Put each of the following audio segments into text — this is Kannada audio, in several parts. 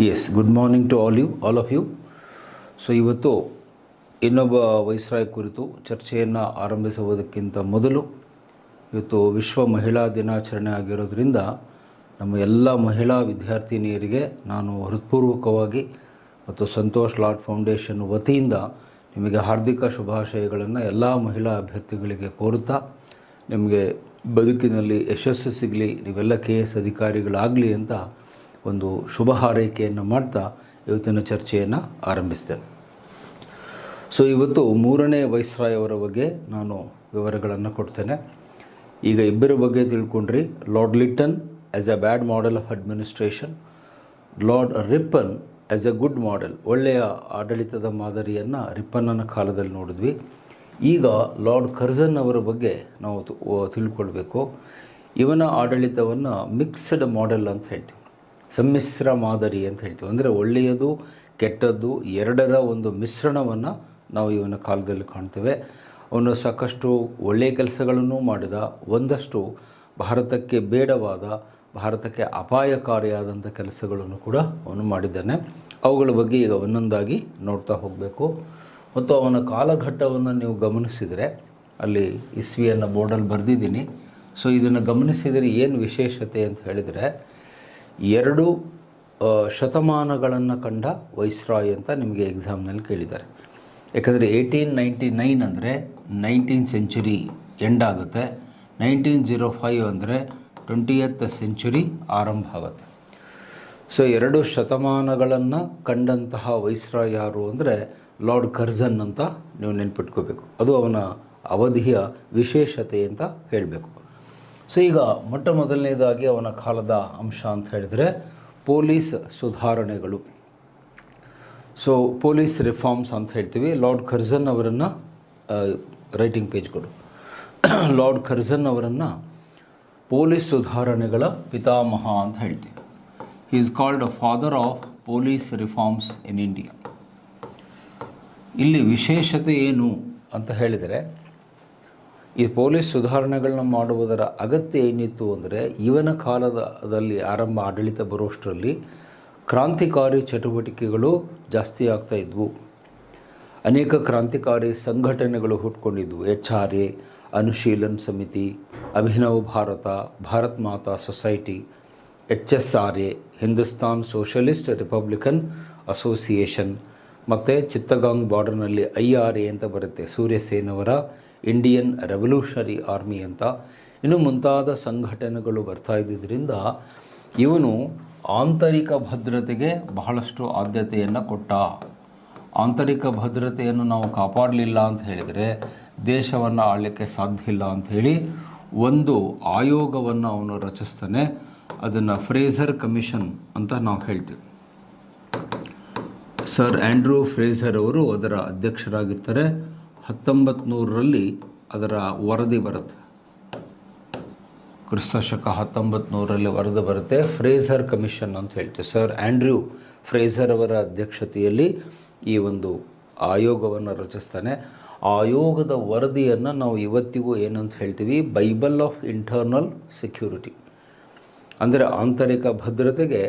Yes, good morning to all of you. So ಇವತ್ತು ಇನ್ನೊಬ್ಬ ವೈಸ್ರಾಯ್ ಕುರಿತು ಚರ್ಚೆಯನ್ನು ಆರಂಭಿಸುವುದಕ್ಕಿಂತ ಮೊದಲು ಇವತ್ತು ವಿಶ್ವ ಮಹಿಳಾ ದಿನಾಚರಣೆ ಆಗಿರೋದ್ರಿಂದ ನಮ್ಮ ಎಲ್ಲ ಮಹಿಳಾ ವಿದ್ಯಾರ್ಥಿನಿಯರಿಗೆ ನಾನು ಹೃತ್ಪೂರ್ವಕವಾಗಿ ಮತ್ತು ಸಂತೋಷ್ ಲಾಡ್ ಫೌಂಡೇಶನ್ ವತಿಯಿಂದ ನಿಮಗೆ ಹಾರ್ದಿಕ ಶುಭಾಶಯಗಳನ್ನು ಎಲ್ಲ ಮಹಿಳಾ ಅಭ್ಯರ್ಥಿಗಳಿಗೆ ಕೋರುತ್ತಾ ನಿಮಗೆ ಬದುಕಿನಲ್ಲಿ ಯಶಸ್ಸು ಸಿಗಲಿ, ನೀವೆಲ್ಲ KS ಅಧಿಕಾರಿಗಳಾಗಲಿ ಅಂತ ಒಂದು ಶುಭ ಹಾರೈಕೆಯನ್ನು ಮಾಡ್ತಾ ಇವತ್ತಿನ ಚರ್ಚೆಯನ್ನು ಆರಂಭಿಸ್ತೇನೆ. ಸೊ ಇವತ್ತು 3ನೇ ವೈಸ್ರಾಯ್ ಅವರ ಬಗ್ಗೆ ನಾನು ವಿವರಗಳನ್ನು ಕೊಡ್ತೇನೆ. ಈಗ ಇಬ್ಬರ ಬಗ್ಗೆ ತಿಳ್ಕೊಂಡ್ರಿ. Lord Lytton as a bad model of administration, Lord Ripon as a good model, ಒಳ್ಳೆಯ ಆಡಳಿತದ ಮಾದರಿಯನ್ನು ರಿಪ್ಪನ್ನನ ಕಾಲದಲ್ಲಿ ನೋಡಿದ್ವಿ. ಈಗ ಲಾರ್ಡ್ ಕರ್ಜನ್ ಅವರ ಬಗ್ಗೆ ನಾವು ತಿಳ್ಕೊಳ್ಬೇಕು. ಇವನ ಆಡಳಿತವನ್ನು ಮಿಕ್ಸ್ಡ್ ಮಾಡೆಲ್ ಅಂತ ಹೇಳ್ತೀವಿ, ಸಮ್ಮಿಶ್ರ ಮಾದರಿ ಅಂತ ಹೇಳ್ತೀವಿ. ಅಂದರೆ ಒಳ್ಳೆಯದು ಕೆಟ್ಟದ್ದು ಎರಡರ ಒಂದು ಮಿಶ್ರಣವನ್ನು ನಾವು ಇವನ ಕಾಲದಲ್ಲಿ ಕಾಣ್ತೇವೆ. ಅವನು ಸಾಕಷ್ಟು ಒಳ್ಳೆಯ ಕೆಲಸಗಳನ್ನು ಮಾಡಿದ, ಒಂದಷ್ಟು ಭಾರತಕ್ಕೆ ಬೇಡವಾದ, ಭಾರತಕ್ಕೆ ಅಪಾಯಕಾರಿಯಾದಂಥ ಕೆಲಸಗಳನ್ನು ಕೂಡ ಅವನು ಮಾಡಿದ್ದಾನೆ. ಅವುಗಳ ಬಗ್ಗೆ ಈಗ ಒಂದೊಂದಾಗಿ ನೋಡ್ತಾ ಹೋಗಬೇಕು. ಮತ್ತು ಅವನ ಕಾಲಘಟ್ಟವನ್ನು ನೀವು ಗಮನಿಸಿದರೆ ಅಲ್ಲಿ ಇಸ್ವಿಯನ್ನು ಬೋರ್ಡಲ್ಲಿ ಬರೆದಿದ್ದೀನಿ. ಸೊ ಇದನ್ನು ಗಮನಿಸಿದರೆ ಏನು ವಿಶೇಷತೆ ಅಂತ ಹೇಳಿದರೆ 2 ಶತಮಾನಗಳನ್ನು ಕಂಡ ವೈಸ್ರಾಯ್ ಅಂತ ನಿಮಗೆ ಎಕ್ಸಾಮ್ನಲ್ಲಿ ಕೇಳಿದ್ದಾರೆ. ಯಾಕಂದರೆ 1899 ಅಂದರೆ 19th ಸೆಂಚುರಿ ಎಂಡ್ ಆಗುತ್ತೆ, 1905 ಅಂದರೆ 20th ಸೆಂಚುರಿ ಆರಂಭ ಆಗುತ್ತೆ. ಸೊ 2 ಶತಮಾನಗಳನ್ನು ಕಂಡಂತಹ ವೈಸ್ರಾಯ್ ಯಾರು ಅಂದರೆ ಲಾರ್ಡ್ ಕರ್ಜನ್ ಅಂತ ನೀವು ನೆನ್ಪಿಟ್ಕೋಬೇಕು. ಅದು ಅವನ ಅವಧಿಯ ವಿಶೇಷತೆ ಅಂತ ಹೇಳಬೇಕು. ಸೊ ಈಗ ಮೊಟ್ಟ ಮೊದಲನೇದಾಗಿ ಅವನ ಕಾಲದ ಅಂಶ ಅಂತ ಹೇಳಿದರೆ ಪೊಲೀಸ್ ಸುಧಾರಣೆಗಳು. ಸೊ ಪೊಲೀಸ್ ರಿಫಾರ್ಮ್ಸ್ ಅಂತ ಹೇಳ್ತೀವಿ. ಲಾರ್ಡ್ ಕರ್ಜನ್ ಅವರನ್ನು ರೈಟಿಂಗ್ ಪೇಜ್ ಕೊಡು. ಲಾರ್ಡ್ ಕರ್ಜನ್ ಅವರನ್ನು ಪೊಲೀಸ್ ಸುಧಾರಣೆಗಳ ಪಿತಾಮಹ ಅಂತ ಹೇಳ್ತೀವಿ. He is called a father of police reforms in India. ಇಲ್ಲಿ ವಿಶೇಷತೆ ಏನು ಅಂತ ಹೇಳಿದರೆ, ಈ ಪೊಲೀಸ್ ಸುಧಾರಣೆಗಳನ್ನ ಮಾಡುವುದರ ಅಗತ್ಯ ಏನಿತ್ತು ಅಂದರೆ, ಇವನ ಕಾಲದಲ್ಲಿ ಆಡಳಿತ ಬರೋಷ್ಟರಲ್ಲಿ ಕ್ರಾಂತಿಕಾರಿ ಚಟುವಟಿಕೆಗಳು ಜಾಸ್ತಿ ಆಗ್ತಾ ಇದ್ವು. ಅನೇಕ ಕ್ರಾಂತಿಕಾರಿ ಸಂಘಟನೆಗಳು ಹುಟ್ಕೊಂಡಿದ್ವು. HRA, Anushilan Samiti, Abhinav Bharat, Bharat Mata Society, HSRA, Hindustan Socialist Republican Association, ಮತ್ತು ಚಿತ್ತಗಾಂಗ್ ಬಾರ್ಡರ್ನಲ್ಲಿ IRA ಅಂತ ಬರುತ್ತೆ, ಸೂರ್ಯಸೇನವರ ಇಂಡಿಯನ್ ರೆವಲ್ಯೂಷನರಿ ಆರ್ಮಿ ಅಂತ. ಇನ್ನು ಮುಂತಾದ ಸಂಘಟನೆಗಳು ಬರ್ತಾ ಇದ್ದಿದ್ದರಿಂದ ಇವನು ಆಂತರಿಕ ಭದ್ರತೆಗೆ ಬಹಳಷ್ಟು ಆದ್ಯತೆಯನ್ನು ಕೊಟ್ಟ. ಆಂತರಿಕ ಭದ್ರತೆಯನ್ನು ನಾವು ಕಾಪಾಡಲಿಲ್ಲ ಅಂತ ಹೇಳಿದರೆ ದೇಶವನ್ನು ಆಳಲಿಕ್ಕೆ ಸಾಧ್ಯ ಇಲ್ಲ ಅಂಥೇಳಿ ಒಂದು ಆಯೋಗವನ್ನು ಅವನು ರಚಿಸ್ತಾನೆ. ಅದನ್ನು ಫ್ರೇಸರ್ ಕಮಿಷನ್ ಅಂತ ನಾವು ಹೇಳ್ತೀವಿ. ಸರ್ ಆ್ಯಂಡ್ರೂ ಫ್ರೇಸರ್ ಅವರು ಅದರ ಅಧ್ಯಕ್ಷರಾಗಿರ್ತಾರೆ. 1900ರಲ್ಲಿ ಅದರ ವರದಿ ಬರುತ್ತೆ. ಕ್ರಿಸ್ತಶಕ 1900ರಲ್ಲಿ ವರದಿ ಬರುತ್ತೆ. ಫ್ರೇಸರ್ ಕಮಿಷನ್ ಅಂತ ಹೇಳ್ತೀವಿ. ಸರ್ ಆ್ಯಂಡ್ರೂ ಫ್ರೇಸರ್ ಅವರ ಅಧ್ಯಕ್ಷತೆಯಲ್ಲಿ ಈ ಒಂದು ಆಯೋಗವನ್ನು ರಚಿಸ್ತಾನೆ. ಆ ಆಯೋಗದ ವರದಿಯನ್ನು ನಾವು ಇವತ್ತಿಗೂ ಏನಂತ ಹೇಳ್ತೀವಿ, ಬೈಬಲ್ ಆಫ್ ಇಂಟರ್ನಲ್ ಸೆಕ್ಯೂರಿಟಿ, ಅಂದರೆ ಆಂತರಿಕ ಭದ್ರತೆಗೆ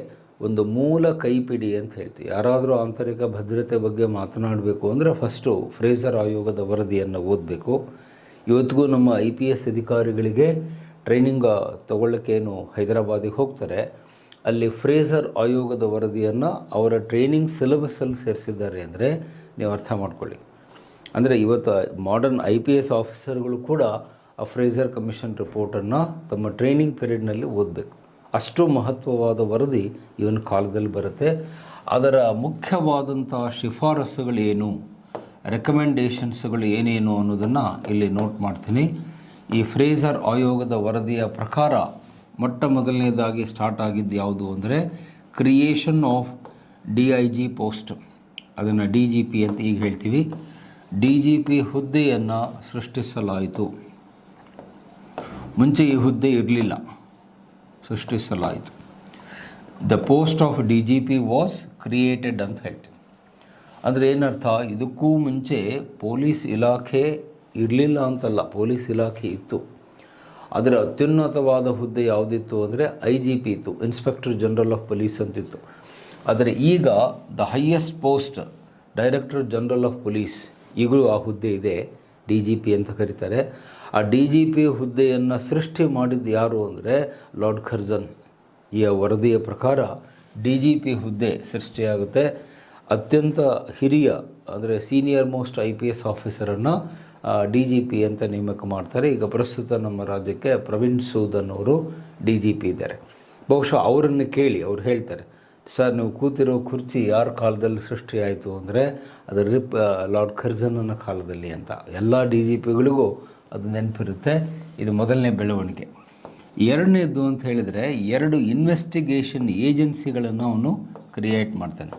ಒಂದು ಮೂಲ ಕೈಪಿಡಿ ಅಂತ ಹೇಳ್ತೀವಿ. ಯಾರಾದರೂ ಆಂತರಿಕ ಭದ್ರತೆ ಬಗ್ಗೆ ಮಾತನಾಡಬೇಕು ಅಂದರೆ ಫಸ್ಟು ಫ್ರೇಸರ್ ಆಯೋಗದ ವರದಿಯನ್ನು ಓದಬೇಕು. ಇವತ್ತಿಗೂ ನಮ್ಮ IPS ಅಧಿಕಾರಿಗಳಿಗೆ ಟ್ರೈನಿಂಗ್ ತಗೊಳ್ಳೋಕ್ಕೇನು ಹೈದರಾಬಾದಿಗೆ ಹೋಗ್ತಾರೆ, ಅಲ್ಲಿ ಫ್ರೇಸರ್ ಆಯೋಗದ ವರದಿಯನ್ನು ಅವರ ಟ್ರೈನಿಂಗ್ ಸಿಲೆಬಸ್ಸಲ್ಲಿ ಸೇರಿಸಿದ್ದಾರೆ ಅಂದರೆ ನೀವು ಅರ್ಥ ಮಾಡ್ಕೊಳ್ಳಿ. ಅಂದರೆ ಇವತ್ತು ಮಾಡರ್ನ್ IPS ಆಫೀಸರ್ಗಳು ಕೂಡ ಆ ಫ್ರೇಸರ್ ಕಮಿಷನ್ ರಿಪೋರ್ಟನ್ನು ತಮ್ಮ ಟ್ರೈನಿಂಗ್ ಪೀರಿಯಡ್ನಲ್ಲಿ ಓದಬೇಕು. ಅಷ್ಟು ಮಹತ್ವವಾದ ವರದಿ ಇವನ ಕಾಲದಲ್ಲಿ ಬರುತ್ತೆ. ಅದರ ಮುಖ್ಯವಾದಂಥ ಶಿಫಾರಸುಗಳೇನು, ರೆಕಮೆಂಡೇಷನ್ಸ್ಗಳು ಏನೇನು ಅನ್ನೋದನ್ನು ಇಲ್ಲಿ ನೋಟ್ ಮಾಡ್ತೀನಿ. ಈ ಫ್ರೇಸರ್ ಆಯೋಗದ ವರದಿಯ ಪ್ರಕಾರ ಮೊಟ್ಟ ಮೊದಲನೇದಾಗಿ ಸ್ಟಾರ್ಟ್ ಆಗಿದ್ದು ಯಾವುದು ಅಂದರೆ ಕ್ರಿಯೇಷನ್ ಆಫ್ DIG ಪೋಸ್ಟ್, ಅದನ್ನು DGP ಅಂತ ಈಗ ಹೇಳ್ತೀವಿ. DGP ಹುದ್ದೆಯನ್ನು ಸೃಷ್ಟಿಸಲಾಯಿತು. ಮುಂಚೆ ಈ ಹುದ್ದೆ ಇರಲಿಲ್ಲ, ಸೃಷ್ಟಿಸಲಾಯಿತು. The post of DGP was created ಅಂತ ಹೇಳ್ತೀವಿ. ಅಂದರೆ ಏನರ್ಥ, ಇದಕ್ಕೂ ಮುಂಚೆ ಪೊಲೀಸ್ ಇಲಾಖೆ ಇರಲಿಲ್ಲ ಅಂತಲ್ಲ, ಪೊಲೀಸ್ ಇಲಾಖೆ ಇತ್ತು. ಅದರ ಅತ್ಯುನ್ನತವಾದ ಹುದ್ದೆ ಯಾವುದಿತ್ತು ಅಂದರೆ IGP ಇತ್ತು, ಇನ್ಸ್ಪೆಕ್ಟರ್ ಜನರಲ್ ಆಫ್ ಪೊಲೀಸ್ ಅಂತಿತ್ತು. ಆದರೆ ಈಗ the highest post director general of police ಈಗಲೂ ಆ ಹುದ್ದೆ ಇದೆ, ಡಿ ಜಿ ಪಿ ಅಂತ ಕರೀತಾರೆ. ಆ ಡಿ ಜಿ ಪಿ ಹುದ್ದೆಯನ್ನು ಸೃಷ್ಟಿ ಮಾಡಿದ್ದು ಯಾರು ಅಂದರೆ ಲಾರ್ಡ್ ಕರ್ಜನ್. ಈ ವರದಿಯ ಪ್ರಕಾರ ಡಿ ಜಿ ಪಿ ಹುದ್ದೆ ಸೃಷ್ಟಿಯಾಗುತ್ತೆ. ಅತ್ಯಂತ ಹಿರಿಯ ಅಂದರೆ ಸೀನಿಯರ್ ಮೋಸ್ಟ್ IPS ಆಫೀಸರನ್ನು ಡಿ ಜಿ ಪಿ ಅಂತ ನೇಮಕ ಮಾಡ್ತಾರೆ. ಈಗ ಪ್ರಸ್ತುತ ನಮ್ಮ ರಾಜ್ಯಕ್ಕೆ ಪ್ರವೀಣ್ ಸೂದ್ ಅನ್ನೋರು ಡಿ ಜಿ ಪಿ ಇದ್ದಾರೆ. ಬಹುಶಃ ಅವರನ್ನು ಕೇಳಿ ಅವ್ರು ಹೇಳ್ತಾರೆ, ಸರ್ ನೀವು ಕೂತಿರೋ ಕುರ್ಚಿ ಯಾರ ಕಾಲದಲ್ಲಿ ಸೃಷ್ಟಿಯಾಯಿತು ಅಂದರೆ ಅದು ಲಾರ್ಡ್ ಕರ್ಜನ್ನ ಕಾಲದಲ್ಲಿ ಅಂತ. ಎಲ್ಲ ಡಿ ಜಿ ಪಿಗಳಿಗೂ ಅದು ನೆನಪಿರುತ್ತೆ. ಇದು ಮೊದಲನೇ ಬೆಳವಣಿಗೆ. ಎರಡನೇದು ಅಂತ ಹೇಳಿದರೆ 2 ಇನ್ವೆಸ್ಟಿಗೇಷನ್ ಏಜೆನ್ಸಿಗಳನ್ನು ಅವನು ಕ್ರಿಯೇಟ್ ಮಾಡ್ತಾನೆ.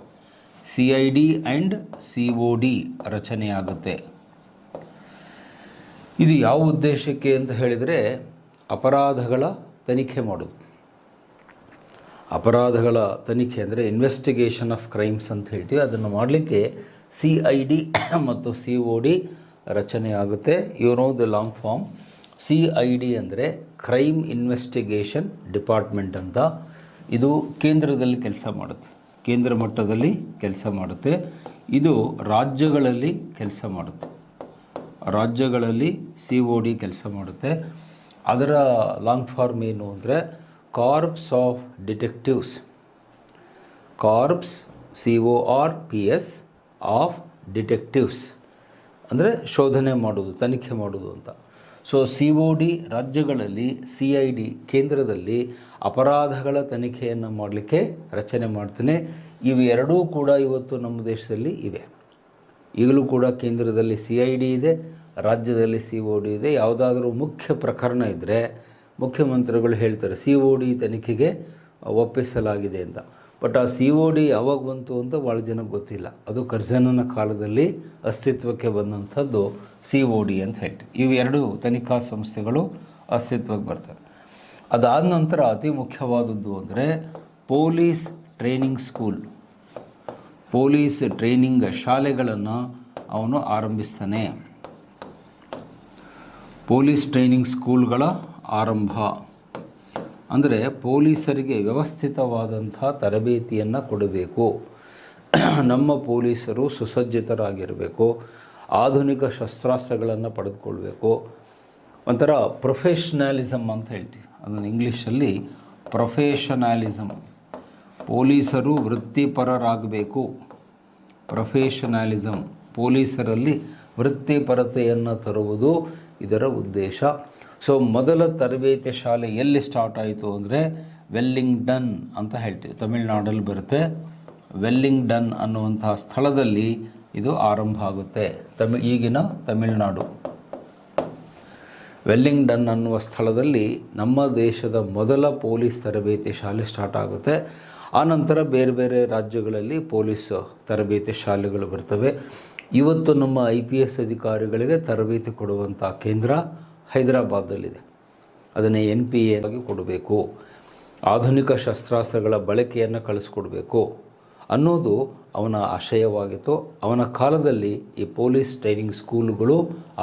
CID and COD ರಚನೆಯಾಗುತ್ತೆ. ಇದು ಯಾವ ಉದ್ದೇಶಕ್ಕೆ ಅಂತ ಹೇಳಿದರೆ ಅಪರಾಧಗಳ ತನಿಖೆ ಮಾಡೋದು. ಅಪರಾಧಗಳ ತನಿಖೆ ಅಂದರೆ ಇನ್ವೆಸ್ಟಿಗೇಷನ್ ಆಫ್ ಕ್ರೈಮ್ಸ್ ಅಂತ ಹೇಳ್ತೀವಿ. ಅದನ್ನು ಮಾಡಲಿಕ್ಕೆ CID ಮತ್ತು COD ರಚನೆಯಾಗುತ್ತೆ. You know the long form. CID ಅಂದರೆ ಕ್ರೈಮ್ ಇನ್ವೆಸ್ಟಿಗೇಷನ್ ಡಿಪಾರ್ಟ್ಮೆಂಟ್ ಅಂತ. ಇದು ಕೇಂದ್ರದಲ್ಲಿ ಕೆಲಸ ಮಾಡುತ್ತೆ, ಕೇಂದ್ರ ಮಟ್ಟದಲ್ಲಿ ಕೆಲಸ ಮಾಡುತ್ತೆ. ಇದು ರಾಜ್ಯಗಳಲ್ಲಿ ಕೆಲಸ ಮಾಡುತ್ತೆ, ರಾಜ್ಯಗಳಲ್ಲಿ COD ಕೆಲಸ ಮಾಡುತ್ತೆ. ಅದರ ಲಾಂಗ್ ಫಾರ್ಮ್ ಏನು ಅಂದರೆ corps of detectives. Corps CORPS of detectives ಅಂದರೆ ಶೋಧನೆ ಮಾಡೋದು, ತನಿಖೆ ಮಾಡೋದು ಅಂತ. ಸೊ COD ರಾಜ್ಯಗಳಲ್ಲಿ, CID ಕೇಂದ್ರದಲ್ಲಿ ಅಪರಾಧಗಳ ತನಿಖೆಯನ್ನು ಮಾಡಲಿಕ್ಕೆ ರಚನೆ ಮಾಡ್ತಾನೆ. ಇವೆರಡೂ ಕೂಡ ಇವತ್ತು ನಮ್ಮ ದೇಶದಲ್ಲಿ ಇವೆ. ಈಗಲೂ ಕೂಡ ಕೇಂದ್ರದಲ್ಲಿ CID ಇದೆ, ರಾಜ್ಯದಲ್ಲಿ COD ಇದೆ. ಯಾವುದಾದ್ರೂ ಮುಖ್ಯ ಪ್ರಕರಣ ಇದ್ದರೆ ಮುಖ್ಯಮಂತ್ರಿಗಳು ಹೇಳ್ತಾರೆ COD ತನಿಖೆಗೆ ಒಪ್ಪಿಸಲಾಗಿದೆ ಅಂತ. ಬಟ್ ಆ COD ಯಾವಾಗ ಬಂತು ಅಂತ ಭಾಳ ಜನಕ್ಕೆ ಗೊತ್ತಿಲ್ಲ. ಅದು ಕರ್ಜನನ ಕಾಲದಲ್ಲಿ ಅಸ್ತಿತ್ವಕ್ಕೆ ಬಂದಂಥದ್ದು COD ಅಂತ ಹೇಳ್ತೀವಿ. ಇವೆರಡು ತನಿಖಾ ಸಂಸ್ಥೆಗಳು ಅಸ್ತಿತ್ವಕ್ಕೆ ಬರ್ತವೆ. ಅದಾದ ನಂತರ ಅತಿ ಮುಖ್ಯವಾದದ್ದು ಅಂದರೆ police training school. Police training ಶಾಲೆಗಳನ್ನು ಅವನು ಆರಂಭಿಸ್ತಾನೆ. ಪೊಲೀಸ್ ಟ್ರೈನಿಂಗ್ ಸ್ಕೂಲ್ಗಳ ಆರಂಭ ಅಂದರೆ ಪೊಲೀಸರಿಗೆ ವ್ಯವಸ್ಥಿತವಾದಂಥ ತರಬೇತಿಯನ್ನು ಕೊಡಬೇಕು. ನಮ್ಮ ಪೊಲೀಸರು ಸುಸಜ್ಜಿತರಾಗಿರಬೇಕು, ಆಧುನಿಕ ಶಸ್ತ್ರಾಸ್ತ್ರಗಳನ್ನು ಪಡೆದುಕೊಳ್ಬೇಕು. ಒಂಥರ ಪ್ರೊಫೆಷ್ನಲಿಸಮ್ ಅಂತ ಹೇಳ್ತೀವಿ, ಅದನ್ನು ಇಂಗ್ಲೀಷಲ್ಲಿ ಪ್ರೊಫೆಷನಲಿಸಮ್. ಪೊಲೀಸರು ವೃತ್ತಿಪರರಾಗಬೇಕು. ಪ್ರೊಫೆಷನಲಿಸಮ್, ಪೊಲೀಸರಲ್ಲಿ ವೃತ್ತಿಪರತೆಯನ್ನು ತರುವುದು ಇದರ ಉದ್ದೇಶ. ಸೊ ಮೊದಲ ತರಬೇತಿ ಶಾಲೆ ಎಲ್ಲಿ ಸ್ಟಾರ್ಟ್ ಆಯಿತು ಅಂದರೆ ವೆಲ್ಲಿಂಗ್ಡನ್ ಅಂತ ಹೇಳ್ತೀವಿ, ತಮಿಳುನಾಡಲ್ಲಿ ಬರುತ್ತೆ. ವೆಲ್ಲಿಂಗ್ಡನ್ ಅನ್ನುವಂತಹ ಸ್ಥಳದಲ್ಲಿ ಇದು ಆರಂಭ ಆಗುತ್ತೆ. ಈಗಿನ ತಮಿಳುನಾಡು ವೆಲ್ಲಿಂಗ್ಡನ್ ಅನ್ನುವ ಸ್ಥಳದಲ್ಲಿ ನಮ್ಮ ದೇಶದ ಮೊದಲ ಪೊಲೀಸ್ ತರಬೇತಿ ಶಾಲೆ ಸ್ಟಾರ್ಟ್ ಆಗುತ್ತೆ. ಆನಂತರ ಬೇರೆ ಬೇರೆ ರಾಜ್ಯಗಳಲ್ಲಿ ಪೊಲೀಸ್ ತರಬೇತಿ ಶಾಲೆಗಳು ಬರ್ತವೆ. ಇವತ್ತು ನಮ್ಮ IPS ಅಧಿಕಾರಿಗಳಿಗೆ ತರಬೇತಿ ಕೊಡುವಂಥ ಕೇಂದ್ರ ಹೈದರಾಬಾದಲ್ಲಿದೆ. ಅದನ್ನೇ NPA ಆಗಿ ಕೊಡಬೇಕು. ಆಧುನಿಕ ಶಸ್ತ್ರಾಸ್ತ್ರಗಳ ಬಳಕೆಯನ್ನು ಕಳಿಸ್ಕೊಡ್ಬೇಕು ಅನ್ನೋದು ಅವನ ಆಶಯವಾಗಿತ್ತು. ಅವನ ಕಾಲದಲ್ಲಿ ಈ ಪೊಲೀಸ್ ಟ್ರೈನಿಂಗ್ ಸ್ಕೂಲುಗಳು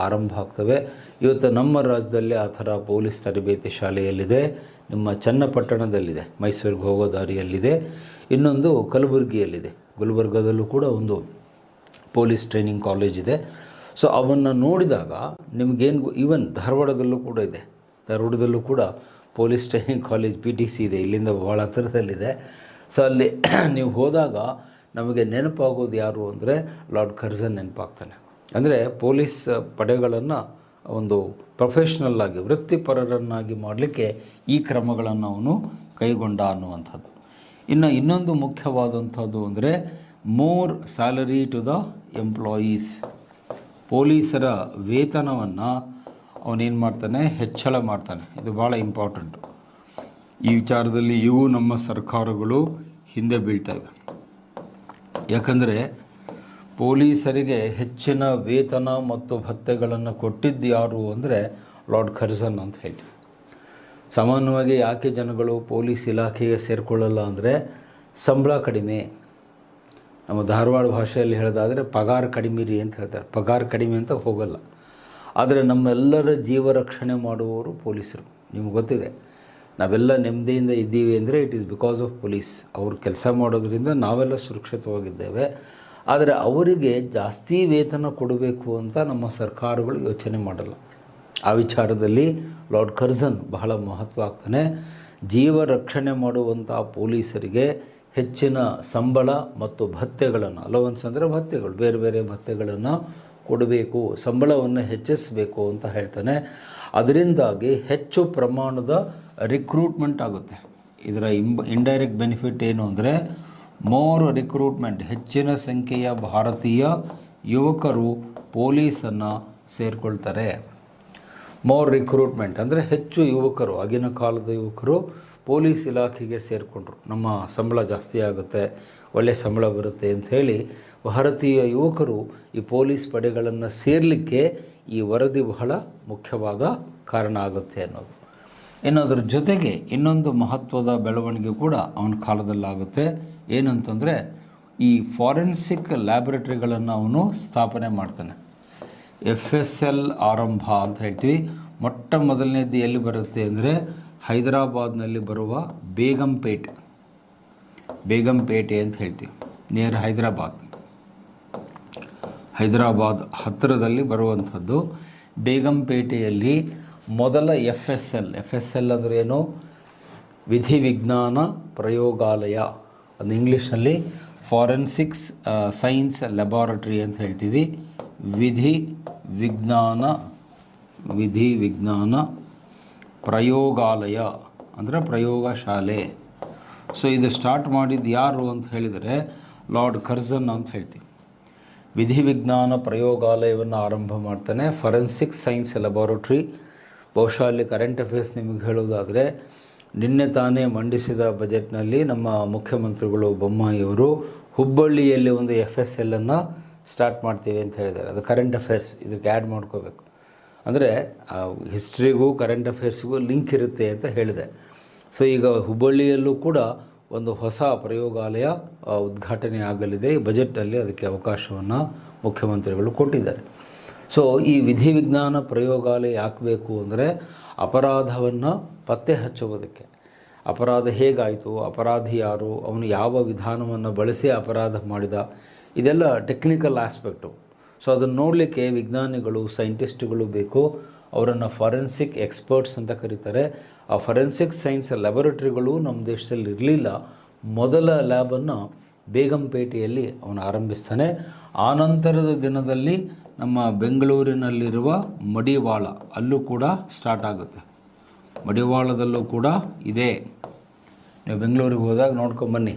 ಆರಂಭ ಆಗ್ತವೆ. ಇವತ್ತು ನಮ್ಮ ರಾಜ್ಯದಲ್ಲಿ ಆ ಥರ ಪೊಲೀಸ್ ತರಬೇತಿ ಶಾಲೆಯಲ್ಲಿದೆ. ನಿಮ್ಮ ಚನ್ನಪಟ್ಟಣದಲ್ಲಿದೆ, ಮೈಸೂರಿಗೆ ಹೋಗೋ ದಾರಿಯಲ್ಲಿದೆ. ಇನ್ನೊಂದು ಕಲಬುರಗಿಯಲ್ಲಿದೆ, ಗುಲ್ಬರ್ಗದಲ್ಲೂ ಕೂಡ ಒಂದು ಪೊಲೀಸ್ ಟ್ರೈನಿಂಗ್ ಕಾಲೇಜ್ ಇದೆ. ಸೊ ಅವನ್ನು ನೋಡಿದಾಗ ನಿಮಗೇನು, ಈವನ್ ಧಾರವಾಡದಲ್ಲೂ ಕೂಡ ಇದೆ. ಧಾರವಾಡದಲ್ಲೂ ಕೂಡ ಪೊಲೀಸ್ ಟ್ರೈನಿಂಗ್ ಕಾಲೇಜ್ PTC ಇದೆ, ಇಲ್ಲಿಂದ ಭಾಳ ಹತ್ತಿರದಲ್ಲಿದೆ. ಸೊ ಅಲ್ಲಿ ನೀವು ಹೋದಾಗ ನಮಗೆ ನೆನಪಾಗೋದು ಯಾರು ಅಂದರೆ ಲಾರ್ಡ್ ಕರ್ಜನ್ ನೆನಪಾಗ್ತಾನೆ. ಅಂದರೆ ಪೊಲೀಸ್ ಪಡೆಗಳನ್ನು ಒಂದು ಪ್ರೊಫೆಷ್ನಲ್ ಆಗಿ, ವೃತ್ತಿಪರರನ್ನಾಗಿ ಮಾಡಲಿಕ್ಕೆ ಈ ಕ್ರಮಗಳನ್ನು ಅವನು ಕೈಗೊಂಡ ಅನ್ನುವಂಥದ್ದು. ಇನ್ನೊಂದು ಮುಖ್ಯವಾದಂಥದ್ದು ಅಂದರೆ more salary to the employees. ಪೊಲೀಸರ ವೇತನವನ್ನು ಅವನೇನು ಮಾಡ್ತಾನೆ, ಹೆಚ್ಚಳ ಮಾಡ್ತಾನೆ. ಇದು ಭಾಳ ಇಂಪಾರ್ಟೆಂಟು. ಈ ವಿಚಾರದಲ್ಲಿ ಇವು ನಮ್ಮ ಸರ್ಕಾರಗಳು ಹಿಂದೆ ಬೀಳ್ತವೆ. ಯಾಕಂದರೆ ಪೊಲೀಸರಿಗೆ ಹೆಚ್ಚಿನ ವೇತನ ಮತ್ತು ಭತ್ಯೆಗಳನ್ನು ಕೊಟ್ಟಿದ್ದು ಯಾರು ಅಂದರೆ ಲಾರ್ಡ್ ಕರ್ಜನ್ ಅಂತ ಹೇಳಿ. ಸಾಮಾನ್ಯವಾಗಿ ಯಾಕೆ ಜನಗಳು ಪೊಲೀಸ್ ಇಲಾಖೆಗೆ ಸೇರಿಕೊಳ್ಳಲ್ಲ ಅಂದರೆ ಸಂಬಳ ಕಡಿಮೆ. ನಮ್ಮ ಧಾರವಾಡ ಭಾಷೆಯಲ್ಲಿ ಹೇಳೋದಾದರೆ ಪಗಾರ ಕಡಿಮೆ ರೀ ಅಂತ ಹೇಳ್ತಾರೆ. ಪಗಾರ ಕಡಿಮೆ ಅಂತ ಹೋಗಲ್ಲ. ಆದರೆ ನಮ್ಮೆಲ್ಲರ ಜೀವ ರಕ್ಷಣೆ ಮಾಡುವವರು ಪೊಲೀಸರು. ನಿಮ್ಗೆ ಗೊತ್ತಿದೆ, ನಾವೆಲ್ಲ ನೆಮ್ಮದಿಯಿಂದ ಇದ್ದೀವಿ ಅಂದರೆ it is because of police. ಅವರು ಕೆಲಸ ಮಾಡೋದ್ರಿಂದ ನಾವೆಲ್ಲ ಸುರಕ್ಷಿತವಾಗಿದ್ದೇವೆ. ಆದರೆ ಅವರಿಗೆ ಜಾಸ್ತಿ ವೇತನ ಕೊಡಬೇಕು ಅಂತ ನಮ್ಮ ಸರ್ಕಾರಗಳು ಯೋಚನೆ ಮಾಡಲ್ಲ. ಆ ವಿಚಾರದಲ್ಲಿ ಲಾರ್ಡ್ ಕರ್ಜನ್ ಬಹಳ ಮಹತ್ವ ಆಗ್ತಾನೆ. ಜೀವ ರಕ್ಷಣೆ ಮಾಡುವಂಥ ಪೊಲೀಸರಿಗೆ ಹೆಚ್ಚಿನ ಸಂಬಳ ಮತ್ತು ಭತ್ಯೆಗಳನ್ನು, ಅಲವನ್ಸ್ ಅಂದರೆ ಭತ್ಯೆಗಳು, ಬೇರೆ ಬೇರೆ ಭತ್ಯೆಗಳನ್ನು ಕೊಡಬೇಕು, ಸಂಬಳವನ್ನು ಹೆಚ್ಚಿಸಬೇಕು ಅಂತ ಹೇಳ್ತಾನೆ. ಅದರಿಂದಾಗಿ ಹೆಚ್ಚು ಪ್ರಮಾಣದ ರಿಕ್ರೂಟ್ಮೆಂಟ್ ಆಗುತ್ತೆ. ಇದರ ಇಂಡೈರೆಕ್ಟ್ ಬೆನಿಫಿಟ್ ಏನು ಅಂದರೆ ಮೋರ್ ರಿಕ್ರೂಟ್ಮೆಂಟ್, ಹೆಚ್ಚಿನ ಸಂಖ್ಯೆಯ ಭಾರತೀಯ ಯುವಕರು ಪೊಲೀಸನ್ನು ಸೇರಿಕೊಳ್ತಾರೆ. ಮೋರ್ ರಿಕ್ರೂಟ್ಮೆಂಟ್ ಅಂದರೆ ಹೆಚ್ಚು ಯುವಕರು, ಆಗಿನ ಕಾಲದ ಯುವಕರು ಪೊಲೀಸ್ ಇಲಾಖೆಗೆ ಸೇರಿಕೊಂಡ್ರು. ನಮ್ಮ ಸಂಬಳ ಜಾಸ್ತಿ ಆಗುತ್ತೆ, ಒಳ್ಳೆಯ ಸಂಬಳ ಬರುತ್ತೆ ಅಂಥೇಳಿ ಭಾರತೀಯ ಯುವಕರು ಈ ಪೊಲೀಸ್ ಪಡೆಗಳನ್ನು ಸೇರಲಿಕ್ಕೆ ಈ ವರದಿ ಬಹಳ ಮುಖ್ಯವಾದ ಕಾರಣ ಆಗುತ್ತೆ ಅನ್ನೋದು. ಇನ್ನು ಅದರ ಜೊತೆಗೆ ಇನ್ನೊಂದು ಮಹತ್ವದ ಬೆಳವಣಿಗೆ ಕೂಡ ಅವನ ಕಾಲದಲ್ಲಾಗುತ್ತೆ. ಏನಂತಂದರೆ ಈ ಫಾರೆನ್ಸಿಕ್ ಲ್ಯಾಬೊರೇಟರಿಗಳನ್ನು ಅವನು ಸ್ಥಾಪನೆ ಮಾಡ್ತಾನೆ. FSL ಆರಂಭ ಅಂತ ಹೇಳ್ತೀವಿ. ಮೊಟ್ಟ ಮೊದಲನೇದು ಎಲ್ಲಿ ಬರುತ್ತೆ ಅಂದರೆ ಹೈದರಾಬಾದ್ನಲ್ಲಿ ಬರುವ ಬೇಗಂಪೇಟೆ ಅಂತ ಹೇಳ್ತೀವಿ. ನಿಯರ್ ಹೈದರಾಬಾದ್ ಹತ್ತಿರದಲ್ಲಿ ಬರುವಂಥದ್ದು ಬೇಗಂಪೇಟೆಯಲ್ಲಿ ಮೊದಲ FSL ಅಂದರೆ ಏನು? ವಿಧಿ ವಿಜ್ಞಾನ ಪ್ರಯೋಗಾಲಯ. ಅದು ಇಂಗ್ಲೀಷ್ನಲ್ಲಿ ಫಾರೆನ್ಸಿಕ್ಸ್ ಸೈನ್ಸ್ ಲ್ಯಾಬೊರೇಟರಿ ಅಂತ ಹೇಳ್ತೀವಿ. ವಿಧಿ ವಿಜ್ಞಾನ ಪ್ರಯೋಗಾಲಯ ಅಂದರೆ ಪ್ರಯೋಗಶಾಲೆ. ಸೊ ಇದು ಸ್ಟಾರ್ಟ್ ಮಾಡಿದ್ದು ಯಾರು ಅಂತ ಹೇಳಿದರೆ ಲಾರ್ಡ್ ಕರ್ಜನ್ ಅಂತ ಹೇಳ್ತೀವಿ. ವಿಧಿ ವಿಜ್ಞಾನ ಪ್ರಯೋಗಾಲಯವನ್ನು ಆರಂಭ ಮಾಡ್ತಾನೆ. Forensic science laboratory. ಬಹುಶಃ ಅಲ್ಲಿ ಕರೆಂಟ್ ಅಫೇರ್ಸ್ ನಿಮಗೆ ಹೇಳೋದಾದರೆ, ನಿನ್ನೆ ತಾನೇ ಮಂಡಿಸಿದ ಬಜೆಟ್ನಲ್ಲಿ ನಮ್ಮ ಮುಖ್ಯಮಂತ್ರಿಗಳು ಬೊಮ್ಮಾಯಿಯವರು ಹುಬ್ಬಳ್ಳಿಯಲ್ಲಿ ಒಂದು FSLನ್ನು ಸ್ಟಾರ್ಟ್ ಮಾಡ್ತೀವಿ ಅಂತ ಹೇಳಿದ್ದಾರೆ. ಅದು ಕರೆಂಟ್ ಅಫೇರ್ಸ್, ಇದಕ್ಕೆ ಆ್ಯಡ್ ಮಾಡ್ಕೋಬೇಕು. ಅಂದರೆ ಹಿಸ್ಟ್ರಿಗೂ ಕರೆಂಟ್ ಅಫೇರ್ಸ್ಗೂ ಲಿಂಕ್ ಇರುತ್ತೆ ಅಂತ ಹೇಳಿದೆ. ಸೊ ಈಗ ಹುಬ್ಬಳ್ಳಿಯಲ್ಲೂ ಕೂಡ ಒಂದು ಹೊಸ ಪ್ರಯೋಗಾಲಯ ಉದ್ಘಾಟನೆ ಆಗಲಿದೆ. ಈ ಬಜೆಟಲ್ಲಿ ಅದಕ್ಕೆ ಅವಕಾಶವನ್ನು ಮುಖ್ಯಮಂತ್ರಿಗಳು ಕೊಟ್ಟಿದ್ದಾರೆ. ಸೊ ಈ ವಿಧಿ ವಿಜ್ಞಾನ ಪ್ರಯೋಗಾಲಯ ಯಾಕೆ ಬೇಕು ಅಂದರೆ ಅಪರಾಧವನ್ನು ಪತ್ತೆ ಹಚ್ಚುವುದಕ್ಕೆ. ಅಪರಾಧ ಹೇಗಾಯಿತು, ಅಪರಾಧಿ ಯಾರು, ಅವನು ಯಾವ ವಿಧಾನವನ್ನು ಬಳಸಿ ಅಪರಾಧ ಮಾಡಿದ, ಇದೆಲ್ಲ ಟೆಕ್ನಿಕಲ್ ಆಸ್ಪೆಕ್ಟು. ಸೊ ಅದನ್ನು ನೋಡಲಿಕ್ಕೆ ವಿಜ್ಞಾನಿಗಳು, ಸೈಂಟಿಸ್ಟ್ಗಳು ಬೇಕು. ಅವರನ್ನು ಫಾರೆನ್ಸಿಕ್ ಎಕ್ಸ್ಪರ್ಟ್ಸ್ ಅಂತ ಕರೀತಾರೆ. ಆ ಫಾರೆನ್ಸಿಕ್ ಸೈನ್ಸ್ ಲ್ಯಾಬೊರೇಟರಿಗಳು ನಮ್ಮ ದೇಶದಲ್ಲಿ ಇರಲಿಲ್ಲ. ಮೊದಲ ಲ್ಯಾಬನ್ನು ಬೇಗಂಪೇಟೆಯಲ್ಲಿ ಅವನು ಆರಂಭಿಸ್ತಾನೆ. ಆನಂತರದ ದಿನದಲ್ಲಿ ನಮ್ಮ ಬೆಂಗಳೂರಿನಲ್ಲಿರುವ ಮಡಿವಾಳ, ಅಲ್ಲೂ ಕೂಡ ಸ್ಟಾರ್ಟ್ ಆಗುತ್ತೆ. ಮಡಿವಾಳದಲ್ಲೂ ಕೂಡ ಇದೆ. ನೀವು ಬೆಂಗಳೂರಿಗೆ ಹೋದಾಗ ನೋಡ್ಕೊಂಬನ್ನಿ.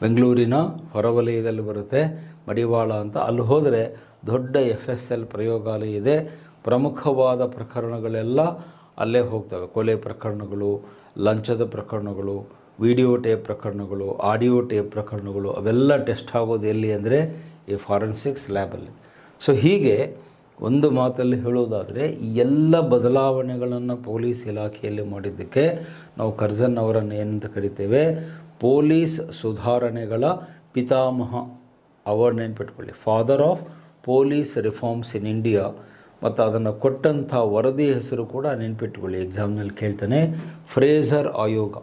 ಬೆಂಗಳೂರಿನ ಹೊರವಲಯದಲ್ಲಿ ಬರುತ್ತೆ ಮಡಿವಾಳ ಅಂತ. ಅಲ್ಲಿ ಹೋದರೆ ದೊಡ್ಡ FSL ಪ್ರಯೋಗಾಲಯ ಇದೆ. ಪ್ರಮುಖವಾದ ಪ್ರಕರಣಗಳೆಲ್ಲ ಅಲ್ಲೇ ಹೋಗ್ತವೆ. ಕೊಲೆ ಪ್ರಕರಣಗಳು, ಲಂಚದ ಪ್ರಕರಣಗಳು, ವಿಡಿಯೋ ಟೇಪ್ ಪ್ರಕರಣಗಳು, ಆಡಿಯೋ ಟೇಪ್ ಪ್ರಕರಣಗಳು, ಅವೆಲ್ಲ ಟೆಸ್ಟ್ ಆಗೋದು ಎಲ್ಲಿ ಅಂದರೆ ಈ ಫಾರೆನ್ಸಿಕ್ಸ್ ಲ್ಯಾಬಲ್ಲಿ. ಸೊ ಹೀಗೆ ಒಂದು ಮಾತಲ್ಲಿ ಹೇಳೋದಾದರೆ ಈ ಎಲ್ಲ ಬದಲಾವಣೆಗಳನ್ನು ಪೊಲೀಸ್ ಇಲಾಖೆಯಲ್ಲಿ ಮಾಡಿದ್ದಕ್ಕೆ ನಾವು ಕರ್ಜನ್ ಅವರನ್ನು ಏನಂತ ಕರಿತೇವೆ? ಪೊಲೀಸ್ ಸುಧಾರಣೆಗಳ ಪಿತಾಮಹ. ಅವರ್ ನೆನ್ಪಿಟ್ಕೊಳ್ಳಿ, father of police reforms in India. ಮತ್ತು ಅದನ್ನು ಕೊಟ್ಟಂಥ ವರದಿ ಹೆಸರು ಕೂಡ ನೆನ್ಪಿಟ್ಕೊಳ್ಳಿ, ಎಕ್ಸಾಮ್ನಲ್ಲಿ ಕೇಳ್ತಾನೆ, ಫ್ರೇಜರ್ ಆಯೋಗ.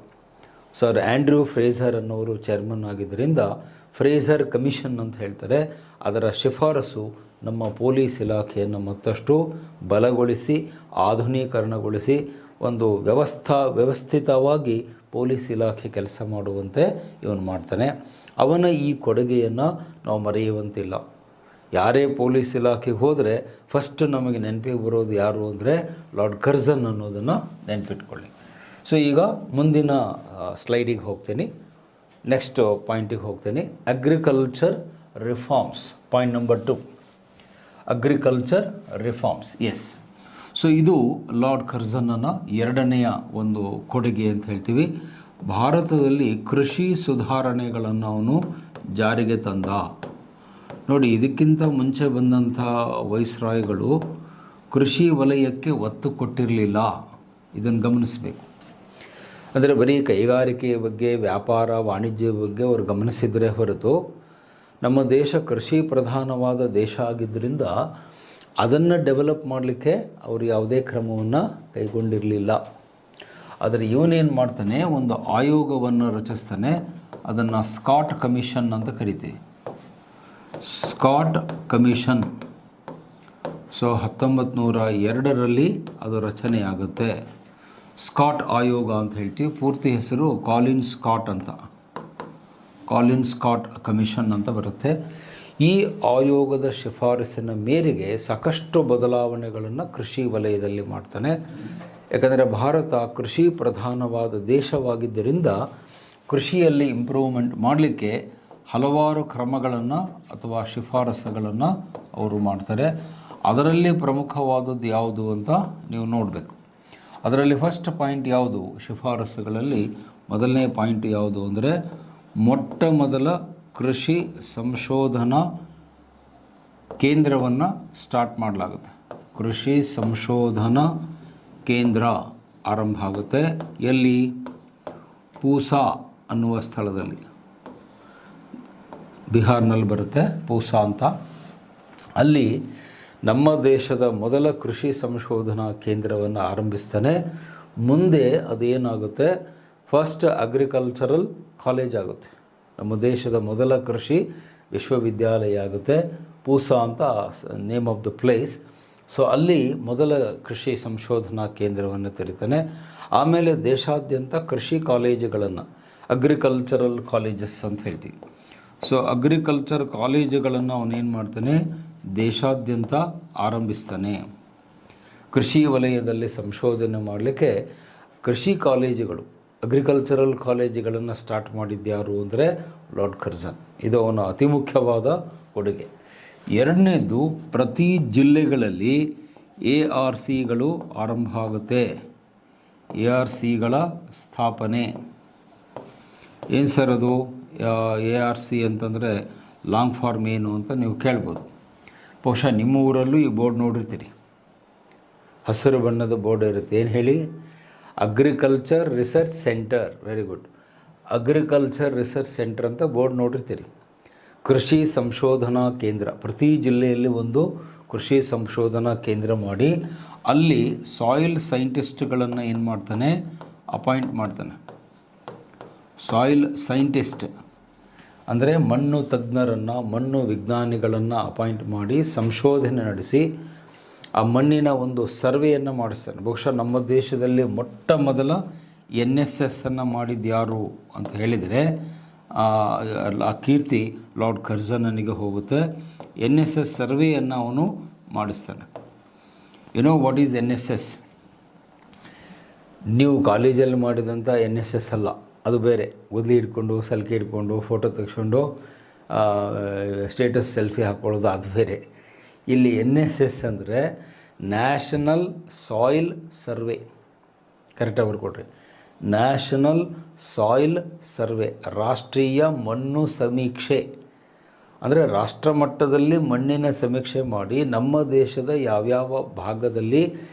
ಸರ್ ಆ್ಯಂಡ್ರ್ಯೂ ಫ್ರೇಜರ್ ಅನ್ನೋರು ಚೇರ್ಮನ್ ಆಗಿದ್ದರಿಂದ ಫ್ರೇಜರ್ ಕಮಿಷನ್ ಅಂತ ಹೇಳ್ತಾರೆ. ಅದರ ಶಿಫಾರಸು ನಮ್ಮ ಪೊಲೀಸ್ ಇಲಾಖೆಯನ್ನು ಮತ್ತಷ್ಟು ಬಲಗೊಳಿಸಿ, ಆಧುನೀಕರಣಗೊಳಿಸಿ, ಒಂದು ವ್ಯವಸ್ಥಿತವಾಗಿ ಪೊಲೀಸ್ ಇಲಾಖೆ ಕೆಲಸ ಮಾಡುವಂತೆ ಇವನು ಮಾಡ್ತಾನೆ. ಅವನ ಈ ಕೊಡುಗೆಯನ್ನು ನಾವು ಮರೆಯುವಂತಿಲ್ಲ. ಯಾರೇ ಪೊಲೀಸ್ ಇಲಾಖೆಗೆ ಹೋದರೆ ಫಸ್ಟ್ ನಮಗೆ ನೆನಪಿಗೆ ಬರೋದು ಯಾರು ಅಂದರೆ ಲಾರ್ಡ್ ಕರ್ಜನ್ ಅನ್ನೋದನ್ನು ನೆನಪಿಟ್ಕೊಳ್ಳಿ. ಸೊ ಈಗ ಮುಂದಿನ ಸ್ಲೈಡಿಗೆ ಹೋಗ್ತೀನಿ, ನೆಕ್ಸ್ಟ್ ಪಾಯಿಂಟಿಗೆ ಹೋಗ್ತೀನಿ. Agriculture reforms, point number 2, agriculture reforms. Yes, so ಇದು ಲಾರ್ಡ್ ಕರ್ಜನ್ನನ ಎರಡನೆಯ ಒಂದು ಕೊಡುಗೆ ಅಂತ ಹೇಳ್ತೀವಿ. ಭಾರತದಲ್ಲಿ ಕೃಷಿ ಸುಧಾರಣೆಗಳನ್ನು ಅವನು ಜಾರಿಗೆ ತಂದ. ನೋಡಿ, ಇದಕ್ಕಿಂತ ಮುಂಚೆ ಬಂದಂಥ ವೈಸ್ರಾಯ್ಗಳು ಕೃಷಿ ವಲಯಕ್ಕೆ ಒತ್ತು ಕೊಟ್ಟಿರಲಿಲ್ಲ. ಇದನ್ನು ಗಮನಿಸಬೇಕು. ಅಂದರೆ ಬರೀ ಕೈಗಾರಿಕೆಯ ಬಗ್ಗೆ, ವ್ಯಾಪಾರ ವಾಣಿಜ್ಯ ಬಗ್ಗೆ ಅವರು ಗಮನಿಸಿದರೆ ಹೊರತು ನಮ್ಮ ದೇಶ ಕೃಷಿ ಪ್ರಧಾನವಾದ ದೇಶ ಆಗಿದ್ದರಿಂದ ಅದನ್ನು ಡೆವಲಪ್ ಮಾಡಲಿಕ್ಕೆ ಅವರು ಯಾವುದೇ ಕ್ರಮವನ್ನು ಕೈಗೊಂಡಿರಲಿಲ್ಲ. ಆದರೆ ಇವನೇನು ಮಾಡ್ತಾನೆ, ಒಂದು ಆಯೋಗವನ್ನು ರಚಿಸ್ತಾನೆ. ಅದನ್ನು ಸ್ಕಾಟ್ ಕಮಿಷನ್ ಅಂತ ಕರಿತೀವಿ. Scott commission. ಸೊ 1902ರಲ್ಲಿ ಅದು ರಚನೆಯಾಗುತ್ತೆ. ಸ್ಕಾಟ್ ಆಯೋಗ ಅಂತ ಹೇಳ್ತೀವಿ. ಪೂರ್ತಿ ಹೆಸರು ಕಾಲಿನ್ ಸ್ಕಾಟ್ ಅಂತ, ಕಾಲಿನ್ ಸ್ಕಾಟ್ ಕಮಿಷನ್ ಅಂತ ಬರುತ್ತೆ. ಈ ಆಯೋಗದ ಶಿಫಾರಸಿನ ಮೇರೆಗೆ ಸಾಕಷ್ಟು ಬದಲಾವಣೆಗಳನ್ನು ಕೃಷಿ ವಲಯದಲ್ಲಿ ಮಾಡ್ತಾನೆ. ಯಾಕಂದರೆ ಭಾರತ ಕೃಷಿ ಪ್ರಧಾನವಾದ ದೇಶವಾಗಿದ್ದರಿಂದ ಕೃಷಿಯಲ್ಲಿ ಇಂಪ್ರೂವ್ಮೆಂಟ್ ಮಾಡಲಿಕ್ಕೆ ಹಲವಾರು ಕ್ರಮಗಳನ್ನು ಅಥವಾ ಶಿಫಾರಸುಗಳನ್ನು ಅವರು ಮಾಡ್ತಾರೆ. ಅದರಲ್ಲಿ ಪ್ರಮುಖವಾದದ್ದು ಯಾವುದು ಅಂತ ನೀವು ನೋಡಬೇಕು. ಅದರಲ್ಲಿ ಫಸ್ಟ್ ಪಾಯಿಂಟ್ ಯಾವುದು, ಶಿಫಾರಸುಗಳಲ್ಲಿ ಮೊದಲನೇ ಪಾಯಿಂಟ್ ಯಾವುದು ಅಂದರೆ, ಮೊಟ್ಟ ಮೊದಲ ಕೃಷಿ ಸಂಶೋಧನಾ ಕೇಂದ್ರವನ್ನು ಸ್ಟಾರ್ಟ್ ಮಾಡಲಾಗುತ್ತೆ. ಕೃಷಿ ಸಂಶೋಧನಾ ಕೇಂದ್ರ ಆರಂಭ ಆಗುತ್ತೆ. ಎಲ್ಲಿ? ಪೂಸಾ ಅನ್ನುವ ಸ್ಥಳದಲ್ಲಿ, ಬಿಹಾರ್ನಲ್ಲಿ ಬರುತ್ತೆ ಪೂಸಾ ಅಂತ. ಅಲ್ಲಿ ನಮ್ಮ ದೇಶದ ಮೊದಲ ಕೃಷಿ ಸಂಶೋಧನಾ ಕೇಂದ್ರವನ್ನು ಆರಂಭಿಸ್ತಾನೆ. ಮುಂದೆ ಅದೇನಾಗುತ್ತೆ, ಫಸ್ಟ್ ಅಗ್ರಿಕಲ್ಚರಲ್ ಕಾಲೇಜ್ ಆಗುತ್ತೆ. ನಮ್ಮ ದೇಶದ ಮೊದಲ ಕೃಷಿ ವಿಶ್ವವಿದ್ಯಾಲಯ ಆಗುತ್ತೆ. ಪೂಸಾ ಅಂತ name of the place. So ಅಲ್ಲಿ ಮೊದಲ ಕೃಷಿ ಸಂಶೋಧನಾ ಕೇಂದ್ರವನ್ನು ತೆರಿತಾನೆ. ಆಮೇಲೆ ದೇಶಾದ್ಯಂತ ಕೃಷಿ ಕಾಲೇಜುಗಳನ್ನು, ಅಗ್ರಿಕಲ್ಚರಲ್ ಕಾಲೇಜಸ್ ಅಂತ ಹೇಳ್ತೀವಿ. ಸೊ ಅಗ್ರಿಕಲ್ಚರ್ ಕಾಲೇಜುಗಳನ್ನು ಅವನೇನು ಮಾಡ್ತಾನೆ, ದೇಶಾದ್ಯಂತ ಆರಂಭಿಸ್ತಾನೆ. ಕೃಷಿ ವಲಯದಲ್ಲಿ ಸಂಶೋಧನೆ ಮಾಡಲಿಕ್ಕೆ ಕೃಷಿ ಕಾಲೇಜುಗಳು, ಅಗ್ರಿಕಲ್ಚರಲ್ ಕಾಲೇಜುಗಳನ್ನು ಸ್ಟಾರ್ಟ್ ಮಾಡಿದ್ಯಾರು ಅಂದರೆ ಲಾರ್ಡ್ ಕರ್ಜನ್. ಇದು ಅವನ ಅತಿ ಮುಖ್ಯವಾದ ಕೊಡುಗೆ. ಎರಡನೇದು, ಪ್ರತಿ ಜಿಲ್ಲೆಗಳಲ್ಲಿ ARCಗಳು ಆರಂಭ ಆಗುತ್ತೆ. ARCಗಳ ಸ್ಥಾಪನೆ. ಏನು ಸರ್ ಅದು ARC ಅಂತಂದರೆ ಲಾಂಗ್ ಫಾರ್ಮ್ ಏನು ಅಂತ ನೀವು ಕೇಳ್ಬೋದು. ಬಹುಶಃ ನಿಮ್ಮ ಊರಲ್ಲೂ ಈ ಬೋರ್ಡ್ ನೋಡಿರ್ತೀರಿ, ಹಸಿರು ಬಣ್ಣದ ಬೋರ್ಡ್ ಇರುತ್ತೆ. ಏನು ಹೇಳಿ? Agriculture research centre. Very good. Agriculture research centre ಅಂತ ಬೋರ್ಡ್ ನೋಡಿರ್ತೀರಿ. ಕೃಷಿ ಸಂಶೋಧನಾ ಕೇಂದ್ರ, ಪ್ರತಿ ಜಿಲ್ಲೆಯಲ್ಲಿ ಒಂದು ಕೃಷಿ ಸಂಶೋಧನಾ ಕೇಂದ್ರ ಮಾಡಿ ಅಲ್ಲಿ ಸಾಯಿಲ್ ಸೈಂಟಿಸ್ಟ್ಗಳನ್ನು ಏನು ಮಾಡ್ತಾನೆ, ಅಪಾಯಿಂಟ್ ಮಾಡ್ತಾನೆ. ಸಾಯಿಲ್ ಸೈಂಟಿಸ್ಟ್ ಅಂದರೆ ಮಣ್ಣು ತಜ್ಞರನ್ನು, ಮಣ್ಣು ವಿಜ್ಞಾನಿಗಳನ್ನು ಅಪಾಯಿಂಟ್ ಮಾಡಿ ಸಂಶೋಧನೆ ನಡೆಸಿ ಆ ಮಣ್ಣಿನ ಒಂದು ಸರ್ವೆಯನ್ನು ಮಾಡಿಸ್ತಾನೆ. ಬಹುಶಃ ನಮ್ಮ ದೇಶದಲ್ಲಿ ಮೊಟ್ಟ ಮೊದಲ NSS ಮಾಡಿದ್ದು ಯಾರು ಅಂತ ಹೇಳಿದರೆ ಆ ಕೀರ್ತಿ ಲಾರ್ಡ್ ಕರ್ಜನನಿಗೆ ಹೋಗುತ್ತೆ. NSS ಸರ್ವೆಯನ್ನು ಅವನು ಮಾಡಿಸ್ತಾನೆ. What is NSS? ನೀವು ಕಾಲೇಜಲ್ಲಿ ಮಾಡಿದಂಥ NSS ಅಲ್ಲ, ಅದು ಬೇರೆ. ಗುದ್ಲಿ ಹಿಡ್ಕೊಂಡು, ಸಲ್ಕೆ ಹಿಡ್ಕೊಂಡು, ಫೋಟೋ ತೆಗೆಸ್ಕೊಂಡು ಸ್ಟೇಟಸ್ ಸೆಲ್ಫಿ ಹಾಕ್ಕೊಳ್ಳೋದು, ಅದು ಬೇರೆ. ಇಲ್ಲಿ NSS ಅಂದರೆ ನ್ಯಾಷನಲ್ ಸಾಯಿಲ್ ಸರ್ವೆ. ಕರೆಕ್ಟಾಗಿ ಬರ್ಕೊಡ್ರಿ. ನ್ಯಾಷನಲ್ ಸಾಯಿಲ್ ಸರ್ವೆ, ರಾಷ್ಟ್ರೀಯ ಮಣ್ಣು ಸಮೀಕ್ಷೆ. ಅಂದರೆ ರಾಷ್ಟ್ರ ಮಟ್ಟದಲ್ಲಿ ಮಣ್ಣಿನ ಸಮೀಕ್ಷೆ ಮಾಡಿ ನಮ್ಮ ದೇಶದ ಯಾವ್ಯಾವ ಭಾಗದಲ್ಲಿ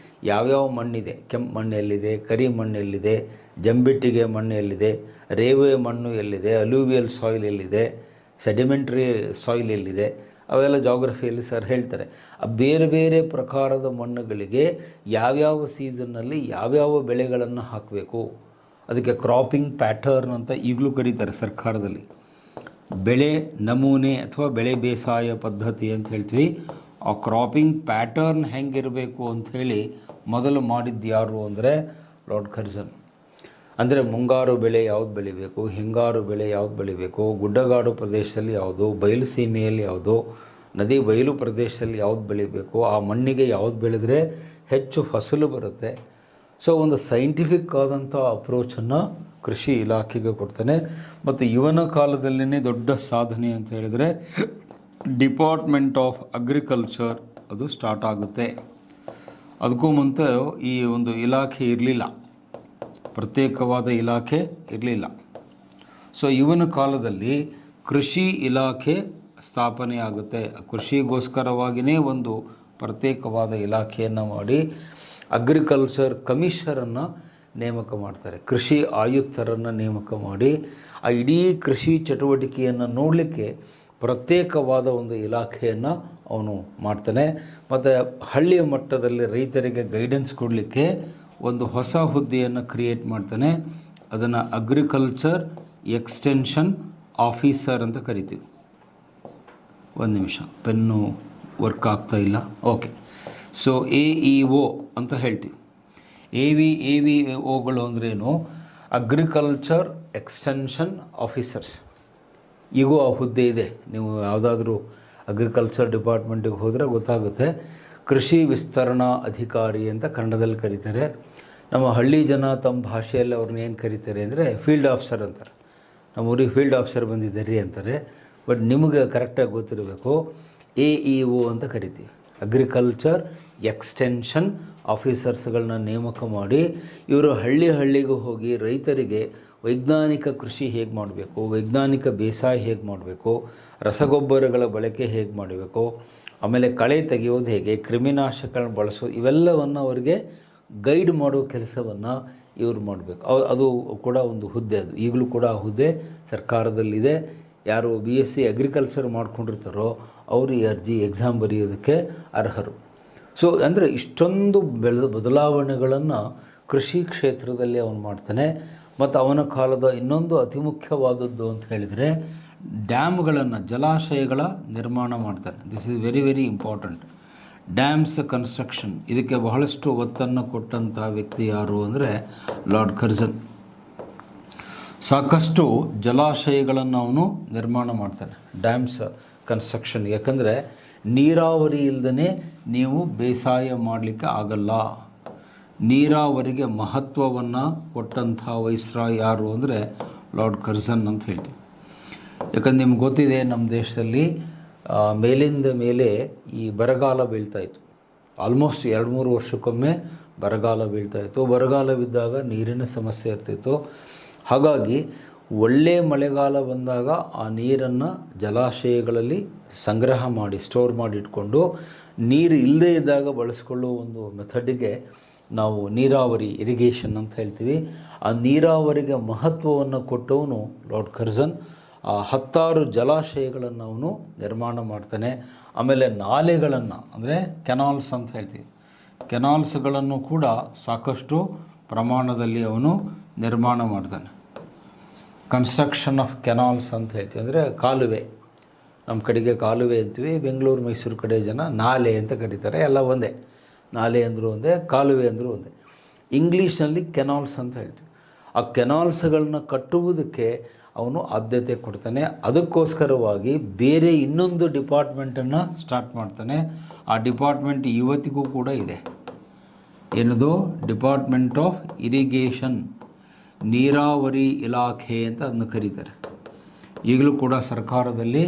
ಯಾವ್ಯಾವ ಮಣ್ಣಿದೆ, ಕೆಂಪು ಮಣ್ಣು ಎಲ್ಲಿದೆ, ಕರಿ ಮಣ್ಣು ಎಲ್ಲಿದೆ, ಜಂಬಿಟ್ಟಿಗೆ ಮಣ್ಣು ಎಲ್ಲಿದೆ, ರೇವೆ ಮಣ್ಣು ಎಲ್ಲಿದೆ, ಅಲೂವಿಯಲ್ ಸಾಯಿಲ್ ಎಲ್ಲಿದೆ, ಸೆಡಿಮೆಂಟ್ರಿ ಸಾಯಿಲ್ ಎಲ್ಲಿದೆ, ಅವೆಲ್ಲ ಜಾಗ್ರಫಿಯಲ್ಲಿ ಸರ್ ಹೇಳ್ತಾರೆ. ಆ ಬೇರೆ ಬೇರೆ ಪ್ರಕಾರದ ಮಣ್ಣುಗಳಿಗೆ ಯಾವ್ಯಾವ ಸೀಸನ್ನಲ್ಲಿ ಯಾವ್ಯಾವ ಬೆಳೆಗಳನ್ನು ಹಾಕಬೇಕು, ಅದಕ್ಕೆ ಕ್ರಾಪಿಂಗ್ ಪ್ಯಾಟರ್ನ್ ಅಂತ ಈಗಲೂ ಕರೀತಾರೆ ಸರ್ಕಾರದಲ್ಲಿ. ಬೆಳೆ ನಮೂನೆ ಅಥವಾ ಬೆಳೆ ಬೇಸಾಯ ಪದ್ಧತಿ ಅಂತ ಹೇಳ್ತೀವಿ. ಆ ಕ್ರಾಪಿಂಗ್ ಪ್ಯಾಟರ್ನ್ ಹೆಂಗಿರಬೇಕು ಅಂಥೇಳಿ ಮೊದಲು ಮಾಡಿದ್ದು ಯಾರು ಅಂದರೆ ಲಾರ್ಡ್ ಕರ್ಜನ್. ಅಂದರೆ ಮುಂಗಾರು ಬೆಳೆ ಯಾವ್ದು ಬೆಳಿಬೇಕು, ಹಿಂಗಾರು ಬೆಳೆ ಯಾವ್ದು ಬೆಳಿಬೇಕು, ಗುಡ್ಡಗಾಡು ಪ್ರದೇಶದಲ್ಲಿ ಯಾವುದು, ಬಯಲು ಸೀಮೆಯಲ್ಲಿ ಯಾವುದು, ನದಿ ಬಯಲು ಪ್ರದೇಶದಲ್ಲಿ ಯಾವ್ದು ಬೆಳಿಬೇಕು, ಆ ಮಣ್ಣಿಗೆ ಯಾವ್ದು ಬೆಳೆದ್ರೆ ಹೆಚ್ಚು ಫಸಲು ಬರುತ್ತೆ. ಸೊ ಒಂದು ಸೈಂಟಿಫಿಕ್ ಆದಂಥ ಅಪ್ರೋಚನ್ನು ಕೃಷಿ ಇಲಾಖೆಗೆ ಕೊಡ್ತಾನೆ. ಮತ್ತು ಇವನ ಕಾಲದಲ್ಲೇ ದೊಡ್ಡ ಸಾಧನೆ ಅಂತ ಹೇಳಿದರೆ ಡಿಪಾರ್ಟ್ಮೆಂಟ್ ಆಫ್ ಅಗ್ರಿಕಲ್ಚರ್ ಅದು ಸ್ಟಾರ್ಟ್ ಆಗುತ್ತೆ. ಅದಕ್ಕೂ ಮುಂದೆ ಈ ಒಂದು ಇಲಾಖೆ ಇರಲಿಲ್ಲ, ಪ್ರತ್ಯೇಕವಾದ ಇಲಾಖೆ ಇರಲಿಲ್ಲ. ಸೊ ಇವನ ಕಾಲದಲ್ಲಿ ಕೃಷಿ ಇಲಾಖೆ ಸ್ಥಾಪನೆ ಆಗುತ್ತೆ. ಕೃಷಿಗೋಸ್ಕರವಾಗಿಯೇ ಒಂದು ಪ್ರತ್ಯೇಕವಾದ ಇಲಾಖೆಯನ್ನು ಮಾಡಿ ಅಗ್ರಿಕಲ್ಚರ್ ಕಮಿಷನರನ್ನು ನೇಮಕ ಮಾಡ್ತಾರೆ, ಕೃಷಿ ಆಯುಕ್ತರನ್ನು ನೇಮಕ ಮಾಡಿ ಆ ಇಡೀ ಕೃಷಿ ಚಟುವಟಿಕೆಯನ್ನು ನೋಡಲಿಕ್ಕೆ ಪ್ರತ್ಯೇಕವಾದ ಒಂದು ಇಲಾಖೆಯನ್ನು ಅವನು ಮಾಡ್ತಾನೆ. ಮತ್ತು ಹಳ್ಳಿಯ ಮಟ್ಟದಲ್ಲಿ ರೈತರಿಗೆ ಗೈಡೆನ್ಸ್ ಕೊಡಲಿಕ್ಕೆ ಒಂದು ಹೊಸ ಹುದ್ದೆಯನ್ನು ಕ್ರಿಯೇಟ್ ಮಾಡ್ತಾನೆ. ಅದನ್ನು ಅಗ್ರಿಕಲ್ಚರ್ ಎಕ್ಸ್ಟೆನ್ಷನ್ ಆಫೀಸರ್ ಅಂತ ಕರಿತೀವಿ. ಒಂದು ನಿಮಿಷ, ಪೆನ್ನು ವರ್ಕ್ ಆಗ್ತಾ ಇಲ್ಲ. ಓಕೆ, ಸೊ AEO ಅಂತ ಹೇಳ್ತೀವಿ. AVOಗಳು ಅಂದ್ರೇನು? Agriculture extension officers. ಈಗೂ ಆ ಹುದ್ದೆ ಇದೆ. ನೀವು ಯಾವುದಾದ್ರೂ ಅಗ್ರಿಕಲ್ಚರ್ ಡಿಪಾರ್ಟ್ಮೆಂಟಿಗೆ ಹೋದರೆ ಗೊತ್ತಾಗುತ್ತೆ. ಕೃಷಿ ವಿಸ್ತರಣಾ ಅಧಿಕಾರಿ ಅಂತ ಕನ್ನಡದಲ್ಲಿ ಕರೀತಾರೆ. ನಮ್ಮ ಹಳ್ಳಿ ಜನ ತಮ್ಮ ಭಾಷೆಯಲ್ಲಿ ಅವ್ರನ್ನ ಏನು ಕರೀತಾರೆ ಅಂದರೆ ಫೀಲ್ಡ್ ಆಫೀಸರ್ ಅಂತಾರೆ. ನಮ್ಮ ಊರಿಗೆ ಫೀಲ್ಡ್ ಆಫೀಸರ್ ಬಂದಿದ್ದಾರೆ ಅಂತಾರೆ. ಬಟ್ ನಿಮಗೆ ಕರೆಕ್ಟಾಗಿ ಗೊತ್ತಿರಬೇಕು, AEO ಅಂತ ಕರಿತೀವಿ. ಅಗ್ರಿಕಲ್ಚರ್ ಎಕ್ಸ್ಟೆನ್ಷನ್ ಆಫೀಸರ್ಸ್ಗಳನ್ನ ನೇಮಕ ಮಾಡಿ ಇವರು ಹಳ್ಳಿಗೂ ಹೋಗಿ ರೈತರಿಗೆ ವೈಜ್ಞಾನಿಕ ಕೃಷಿ ಹೇಗೆ ಮಾಡಬೇಕು, ವೈಜ್ಞಾನಿಕ ಬೇಸಾಯ ಹೇಗೆ ಮಾಡಬೇಕು, ರಸಗೊಬ್ಬರಗಳ ಬಳಕೆ ಹೇಗೆ ಮಾಡಬೇಕು, ಆಮೇಲೆ ಕಳೆ ತೆಗೆಯೋದು ಹೇಗೆ, ಕ್ರಿಮಿನಾಶಕಗಳನ್ನ ಬಳಸೋದು, ಇವೆಲ್ಲವನ್ನು ಅವರಿಗೆ ಗೈಡ್ ಮಾಡೋ ಕೆಲಸವನ್ನು ಇವರು ಮಾಡಬೇಕು. ಅದು ಕೂಡ ಒಂದು ಹುದ್ದೆ. ಅದು ಈಗಲೂ ಕೂಡ ಆ ಹುದ್ದೆ ಸರ್ಕಾರದಲ್ಲಿದೆ. ಯಾರು BSc ಅಗ್ರಿಕಲ್ಚರ್ ಮಾಡ್ಕೊಂಡಿರ್ತಾರೋ ಅವರು ಈ ಎಕ್ಸಾಮ್ ಬರೆಯೋದಕ್ಕೆ ಅರ್ಹರು. ಸೊ ಅಂದರೆ ಇಷ್ಟೊಂದು ಬದಲಾವಣೆಗಳನ್ನು ಕೃಷಿ ಕ್ಷೇತ್ರದಲ್ಲಿ ಅವನು ಮಾಡ್ತಾನೆ. ಮತ್ತು ಅವನ ಕಾಲದ ಇನ್ನೊಂದು ಅತಿ ಮುಖ್ಯವಾದದ್ದು ಅಂತ ಹೇಳಿದರೆ ಡ್ಯಾಮ್ಗಳನ್ನು, ಜಲಾಶಯಗಳ ನಿರ್ಮಾಣ ಮಾಡ್ತಾನೆ. This is very very important. Dams construction, ಇದಕ್ಕೆ ಬಹಳಷ್ಟು ಒತ್ತನ್ನು ಕೊಟ್ಟಂಥ ವ್ಯಕ್ತಿ ಯಾರು ಅಂದರೆ ಲಾರ್ಡ್ ಕರ್ಜನ್. ಸಾಕಷ್ಟು ಜಲಾಶಯಗಳನ್ನು ಅವನು ನಿರ್ಮಾಣ ಮಾಡ್ತಾನೆ, ಡ್ಯಾಮ್ಸ್ ಕನ್ಸ್ಟ್ರಕ್ಷನ್. ಯಾಕಂದರೆ ನೀರಾವರಿ ಇಲ್ಲದೇ ನೀವು ಬೇಸಾಯ ಮಾಡಲಿಕ್ಕೆ ಆಗಲ್ಲ. ನೀರಾವರಿಗೆ ಮಹತ್ವವನ್ನು ಕೊಟ್ಟಂಥ ವೈಸ್ರಾಯ್ ಯಾರು ಅಂದರೆ ಲಾರ್ಡ್ ಕರ್ಜನ್ ಅಂತ ಹೇಳ್ತೀವಿ. ಯಾಕಂದ್ರೆ ನಿಮ್ಗೆ ಗೊತ್ತಿದೆ, ನಮ್ಮ ದೇಶದಲ್ಲಿ ಮೇಲಿಂದ ಮೇಲೆ ಈ ಬರಗಾಲ ಬೀಳ್ತಾಯಿತ್ತು. ಆಲ್ಮೋಸ್ಟ್ 2-3 ವರ್ಷಕ್ಕೊಮ್ಮೆ ಬರಗಾಲ ಬೀಳ್ತಾಯಿತ್ತು. ಬರಗಾಲ ಬಿದ್ದಾಗ ನೀರಿನ ಸಮಸ್ಯೆ ಇರ್ತಿತ್ತು. ಹಾಗಾಗಿ ಒಳ್ಳೆಯ ಮಳೆಗಾಲ ಬಂದಾಗ ಆ ನೀರನ್ನು ಜಲಾಶಯಗಳಲ್ಲಿ ಸಂಗ್ರಹ ಮಾಡಿ ಸ್ಟೋರ್ ಮಾಡಿ ಇಟ್ಕೊಂಡು ನೀರು ಇಲ್ಲದೇ ಇದ್ದಾಗ ಬಳಸ್ಕೊಳ್ಳೋ ಒಂದು ಮೆಥಡಿಗೆ ನಾವು ನೀರಾವರಿ, ಇರಿಗೇಷನ್ ಅಂತ ಹೇಳ್ತೀವಿ. ಆ ನೀರಾವರಿಗೆ ಮಹತ್ವವನ್ನು ಕೊಟ್ಟವನು ಲಾರ್ಡ್ ಕರ್ಜನ್. 10 ಜಲಾಶಯಗಳನ್ನು ಅವನು ನಿರ್ಮಾಣ ಮಾಡ್ತಾನೆ. ಆಮೇಲೆ ನಾಲೆಗಳನ್ನು ಅಂದರೆ ಕೆನಾಲ್ಸ್ ಅಂತ ಹೇಳ್ತೀವಿ, ಕೆನಾಲ್ಸ್ಗಳನ್ನು ಕೂಡ ಸಾಕಷ್ಟು ಪ್ರಮಾಣದಲ್ಲಿ ಅವನು ನಿರ್ಮಾಣ ಮಾಡ್ತಾನೆ. ಕನ್ಸ್ಟ್ರಕ್ಷನ್ ಆಫ್ ಕೆನಾಲ್ಸ್ ಅಂತ ಹೇಳ್ತೀವಿ, ಅಂದರೆ ಕಾಲುವೆ. ನಮ್ಮ ಕಡೆಗೆ ಕಾಲುವೆ ಅಂತೀವಿ, ಬೆಂಗಳೂರು ಮೈಸೂರು ಕಡೆ ಜನ ನಾಲೆ ಅಂತ ಕರೀತಾರೆ. ಎಲ್ಲ ಒಂದೇ, ನಾಲೆ ಅಂದರೂ ಒಂದೇ, ಕಾಲುವೆ ಅಂದರೂ ಒಂದೇ. ಇಂಗ್ಲೀಷ್ನಲ್ಲಿ ಕೆನಾಲ್ಸ್ ಅಂತ ಹೇಳ್ತೀವಿ. ಆ ಕೆನಾಲ್ಸ್ಗಳನ್ನ ಕಟ್ಟುವುದಕ್ಕೆ ಅವನು ಆದ್ಯತೆ ಕೊಡ್ತಾನೆ. ಅದಕ್ಕೋಸ್ಕರವಾಗಿ ಬೇರೆ ಇನ್ನೊಂದು ಡಿಪಾರ್ಟ್ಮೆಂಟನ್ನು ಸ್ಟಾರ್ಟ್ ಮಾಡ್ತಾನೆ. ಆ ಡಿಪಾರ್ಟ್ಮೆಂಟ್ ಇವತ್ತಿಗೂ ಕೂಡ ಇದೆ. ಏನದು? ಡಿಪಾರ್ಟ್ಮೆಂಟ್ ಆಫ್ ಇರಿಗೇಷನ್, ನೀರಾವರಿ ಇಲಾಖೆ ಅಂತ ಅದನ್ನು ಕರೀತಾರೆ. ಈಗಲೂ ಕೂಡ ಸರ್ಕಾರದಲ್ಲಿ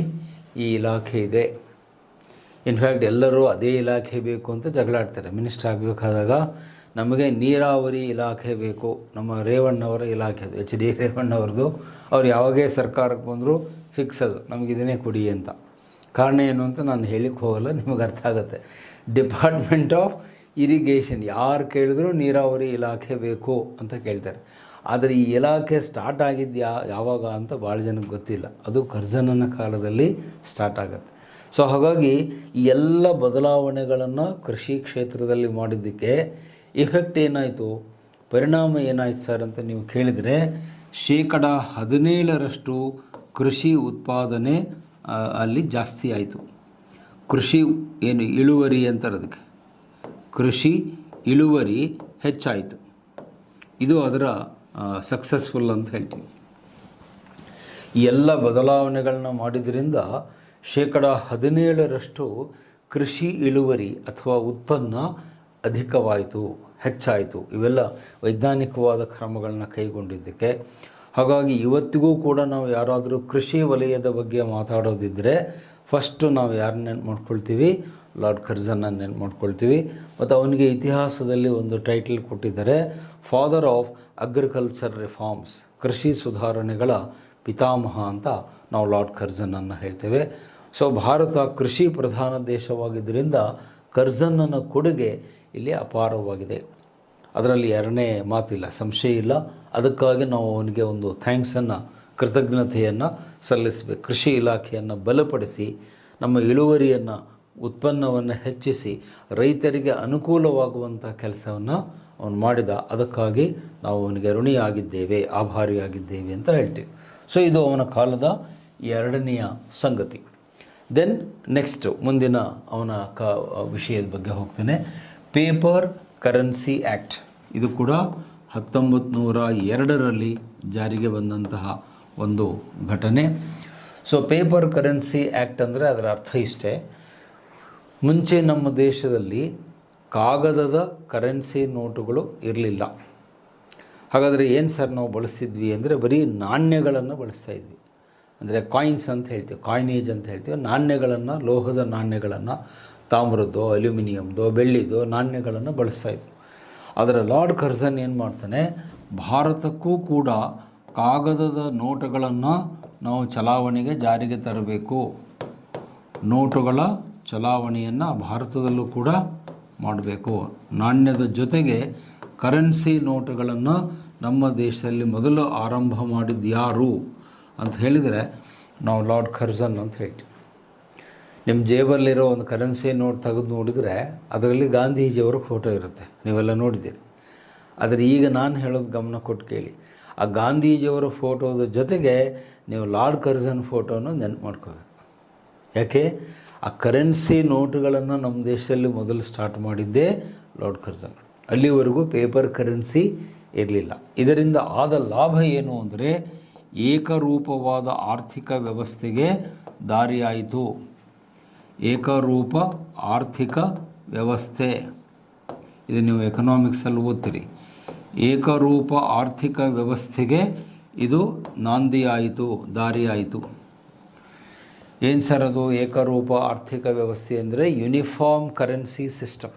ಈ ಇಲಾಖೆ ಇದೆ. ಇನ್ಫ್ಯಾಕ್ಟ್ ಎಲ್ಲರೂ ಅದೇ ಇಲಾಖೆ ಬೇಕು ಅಂತ ಜಗಳಾಡ್ತಾರೆ. ಮಿನಿಸ್ಟರ್ ಆಗಬೇಕಾದಾಗ ನಮಗೆ ನೀರಾವರಿ ಇಲಾಖೆ ಬೇಕು, ನಮ್ಮ ರೇವಣ್ಣವರ ಇಲಾಖೆ ಅದು, HD ರೇವಣ್ಣವ್ರದ್ದು. ಅವ್ರು ಯಾವಾಗೇ ಸರ್ಕಾರಕ್ಕೆ ಬಂದರೂ ಫಿಕ್ಸ್ ಅದು, ನಮಗೆ ಇದನ್ನೇ ಕೊಡಿ ಅಂತ. ಕಾರಣ ಏನು ಅಂತ ನಾನು ಹೇಳಿಕ್ಕೆ ಹೋಗಲ್ಲ, ನಿಮಗೆ ಅರ್ಥ ಆಗುತ್ತೆ. ಡಿಪಾರ್ಟ್ಮೆಂಟ್ ಆಫ್ ಇರಿಗೇಷನ್, ಯಾರು ಕೇಳಿದ್ರು ನೀರಾವರಿ ಇಲಾಖೆ ಬೇಕು ಅಂತ ಕೇಳ್ತಾರೆ. ಆದರೆ ಈ ಇಲಾಖೆ ಸ್ಟಾರ್ಟ್ ಆಗಿದ್ದು ಯಾವಾಗ ಅಂತ ಭಾಳ ಜನಕ್ಕೆ ಗೊತ್ತಿಲ್ಲ. ಅದು ಕರ್ಜನನ ಕಾಲದಲ್ಲಿ ಸ್ಟಾರ್ಟ್ ಆಗುತ್ತೆ. ಸೊ ಹಾಗಾಗಿ ಈ ಎಲ್ಲ ಬದಲಾವಣೆಗಳನ್ನು ಕೃಷಿ ಕ್ಷೇತ್ರದಲ್ಲಿ ಮಾಡಿದ್ದಕ್ಕೆ ಇಫೆಕ್ಟ್ ಏನಾಯಿತು, ಪರಿಣಾಮ ಏನಾಯ್ತು ಸರ್ ಅಂತ ನೀವು ಕೇಳಿದರೆ, 17% ಕೃಷಿ ಉತ್ಪಾದನೆ ಅಲ್ಲಿ ಜಾಸ್ತಿ ಆಯಿತು. ಕೃಷಿ ಏನು ಇಳುವರಿ ಅಂತಾರೆ, ಅದಕ್ಕೆ ಕೃಷಿ ಇಳುವರಿ ಹೆಚ್ಚಾಯಿತು. ಇದು ಅದರ ಸಕ್ಸಸ್ಫುಲ್ ಅಂತ ಹೇಳ್ತೀವಿ. ಈ ಎಲ್ಲ ಬದಲಾವಣೆಗಳನ್ನ ಮಾಡಿದ್ರಿಂದ 17% ಕೃಷಿ ಇಳುವರಿ ಅಥವಾ ಉತ್ಪನ್ನ ಅಧಿಕವಾಯಿತು, ಹೆಚ್ಚಾಯಿತು. ಇವೆಲ್ಲ ವೈಜ್ಞಾನಿಕವಾದ ಕ್ರಮಗಳನ್ನ ಕೈಗೊಂಡಿದ್ದಕ್ಕೆ. ಹಾಗಾಗಿ ಇವತ್ತಿಗೂ ಕೂಡ ನಾವು ಯಾರಾದರೂ ಕೃಷಿ ವಲಯದ ಬಗ್ಗೆ ಮಾತಾಡೋದಿದ್ದರೆ ಫಸ್ಟು ನಾವು ಯಾರನ್ನ ನೆನ್ಪು ಮಾಡ್ಕೊಳ್ತೀವಿ? ಲಾರ್ಡ್ ಕರ್ಜನ್ನ ನೆನ್ಪು ಮಾಡ್ಕೊಳ್ತೀವಿ. ಮತ್ತು ಅವನಿಗೆ ಇತಿಹಾಸದಲ್ಲಿ ಒಂದು ಟೈಟಲ್ ಕೊಟ್ಟಿದ್ದಾರೆ, ಫಾದರ್ ಆಫ್ ಅಗ್ರಿಕಲ್ಚರ್ ರಿಫಾರ್ಮ್ಸ್, ಕೃಷಿ ಸುಧಾರಣೆಗಳ ಪಿತಾಮಹ ಅಂತ ನಾವು ಲಾರ್ಡ್ ಕರ್ಜನನ್ನು ಹೇಳ್ತೇವೆ. ಸೊ ಭಾರತ ಕೃಷಿ ಪ್ರಧಾನ ದೇಶವಾಗಿದ್ದರಿಂದ ಕರ್ಜನ್ನನ ಕೊಡುಗೆ ಇಲ್ಲಿ ಅಪಾರವಾಗಿದೆ. ಅದರಲ್ಲಿ ಎರಡನೇ ಮಾತಿಲ್ಲ, ಸಂಶಯ ಇಲ್ಲ. ಅದಕ್ಕಾಗಿ ನಾವು ಅವನಿಗೆ ಒಂದು ಥ್ಯಾಂಕ್ಸನ್ನು, ಕೃತಜ್ಞತೆಯನ್ನು ಸಲ್ಲಿಸಬೇಕು. ಕೃಷಿ ಇಲಾಖೆಯನ್ನು ಬಲಪಡಿಸಿ ನಮ್ಮ ಇಳುವರಿಯನ್ನು, ಉತ್ಪನ್ನವನ್ನು ಹೆಚ್ಚಿಸಿ ರೈತರಿಗೆ ಅನುಕೂಲವಾಗುವಂಥ ಕೆಲಸವನ್ನು ಅವನು ಮಾಡಿದ, ಅದಕ್ಕಾಗಿ ನಾವು ಅವನಿಗೆ ಋಣಿಯಾಗಿದ್ದೇವೆ, ಆಭಾರಿಯಾಗಿದ್ದೇವೆ ಅಂತ ಹೇಳ್ತೀವಿ. ಸೊ ಇದು ಅವನ ಕಾಲದ ಎರಡನೆಯ ಸಂಗತಿ. ದೆನ್ ನೆಕ್ಸ್ಟ್ ಮುಂದಿನ ಅವನ ವಿಷಯದ ಬಗ್ಗೆ ಹೋಗ್ತೇನೆ. ಪೇಪರ್ ಕರೆನ್ಸಿ ಆ್ಯಕ್ಟ್, ಇದು ಕೂಡ 1902ರಲ್ಲಿ ಜಾರಿಗೆ ಬಂದಂತಹ ಒಂದು ಘಟನೆ. ಸೊ ಪೇಪರ್ ಕರೆನ್ಸಿ ಆ್ಯಕ್ಟ್ ಅಂದರೆ ಅದರ ಅರ್ಥ ಇಷ್ಟೇ, ಮುಂಚೆ ನಮ್ಮ ದೇಶದಲ್ಲಿ ಕಾಗದದ ಕರೆನ್ಸಿ ನೋಟುಗಳು ಇರಲಿಲ್ಲ. ಹಾಗಾದರೆ ಏನು ಸರ್ ನಾವು ಬಳಸ್ತಿದ್ವಿ ಅಂದರೆ ಬರೀ ನಾಣ್ಯಗಳನ್ನು ಬಳಸ್ತಾ ಇದ್ವಿ. ಅಂದರೆ ಕಾಯಿನ್ಸ್ ಅಂತ ಹೇಳ್ತೀವಿ, ಕಾಯಿನೇಜ್ ಅಂತ ಹೇಳ್ತೀವಿ. ನಾಣ್ಯಗಳನ್ನು, ಲೋಹದ ನಾಣ್ಯಗಳನ್ನು, ತಾಮ್ರದ್ದೋ ಅಲ್ಯೂಮಿನಿಯಮ್ದೋ ಬೆಳ್ಳಿದೋ ನಾಣ್ಯಗಳನ್ನು ಬಳಸ್ತಾ ಇದ್ವಿ. ಆದರೆ ಲಾರ್ಡ್ ಕರ್ಜನ್ ಏನು ಮಾಡ್ತಾನೆ, ಭಾರತಕ್ಕೂ ಕೂಡ ಕಾಗದದ ನೋಟುಗಳನ್ನು ನಾವು ಚಲಾವಣೆಗೆ ಜಾರಿಗೆ ತರಬೇಕು, ನೋಟುಗಳ ಚಲಾವಣೆಯನ್ನು ಭಾರತದಲ್ಲೂ ಕೂಡ ಮಾಡಬೇಕು. ನಾಣ್ಯದ ಜೊತೆಗೆ ಕರೆನ್ಸಿ ನೋಟುಗಳನ್ನು ನಮ್ಮ ದೇಶದಲ್ಲಿ ಮೊದಲು ಆರಂಭ ಮಾಡಿದ್ದು ಯಾರು ಅಂತ ಹೇಳಿದರೆ ನಾವು ಲಾರ್ಡ್ ಕರ್ಜನ್ ಅಂತ ಹೇಳ್ತೀವಿ. ನಿಮ್ಮ ಜೇಬಲ್ಲಿರೋ ಒಂದು ಕರೆನ್ಸಿ ನೋಟ್ ತೆಗೆದು ನೋಡಿದರೆ ಅದರಲ್ಲಿ ಗಾಂಧೀಜಿಯವರ ಫೋಟೋ ಇರುತ್ತೆ, ನೀವೆಲ್ಲ ನೋಡಿದ್ದೀರಿ. ಆದರೆ ಈಗ ನಾನು ಹೇಳೋದು ಗಮನ ಕೊಟ್ಟು ಕೇಳಿ, ಆ ಗಾಂಧೀಜಿಯವರ ಫೋಟೋದ ಜೊತೆಗೆ ನೀವು ಲಾರ್ಡ್ ಕರ್ಜನ್ ಫೋಟೋನ ನೆನಪು ಮಾಡ್ಕೋಬೇಕು. ಯಾಕೆ, ಆ ಕರೆನ್ಸಿ ನೋಟುಗಳನ್ನು ನಮ್ಮ ದೇಶದಲ್ಲಿ ಮೊದಲು ಸ್ಟಾರ್ಟ್ ಮಾಡಿದ್ದೇ ಲಾರ್ಡ್ ಕರ್ಜನ್. ಅಲ್ಲಿವರೆಗೂ ಪೇಪರ್ ಕರೆನ್ಸಿ ಇರಲಿಲ್ಲ. ಇದರಿಂದ ಆದ ಲಾಭ ಏನು ಅಂದರೆ ಏಕರೂಪವಾದ ಆರ್ಥಿಕ ವ್ಯವಸ್ಥೆಗೆ ದಾರಿಯಾಯಿತು. ಏಕರೂಪ ಆರ್ಥಿಕ ವ್ಯವಸ್ಥೆ, ಇದು ನೀವು ಎಕನಾಮಿಕ್ಸಲ್ಲಿ ಓದ್ತೀರಿ. ಏಕರೂಪ ಆರ್ಥಿಕ ವ್ಯವಸ್ಥೆಗೆ ಇದು ನಾಂದಿಯಾಯಿತು, ದಾರಿಯಾಯಿತು. ಏನು ಸರ್ ಅದು ಏಕರೂಪ ಆರ್ಥಿಕ ವ್ಯವಸ್ಥೆ ಅಂದರೆ ಯೂನಿಫಾರ್ಮ್ ಕರೆನ್ಸಿ ಸಿಸ್ಟಮ್.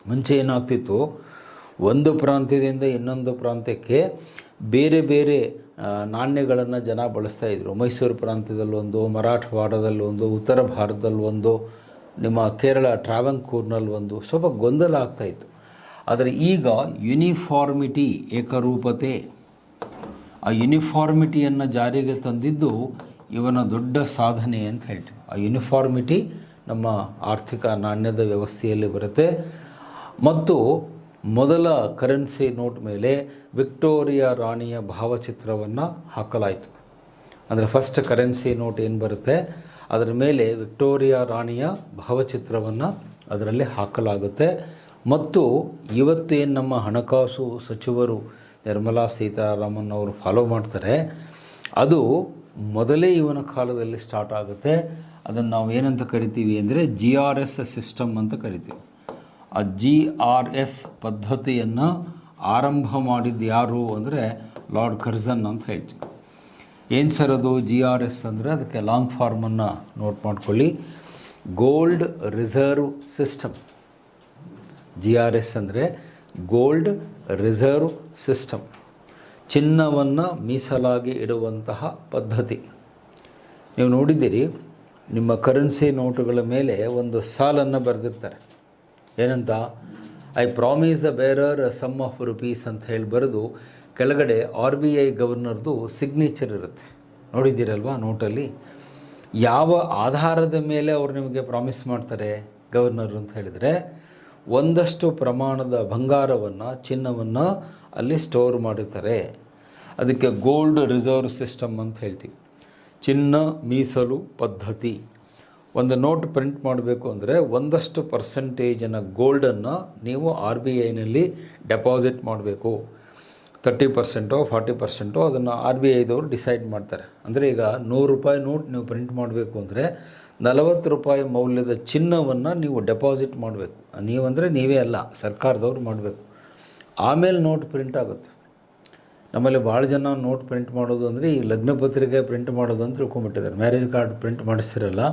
ಮುಂಚೆ ಏನಾಗ್ತಿತ್ತು, ಒಂದು ಪ್ರಾಂತ್ಯದಿಂದ ಇನ್ನೊಂದು ಪ್ರಾಂತ್ಯಕ್ಕೆ ಬೇರೆ ಬೇರೆ ನಾಣ್ಯಗಳನ್ನು ಜನ ಬಳಸ್ತಾಯಿದ್ರು. ಮೈಸೂರು ಪ್ರಾಂತ್ಯದಲ್ಲೊಂದು, ಮರಾಠವಾಡದಲ್ಲೊಂದು, ಉತ್ತರ ಭಾರತದಲ್ಲೊಂದು, ನಿಮ್ಮ ಕೇರಳ ಟ್ರಾವಂಕೂರ್ನಲ್ಲಿ ಒಂದು, ಸ್ವಲ್ಪ ಗೊಂದಲ ಆಗ್ತಾಯಿತ್ತು. ಆದರೆ ಈಗ ಯೂನಿಫಾರ್ಮಿಟಿ, ಏಕರೂಪತೆ, ಆ ಯೂನಿಫಾರ್ಮಿಟಿಯನ್ನು ಜಾರಿಗೆ ತಂದಿದ್ದು ಇವನ ದೊಡ್ಡ ಸಾಧನೆ ಅಂತ ಹೇಳ್ತೀವಿ. ಆ ಯೂನಿಫಾರ್ಮಿಟಿ ನಮ್ಮ ಆರ್ಥಿಕ ನಾಣ್ಯದ ವ್ಯವಸ್ಥೆಯಲ್ಲಿ ಬರುತ್ತೆ. ಮತ್ತು ಮೊದಲ ಕರೆನ್ಸಿ ನೋಟ್ ಮೇಲೆ ವಿಕ್ಟೋರಿಯಾ ರಾಣಿಯ ಭಾವಚಿತ್ರವನ್ನು ಹಾಕಲಾಯಿತು. ಅಂದರೆ ಫಸ್ಟ್ ಕರೆನ್ಸಿ ನೋಟ್ ಏನು ಬರುತ್ತೆ ಅದರ ಮೇಲೆ ವಿಕ್ಟೋರಿಯಾ ರಾಣಿಯ ಭಾವಚಿತ್ರವನ್ನು ಅದರಲ್ಲಿ ಹಾಕಲಾಗುತ್ತೆ. ಮತ್ತು ಇವತ್ತು ಏನು ನಮ್ಮ ಹಣಕಾಸು ಸಚಿವರು ನಿರ್ಮಲಾ ಸೀತಾರಾಮನ್ ಅವರು ಫಾಲೋ ಮಾಡ್ತಾರೆ, ಅದು ಮೊದಲೇ ಇವನ ಕಾಲದಲ್ಲಿ ಸ್ಟಾರ್ಟ್ ಆಗುತ್ತೆ. ಅದನ್ನು ನಾವು ಏನಂತ ಕರಿತೀವಿ ಅಂದರೆ GRS ಸಿಸ್ಟಮ್ ಅಂತ ಕರಿತೀವಿ. ಆ GRS ಪದ್ಧತಿಯನ್ನು ಆರಂಭ ಮಾಡಿದ್ದು ಯಾರು ಅಂದರೆ ಲಾರ್ಡ್ ಕರ್ಜನ್ ಅಂತ ಹೇಳ್ತೀವಿ. ಏನು ಸರ್ ಅದು GRS ಅಂದರೆ, ಅದಕ್ಕೆ ಲಾಂಗ್ ಫಾರ್ಮನ್ನು ನೋಟ್ ಮಾಡ್ಕೊಳ್ಳಿ, ಗೋಲ್ಡ್ ರಿಸರ್ವ್ ಸಿಸ್ಟಮ್. GRS ಅಂದರೆ ಗೋಲ್ಡ್ ರಿಸರ್ವ್ ಸಿಸ್ಟಮ್, ಚಿನ್ನವನ್ನು ಮೀಸಲಾಗಿ ಇಡುವಂತಹ ಪದ್ಧತಿ. ನೀವು ನೋಡಿದ್ದೀರಿ, ನಿಮ್ಮ ಕರೆನ್ಸಿ ನೋಟುಗಳ ಮೇಲೆ ಒಂದು ಸಾಲನ್ನು ಬರೆದಿರ್ತಾರೆ. ಏನಂತ, I promise the bearer sum of rupees ಅಂತ ಹೇಳಿ ಬರೆದು ಕೆಳಗಡೆ RBI ಗವರ್ನರ್ದು ಸಿಗ್ನೇಚರ್ ಇರುತ್ತೆ. ನೋಡಿದ್ದೀರಲ್ವಾ ನೋಟಲ್ಲಿ? ಯಾವ ಆಧಾರದ ಮೇಲೆ ಅವರು ನಿಮಗೆ ಪ್ರಾಮಿಸ್ ಮಾಡ್ತಾರೆ ಗವರ್ನರ್ ಅಂತ ಹೇಳಿದರೆ, ಒಂದಷ್ಟು ಪ್ರಮಾಣದ ಬಂಗಾರವನ್ನು, ಚಿನ್ನವನ್ನು ಅಲ್ಲಿ ಸ್ಟೋರ್ ಮಾಡಿರ್ತಾರೆ. ಅದಕ್ಕೆ ಗೋಲ್ಡ್ ರಿಸರ್ವ್ ಸಿಸ್ಟಮ್ ಅಂತ ಹೇಳ್ತೀವಿ, ಚಿನ್ನ ಮೀಸಲು ಪದ್ಧತಿ. ಒಂದು ನೋಟ್ ಪ್ರಿಂಟ್ ಮಾಡಬೇಕು ಅಂದರೆ ಒಂದಷ್ಟು ಪರ್ಸೆಂಟೇಜನ್ನು ಗೋಲ್ಡನ್ನು ನೀವು RBIನಲ್ಲಿ ಡೆಪಾಸಿಟ್ ಮಾಡಬೇಕು. 30% 40% ಅದನ್ನು RBIದವರು ಡಿಸೈಡ್ ಮಾಡ್ತಾರೆ. ಅಂದರೆ ಈಗ 100 ರೂಪಾಯಿ ನೋಟ್ ನೀವು ಪ್ರಿಂಟ್ ಮಾಡಬೇಕು ಅಂದರೆ 40 ರೂಪಾಯಿ ಮೌಲ್ಯದ ಚಿನ್ನವನ್ನು ನೀವು ಡೆಪಾಸಿಟ್ ಮಾಡಬೇಕು. ನೀವಂದರೆ ನೀವೇ ಅಲ್ಲ, ಸರ್ಕಾರದವ್ರು ಮಾಡಬೇಕು. ಆಮೇಲೆ ನೋಟ್ ಪ್ರಿಂಟ್ ಆಗುತ್ತೆ. ನಮ್ಮಲ್ಲಿ ಭಾಳ ಜನ ನೋಟ್ ಪ್ರಿಂಟ್ ಮಾಡೋದು ಅಂದರೆ ಈ ಲಗ್ನ ಪತ್ರಿಕೆ ಪ್ರಿಂಟ್ ಮಾಡೋದು ಅಂತ ತಿಳ್ಕೊಂಬಿಟ್ಟಿದ್ದಾರೆ. ಮ್ಯಾರೇಜ್ ಕಾರ್ಡ್ ಪ್ರಿಂಟ್ ಮಾಡಿಸ್ತಿರಲ್ಲ,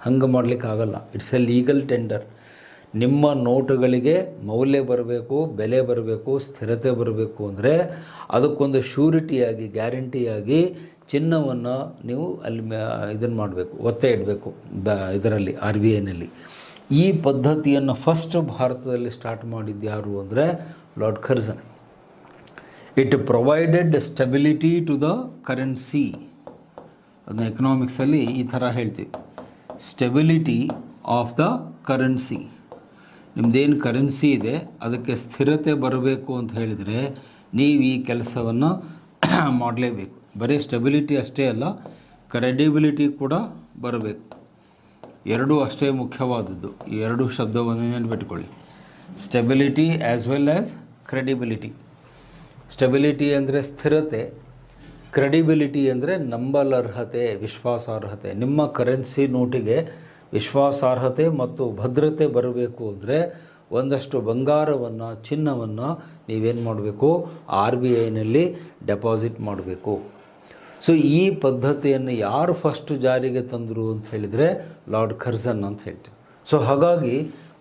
ಹಂಗೆ ಮಾಡಲಿಕ್ಕೆ ಆಗಲ್ಲ. It's A legal tender. ನಿಮ್ಮ ನೋಟುಗಳಿಗೆ ಮೌಲ್ಯ ಬರಬೇಕು, ಬೆಲೆ ಬರಬೇಕು, ಸ್ಥಿರತೆ ಬರಬೇಕು ಅಂದರೆ ಅದಕ್ಕೊಂದು ಶ್ಯೂರಿಟಿಯಾಗಿ, ಗ್ಯಾರಂಟಿಯಾಗಿ ಚಿನ್ನವನ್ನು ನೀವು ಅಲ್ಲಿ ಇದನ್ನು ಮಾಡಬೇಕು, ಒತ್ತೆ ಇಡಬೇಕು ಇದರಲ್ಲಿ RBIನಲ್ಲಿ. ಈ ಪದ್ಧತಿಯನ್ನು ಫಸ್ಟ್ ಭಾರತದಲ್ಲಿ ಸ್ಟಾರ್ಟ್ ಮಾಡಿದ್ದು ಯಾರು ಅಂದರೆ Lord Curzon. It provided stability to the currency. ಅದನ್ನ ಎಕನಾಮಿಕ್ಸಲ್ಲಿ ಈ ಥರ ಹೇಳ್ತೀವಿ, ಸ್ಟೆಬಿಲಿಟಿ ಆಫ್ ದ ಕರೆನ್ಸಿ. ನಿಮ್ಮದೇನು ಕರೆನ್ಸಿ ಇದೆ ಅದಕ್ಕೆ ಸ್ಥಿರತೆ ಬರಬೇಕು ಅಂತ ಹೇಳಿದರೆ ನೀವು ಈ ಕೆಲಸವನ್ನು ಮಾಡಲೇಬೇಕು. ಬರೀ ಸ್ಟೆಬಿಲಿಟಿ ಅಷ್ಟೇ ಅಲ್ಲ, ಕ್ರೆಡಿಬಿಲಿಟಿ ಕೂಡ ಬರಬೇಕು. ಎರಡೂ ಅಷ್ಟೇ ಮುಖ್ಯವಾದದ್ದು. ಈ ಎರಡೂ ಶಬ್ದವನ್ನು ನೆನಪಿಟ್ಕೊಳ್ಳಿ, stability as well as credibility. Stability ಅಂದರೆ ಸ್ಥಿರತೆ, ಕ್ರೆಡಿಬಿಲಿಟಿ ಅಂದರೆ ನಂಬಲರ್ಹತೆ, ವಿಶ್ವಾಸಾರ್ಹತೆ. ನಿಮ್ಮ ಕರೆನ್ಸಿ ನೋಟಿಗೆ ವಿಶ್ವಾಸಾರ್ಹತೆ ಮತ್ತು ಭದ್ರತೆ ಬರಬೇಕು ಅಂದರೆ ಒಂದಷ್ಟು ಬಂಗಾರವನ್ನು, ಚಿನ್ನವನ್ನು ನೀವೇನು ಮಾಡಬೇಕು, RBIನಲ್ಲಿ ಡೆಪಾಸಿಟ್ ಮಾಡಬೇಕು. ಸೊ ಈ ಪದ್ಧತಿಯನ್ನು ಯಾರು ಫಸ್ಟ್ ಜಾರಿಗೆ ತಂದರು ಅಂತ ಹೇಳಿದರೆ ಲಾರ್ಡ್ ಕರ್ಜನ್ ಅಂತ ಹೇಳ್ತೀವಿ. ಸೊ ಹಾಗಾಗಿ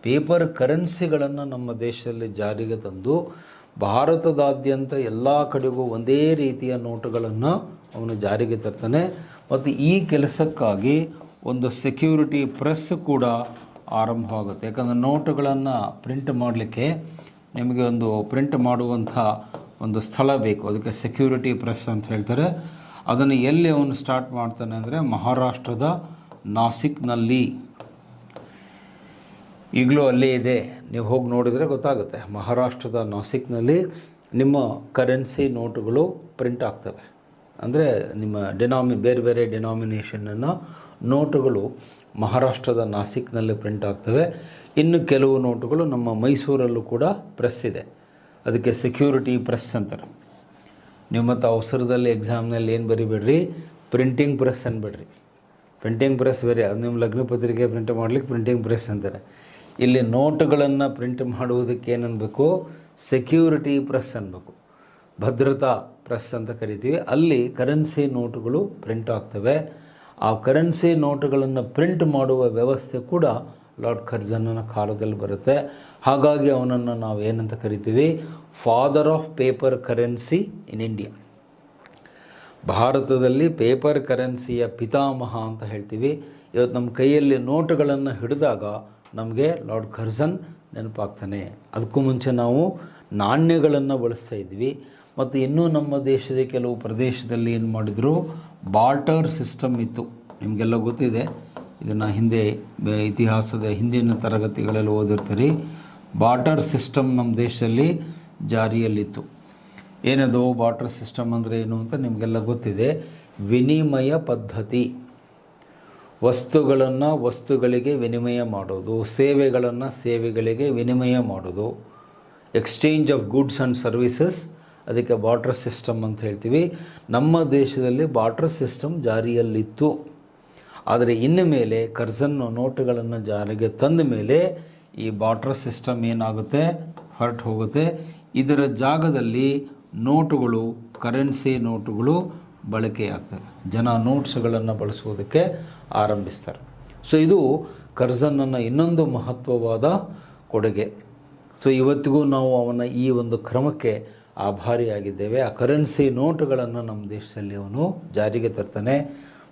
ಪೇಪರ್ ಕರೆನ್ಸಿಗಳನ್ನು ನಮ್ಮ ದೇಶದಲ್ಲಿ ಜಾರಿಗೆ ತಂದು ಭಾರತದಾದ್ಯಂತ ಎಲ್ಲ ಕಡೆಗೂ ಒಂದೇ ರೀತಿಯ ನೋಟುಗಳನ್ನು ಅವನು ಜಾರಿಗೆ ತರ್ತಾನೆ. ಮತ್ತು ಈ ಕೆಲಸಕ್ಕಾಗಿ ಒಂದು ಸೆಕ್ಯೂರಿಟಿ ಪ್ರೆಸ್ ಕೂಡ ಆರಂಭವಾಗುತ್ತೆ. ಯಾಕಂದರೆ ನೋಟುಗಳನ್ನು ಪ್ರಿಂಟ್ ಮಾಡಲಿಕ್ಕೆ ನಿಮಗೆ ಒಂದು ಪ್ರಿಂಟ್ ಮಾಡುವಂಥ ಒಂದು ಸ್ಥಳ ಬೇಕು, ಅದಕ್ಕೆ ಸೆಕ್ಯೂರಿಟಿ ಪ್ರೆಸ್ ಅಂತ ಹೇಳ್ತಾರೆ. ಅದನ್ನು ಎಲ್ಲಿ ಅವನು ಸ್ಟಾರ್ಟ್ ಮಾಡ್ತಾನೆ ಅಂದರೆ ಮಹಾರಾಷ್ಟ್ರದ ನಾಸಿಕ್ನಲ್ಲಿ. ಈಗಲೂ ಅಲ್ಲೇ ಇದೆ, ನೀವು ಹೋಗಿ ನೋಡಿದರೆ ಗೊತ್ತಾಗುತ್ತೆ. ಮಹಾರಾಷ್ಟ್ರದ ನಾಸಿಕ್ನಲ್ಲಿ ನಿಮ್ಮ ಕರೆನ್ಸಿ ನೋಟುಗಳು ಪ್ರಿಂಟ್ ಆಗ್ತವೆ. ಅಂದರೆ ನಿಮ್ಮ ಬೇರೆ ಬೇರೆ ಡಿನಾಮಿನೇಷನ್ನ ನೋಟುಗಳು ಮಹಾರಾಷ್ಟ್ರದ ನಾಸಿಕ್ನಲ್ಲಿ ಪ್ರಿಂಟ್ ಆಗ್ತವೆ. ಇನ್ನು ಕೆಲವು ನೋಟುಗಳು ನಮ್ಮ ಮೈಸೂರಲ್ಲೂ ಕೂಡ ಪ್ರೆಸ್ ಇದೆ, ಅದಕ್ಕೆ ಸೆಕ್ಯೂರಿಟಿ ಪ್ರೆಸ್ ಅಂತಾರೆ. ನೀವು ಮತ್ತು ಅವಸರದಲ್ಲಿ ಎಕ್ಸಾಮ್ನಲ್ಲಿ ಏನು ಬರಿಬೇಡ್ರಿ, ಪ್ರಿಂಟಿಂಗ್ ಪ್ರೆಸ್ ಅನ್ಬೇಡ್ರಿ. ಪ್ರಿಂಟಿಂಗ್ ಪ್ರೆಸ್ ಬೇರೆ, ಅದು ನಿಮ್ಮ ಲಗ್ನ ಪತ್ರಿಕೆ ಪ್ರಿಂಟ್ ಮಾಡಲಿಕ್ಕೆ ಪ್ರಿಂಟಿಂಗ್ ಪ್ರೆಸ್ ಅಂತಾರೆ. ಇಲ್ಲಿ ನೋಟುಗಳನ್ನು ಪ್ರಿಂಟ್ ಮಾಡುವುದಕ್ಕೆ ಏನನ್ನಬೇಕು, ಸೆಕ್ಯೂರಿಟಿ ಪ್ರೆಸ್ ಅನ್ಬೇಕು, ಭದ್ರತಾ ಪ್ರೆಸ್ ಅಂತ ಕರಿತೀವಿ. ಅಲ್ಲಿ ಕರೆನ್ಸಿ ನೋಟುಗಳು ಪ್ರಿಂಟ್ ಆಗ್ತವೆ. ಆ ಕರೆನ್ಸಿ ನೋಟುಗಳನ್ನು ಪ್ರಿಂಟ್ ಮಾಡುವ ವ್ಯವಸ್ಥೆ ಕೂಡ ಲಾರ್ಡ್ ಕರ್ಜನ್ನನ ಕಾಲದಲ್ಲಿ ಬರುತ್ತೆ. ಹಾಗಾಗಿ ಅವನನ್ನು ನಾವು ಏನಂತ ಕರಿತೀವಿ, father of paper currency in India. ಭಾರತದಲ್ಲಿ ಪೇಪರ್ ಕರೆನ್ಸಿಯ ಪಿತಾಮಹ ಅಂತ ಹೇಳ್ತೀವಿ. ಇವತ್ತು ನಮ್ಮ ಕೈಯಲ್ಲಿ ನೋಟುಗಳನ್ನು ಹಿಡಿದಾಗ ನಮಗೆ ಲಾರ್ಡ್ ಕರ್ಜನ್ ನೆನಪಾಗ್ತಾನೆ. ಅದಕ್ಕೂ ಮುಂಚೆ ನಾವು ನಾಣ್ಯಗಳನ್ನು ಬಳಸ್ತಾ ಇದ್ವಿ. ಮತ್ತು ಇನ್ನೂ ನಮ್ಮ ದೇಶದ ಕೆಲವು ಪ್ರದೇಶದಲ್ಲಿ ಏನು ಮಾಡಿದರು, ಬಾರ್ಟರ್ ಸಿಸ್ಟಮ್ ಇತ್ತು. ನಿಮಗೆಲ್ಲ ಗೊತ್ತಿದೆ, ಇದನ್ನು ಹಿಂದೆ ಇತಿಹಾಸದ ಹಿಂದಿನ ತರಗತಿಗಳಲ್ಲಿ ಓದಿರ್ತೀರಿ. ಬಾರ್ಟರ್ ಸಿಸ್ಟಮ್ ನಮ್ಮ ದೇಶದಲ್ಲಿ ಜಾರಿಯಲ್ಲಿತ್ತು. ಏನದು ಬಾರ್ಟರ್ ಸಿಸ್ಟಮ್ ಅಂದರೆ ಏನು ಅಂತ ನಿಮಗೆಲ್ಲ ಗೊತ್ತಿದೆ. ವಿನಿಮಯ ಪದ್ಧತಿ, ವಸ್ತುಗಳನ್ನು ವಸ್ತುಗಳಿಗೆ ವಿನಿಮಯ ಮಾಡೋದು, ಸೇವೆಗಳನ್ನು ಸೇವೆಗಳಿಗೆ ವಿನಿಮಯ ಮಾಡೋದು, exchange of goods and services, ಅದಕ್ಕೆ ಬಾರ್ಟರ್ ಸಿಸ್ಟಮ್ ಅಂತ ಹೇಳ್ತೀವಿ. ನಮ್ಮ ದೇಶದಲ್ಲಿ ಬಾರ್ಟರ್ ಸಿಸ್ಟಮ್ ಜಾರಿಯಲ್ಲಿತ್ತು. ಆದರೆ ಇನ್ನು ಮೇಲೆ ಕರ್ಜನ್ ನೋಟುಗಳನ್ನು ಜಾರಿಗೆ ತಂದ ಮೇಲೆ ಈ ಬಾರ್ಟರ್ ಸಿಸ್ಟಮ್ ಏನಾಗುತ್ತೆ, ಹೊರಟು ಹೋಗುತ್ತೆ. ಇದರ ಜಾಗದಲ್ಲಿ ನೋಟುಗಳು, ಕರೆನ್ಸಿ ನೋಟುಗಳು ಬಳಕೆಯಾಗ್ತವೆ. ಜನ ನೋಟ್ಸ್ಗಳನ್ನು ಬಳಸುವುದಕ್ಕೆ ಆರಂಭಿಸ್ತಾರೆ. ಸೊ ಇದು ಕರ್ಜನ್ನನ ಇನ್ನೊಂದು ಮಹತ್ವವಾದ ಕೊಡುಗೆ. ಸೊ ಇವತ್ತಿಗೂ ನಾವು ಅವನ ಈ ಒಂದು ಕ್ರಮಕ್ಕೆ ಆಭಾರಿಯಾಗಿದ್ದೇವೆ. ಆ ಕರೆನ್ಸಿ ನೋಟುಗಳನ್ನು ನಮ್ಮ ದೇಶದಲ್ಲಿ ಅವನು ಜಾರಿಗೆ ತರ್ತಾನೆ.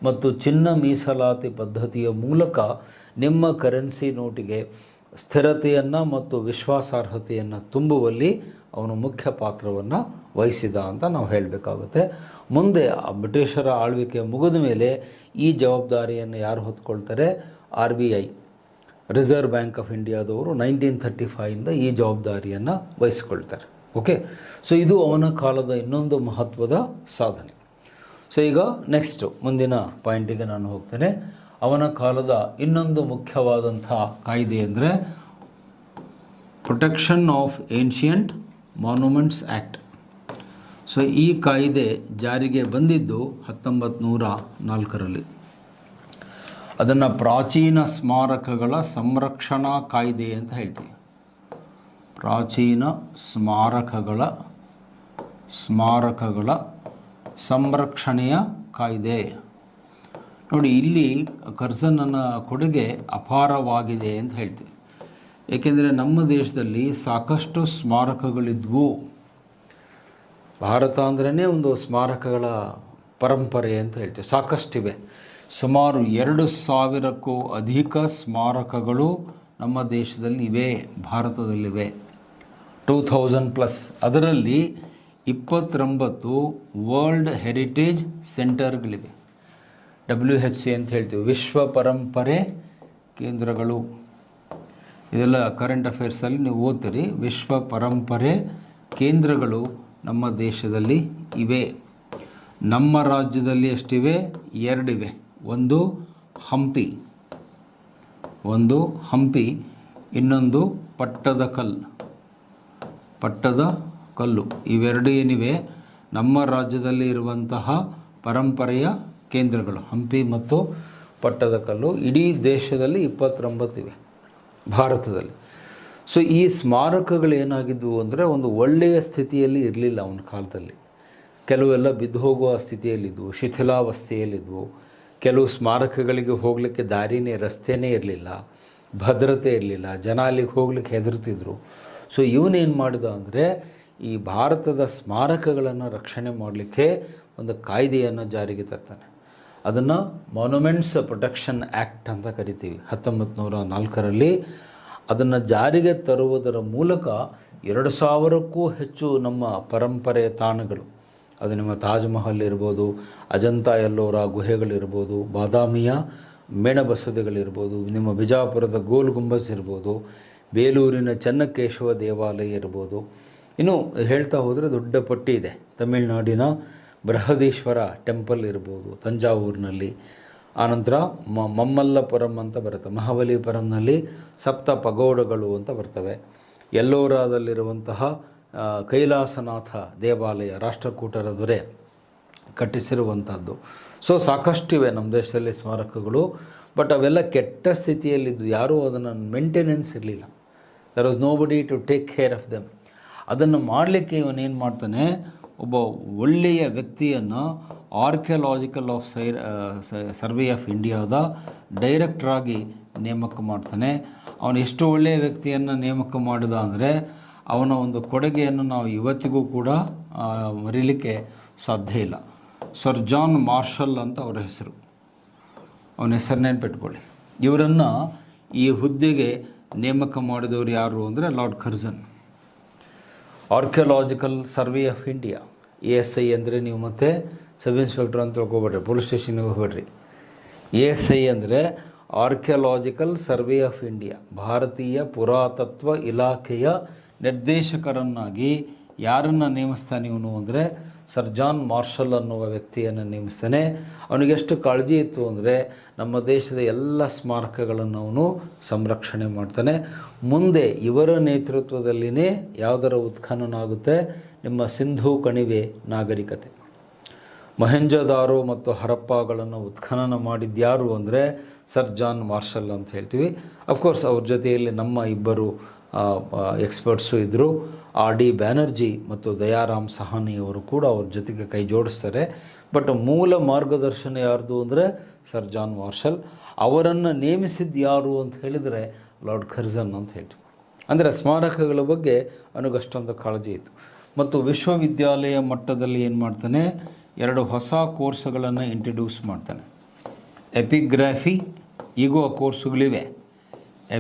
ಮತ್ತು ಚಿನ್ನ ಮೀಸಲಾತಿ ಪದ್ಧತಿಯ ಮೂಲಕ ನಿಮ್ಮ ಕರೆನ್ಸಿ ನೋಟಿಗೆ ಸ್ಥಿರತೆಯನ್ನು ಮತ್ತು ವಿಶ್ವಾಸಾರ್ಹತೆಯನ್ನು ತುಂಬುವಲ್ಲಿ ಅವನು ಮುಖ್ಯ ಪಾತ್ರವನ್ನು ವಹಿಸಿದ ಅಂತ ನಾವು ಹೇಳಬೇಕಾಗುತ್ತೆ. ಮುಂದೆ ಆ ಬ್ರಿಟಿಷರ ಆಳ್ವಿಕೆ ಮುಗಿದ ಮೇಲೆ ಈ ಜವಾಬ್ದಾರಿಯನ್ನು ಯಾರು ಹೊತ್ಕೊಳ್ತಾರೆ, RBI, ರಿಸರ್ವ್ ಬ್ಯಾಂಕ್ ಆಫ್ ಇಂಡಿಯಾದವರು 1935ಇಂದ ಈ ಜವಾಬ್ದಾರಿಯನ್ನು ವಹಿಸಿಕೊಳ್ತಾರೆ. ಓಕೆ, ಸೊ ಇದು ಅವನ ಕಾಲದ ಇನ್ನೊಂದು ಮಹತ್ವದ ಸಾಧನೆ. ಸೊ ಈಗ ನೆಕ್ಸ್ಟು ಮುಂದಿನ ಪಾಯಿಂಟಿಗೆ ನಾನು ಹೋಗ್ತೇನೆ. ಅವನ ಕಾಲದ ಇನ್ನೊಂದು ಮುಖ್ಯವಾದಂಥ ಕಾಯ್ದೆ ಅಂದರೆ protection of ancient monuments act. So ಈ ಕಾಯ್ದೆ ಜಾರಿಗೆ ಬಂದಿದ್ದು 1904ರಲ್ಲಿ. ಅದನ್ನು ಪ್ರಾಚೀನ ಸ್ಮಾರಕಗಳ ಸಂರಕ್ಷಣಾ ಕಾಯ್ದೆ ಅಂತ ಹೇಳ್ತೀವಿ. ಪ್ರಾಚೀನ ಸ್ಮಾರಕಗಳ ಸಂರಕ್ಷಣೆಯ ಕಾಯ್ದೆ. ನೋಡಿ, ಇಲ್ಲಿ ಕರ್ಜನ್ನನ ಕೊಡುಗೆ ಅಪಾರವಾಗಿದೆ ಅಂತ ಹೇಳ್ತೀವಿ. ಏಕೆಂದರೆ ನಮ್ಮ ದೇಶದಲ್ಲಿ ಸಾಕಷ್ಟು ಸ್ಮಾರಕಗಳಿದ್ವು. ಭಾರತ ಅಂದ್ರೇ ಒಂದು ಸ್ಮಾರಕಗಳ ಪರಂಪರೆ ಅಂತ ಹೇಳ್ತೀವಿ. ಸಾಕಷ್ಟಿವೆ. ಸುಮಾರು 2000ಕ್ಕೂ ಅಧಿಕ ಸ್ಮಾರಕಗಳು ನಮ್ಮ ದೇಶದಲ್ಲಿ ಇವೆ, ಭಾರತದಲ್ಲಿವೆ. 2000+. ಅದರಲ್ಲಿ 29 ವರ್ಲ್ಡ್ ಹೆರಿಟೇಜ್ ಸೆಂಟರ್ಗಳಿವೆ. WHC ಅಂತ ಹೇಳ್ತೀವಿ, ವಿಶ್ವ ಪರಂಪರೆ ಕೇಂದ್ರಗಳು. ಇದೆಲ್ಲ ಕರೆಂಟ್ ಅಫೇರ್ಸಲ್ಲಿ ನೀವು ಓದ್ತೀರಿ. ವಿಶ್ವ ಪರಂಪರೆ ಕೇಂದ್ರಗಳು ನಮ್ಮ ದೇಶದಲ್ಲಿ ಇವೆ. ನಮ್ಮ ರಾಜ್ಯದಲ್ಲಿ ಎಷ್ಟಿವೆ? 2 ಇವೆ. ಒಂದು ಹಂಪಿ, ಇನ್ನೊಂದು ಪಟ್ಟದಕಲ್ಲು. ಇವೆರಡು ಏನಿವೆ ನಮ್ಮ ರಾಜ್ಯದಲ್ಲಿ ಇರುವಂತಹ ಪರಂಪರೆಯ ಕೇಂದ್ರಗಳು, ಹಂಪಿ ಮತ್ತು ಪಟ್ಟದಕಲ್ಲು. ಇಡೀ ದೇಶದಲ್ಲಿ 29 ಇವೆ ಭಾರತದಲ್ಲಿ. ಸೊ ಈ ಸ್ಮಾರಕಗಳು ಏನಾಗಿದ್ವು ಅಂದರೆ ಒಂದು ಒಳ್ಳೆಯ ಸ್ಥಿತಿಯಲ್ಲಿ ಇರಲಿಲ್ಲ ಅವನ ಕಾಲದಲ್ಲಿ. ಕೆಲವೆಲ್ಲ ಬಿದ್ದು ಹೋಗುವ ಸ್ಥಿತಿಯಲ್ಲಿದ್ದವು, ಶಿಥಿಲಾವಸ್ಥೆಯಲ್ಲಿದ್ದವು. ಕೆಲವು ಸ್ಮಾರಕಗಳಿಗೆ ಹೋಗಲಿಕ್ಕೆ ದಾರಿನೇ, ರಸ್ತೆಯೇ ಇರಲಿಲ್ಲ, ಭದ್ರತೆ ಇರಲಿಲ್ಲ, ಜನ ಅಲ್ಲಿಗೆ ಹೋಗ್ಲಿಕ್ಕೆ ಹೆದರ್ತಿದ್ರು. ಸೊ ಇವನೇನು ಮಾಡಿದ ಅಂದರೆ ಈ ಭಾರತದ ಸ್ಮಾರಕಗಳನ್ನು ರಕ್ಷಣೆ ಮಾಡಲಿಕ್ಕೆ ಒಂದು ಕಾಯ್ದೆಯನ್ನು ಜಾರಿಗೆ ತರ್ತಾನೆ. ಅದನ್ನು ಮಾನ್ಯುಮೆಂಟ್ಸ್ ಪ್ರೊಟೆಕ್ಷನ್ ಆ್ಯಕ್ಟ್ ಅಂತ ಕರಿತೀವಿ. 1904ರಲ್ಲಿ ಅದನ್ನು ಜಾರಿಗೆ ತರುವುದರ ಮೂಲಕ 2000ಕ್ಕೂ ಹೆಚ್ಚು ನಮ್ಮ ಪರಂಪರೆಯ ತಾಣಗಳು, ಅದು ನಿಮ್ಮ ತಾಜ್ ಮಹಲ್ ಇರ್ಬೋದು, ಅಜಂತ ಎಲ್ಲೋರ ಗುಹೆಗಳಿರ್ಬೋದು, ಬಾದಾಮಿಯ ಮೇಣಬಸದಿಗಳಿರ್ಬೋದು, ನಿಮ್ಮ ಬಿಜಾಪುರದ ಗೋಲ್ ಗುಂಬಸ್ ಇರ್ಬೋದು, ಬೇಲೂರಿನ ಚೆನ್ನಕೇಶವ ದೇವಾಲಯ ಇರ್ಬೋದು. ಇನ್ನು ಹೇಳ್ತಾ ಹೋದರೆ ದೊಡ್ಡ ಪಟ್ಟಿ ಇದೆ. ತಮಿಳುನಾಡಿನ ಬೃಹದೀಶ್ವರ ಟೆಂಪಲ್ ಇರ್ಬೋದು ತಂಜಾವೂರಿನಲ್ಲಿ. ಆನಂತರ ಮಮ್ಮಲ್ಲಪುರಂ ಅಂತ ಬರುತ್ತೆ, ಮಹಾಬಲಿಪುರಂನಲ್ಲಿ ಸಪ್ತ ಪಗೋಡಗಳು ಅಂತ ಬರ್ತವೆ. ಎಲ್ಲೋರಾದಲ್ಲಿರುವಂತಹ ಕೈಲಾಸನಾಥ ದೇವಾಲಯ ರಾಷ್ಟ್ರಕೂಟರ ದೊರೆ ಕಟ್ಟಿಸಿರುವಂಥದ್ದು. ಸೊ ಸಾಕಷ್ಟಿವೆ ನಮ್ಮ ದೇಶದಲ್ಲಿ ಸ್ಮಾರಕಗಳು. ಬಟ್ ಅವೆಲ್ಲ ಕೆಟ್ಟ ಸ್ಥಿತಿಯಲ್ಲಿದ್ದು, ಯಾರೂ ಅದನ್ನು ಮೇಂಟೆನೆನ್ಸ್ ಇರಲಿಲ್ಲ. There was nobody to take care of them. ಅದನ್ನು ಮಾಡಲಿಕ್ಕೆ ಇವನೇನು ಮಾಡ್ತಾನೆ, ಒಬ್ಬ ಒಳ್ಳೆಯ ವ್ಯಕ್ತಿಯನ್ನು ಆರ್ಕಿಯಾಲಜಿಕಲ್ ಆಫ್ ಸರ್ವೆ ಆಫ್ ಇಂಡಿಯಾದ ಡೈರೆಕ್ಟ್ರಾಗಿ ನೇಮಕ ಮಾಡ್ತಾನೆ. ಅವನು ಎಷ್ಟು ಒಳ್ಳೆಯ ವ್ಯಕ್ತಿಯನ್ನು ನೇಮಕ ಮಾಡಿದ ಅಂದರೆ ಅವನ ಒಂದು ಕೊಡುಗೆಯನ್ನು ನಾವು ಇವತ್ತಿಗೂ ಕೂಡ ಮರೀಲಿಕ್ಕೆ ಸಾಧ್ಯ ಇಲ್ಲ. ಸರ್ ಜಾನ್ ಮಾರ್ಷಲ್ ಅಂತ ಅವರ ಹೆಸರು, ಅವನ ಹೆಸರನ್ನೇನು ಪೆಟ್ಕೊಳ್ಳಿ. ಇವರನ್ನು ಈ ಹುದ್ದೆಗೆ ನೇಮಕ ಮಾಡಿದವರು ಯಾರು ಅಂದರೆ Lord Curzon. Archaeological survey of India, ASI ಅಂದರೆ ನೀವು ಮತ್ತೆ ಸಬ್ ಇನ್ಸ್ಪೆಕ್ಟರ್ ಅಂತ ತಿಳ್ಕೊಬೇಡ್ರಿ, ಪೊಲೀಸ್ ಸ್ಟೇಷನ್ಗೆ ಹೋಗ್ಬೇಡ್ರಿ. ASI ಅಂದರೆ ಆರ್ಕಿಯಾಲಜಿಕಲ್ ಸರ್ವೆ ಆಫ್ ಇಂಡಿಯಾ, ಭಾರತೀಯ ಪುರಾತತ್ವ ಇಲಾಖೆಯ ನಿರ್ದೇಶಕರನ್ನಾಗಿ ಯಾರನ್ನು ನೇಮಿಸ್ತಾನೆ ಇವನು ಅಂದರೆ ಸರ್ ಜಾನ್ ಮಾರ್ಷಲ್ ಅನ್ನುವ ವ್ಯಕ್ತಿಯನ್ನು ನೇಮಿಸ್ತಾನೆ. ಅವನಿಗೆಷ್ಟು ಕಾಳಜಿ ಇತ್ತು ಅಂದರೆ ನಮ್ಮ ದೇಶದ ಎಲ್ಲ ಸ್ಮಾರಕಗಳನ್ನು ಅವನು ಸಂರಕ್ಷಣೆ ಮಾಡ್ತಾನೆ. ಮುಂದೆ ಇವರ ನೇತೃತ್ವದಲ್ಲಿನೇ ಯಾವುದರ ಉತ್ಖನನ ಆಗುತ್ತೆ, ನಿಮ್ಮ ಸಿಂಧೂ ಕಣಿವೆ ನಾಗರಿಕತೆ, ಮೊಹೆಂಜೊದಾರೋ ಮತ್ತು ಹರಪ್ಪಗಳನ್ನು ಉತ್ಖನನ ಮಾಡಿದ್ಯಾರು ಅಂದರೆ ಸರ್ ಜಾನ್ ಮಾರ್ಷಲ್ ಅಂತ ಹೇಳ್ತೀವಿ. ಅಫ್ಕೋರ್ಸ್ ಅವ್ರ ಜೊತೆಯಲ್ಲಿ ನಮ್ಮ ಇಬ್ಬರು ಎಕ್ಸ್ಪರ್ಟ್ಸು ಇದ್ದರು. RD ಬ್ಯಾನರ್ಜಿ ಮತ್ತು ದಯಾರಾಮ್ ಸಹಾನಿಯವರು ಕೂಡ ಅವ್ರ ಜೊತೆಗೆ ಕೈ ಜೋಡಿಸ್ತಾರೆ. ಬಟ್ ಮೂಲ ಮಾರ್ಗದರ್ಶನ ಯಾರ್ದು ಅಂದರೆ ಸರ್ ಜಾನ್ ಮಾರ್ಷಲ್. ಅವರನ್ನು ನೇಮಿಸಿದ್ದು ಯಾರು ಅಂತ ಹೇಳಿದರೆ ಲಾರ್ಡ್ ಕರ್ಜನ್ ಅಂತ ಹೇಳ್ತೀವಿ. ಅಂದರೆ ಸ್ಮಾರಕಗಳ ಬಗ್ಗೆ ಅವನಿಗಷ್ಟೊಂದು ಕಾಳಜಿ ಇತ್ತು. ಮತ್ತು ವಿಶ್ವವಿದ್ಯಾಲಯ ಮಟ್ಟದಲ್ಲಿ ಏನು ಮಾಡ್ತಾನೆ, 2 ಹೊಸ ಕೋರ್ಸ್ಗಳನ್ನು ಇಂಟ್ರಡ್ಯೂಸ್ ಮಾಡ್ತಾನೆ. ಎಪಿಗ್ರಾಫಿ, ಈಗೂ ಆ ಕೋರ್ಸುಗಳಿವೆ.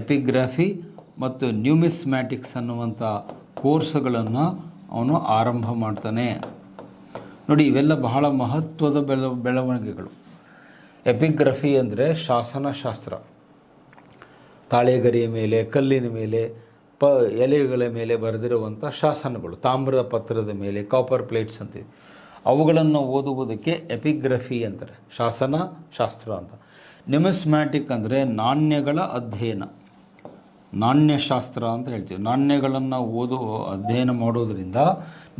ಎಪಿಗ್ರಾಫಿ ಮತ್ತು ನ್ಯೂಮಿಸ್ಮ್ಯಾಟಿಕ್ಸ್ ಅನ್ನುವಂಥ ಕೋರ್ಸ್ಗಳನ್ನು ಅವನು ಆರಂಭ ಮಾಡ್ತಾನೆ. ನೋಡಿ, ಇವೆಲ್ಲ ಬಹಳ ಮಹತ್ವದ ಬೆಳವಣಿಗೆಗಳು. ಎಪಿಗ್ರಫಿ ಅಂದರೆ ಶಾಸನಶಾಸ್ತ್ರ, ತಾಳೆಗರಿಯ ಮೇಲೆ, ಕಲ್ಲಿನ ಮೇಲೆ, ಎಲೆಗಳ ಮೇಲೆ ಬರೆದಿರುವಂಥ ಶಾಸನಗಳು, ತಾಮ್ರ ಪತ್ರದ ಮೇಲೆ, ಕಾಪರ್ ಪ್ಲೇಟ್ಸ್ ಅಂತೀವಿ, ಅವುಗಳನ್ನು ಓದುವುದಕ್ಕೆ ಎಪಿಗ್ರಫಿ ಅಂತಾರೆ, ಶಾಸನಶಾಸ್ತ್ರ ಅಂತ. ನ್ಯೂಮಿಸ್ಮ್ಯಾಟಿಕ್ ಅಂದರೆ ನಾಣ್ಯಗಳ ಅಧ್ಯಯನ, ನಾಣ್ಯಶಾಸ್ತ್ರ ಅಂತ ಹೇಳ್ತೀವಿ. ನಾಣ್ಯಗಳನ್ನು ಅಧ್ಯಯನ ಮಾಡೋದರಿಂದ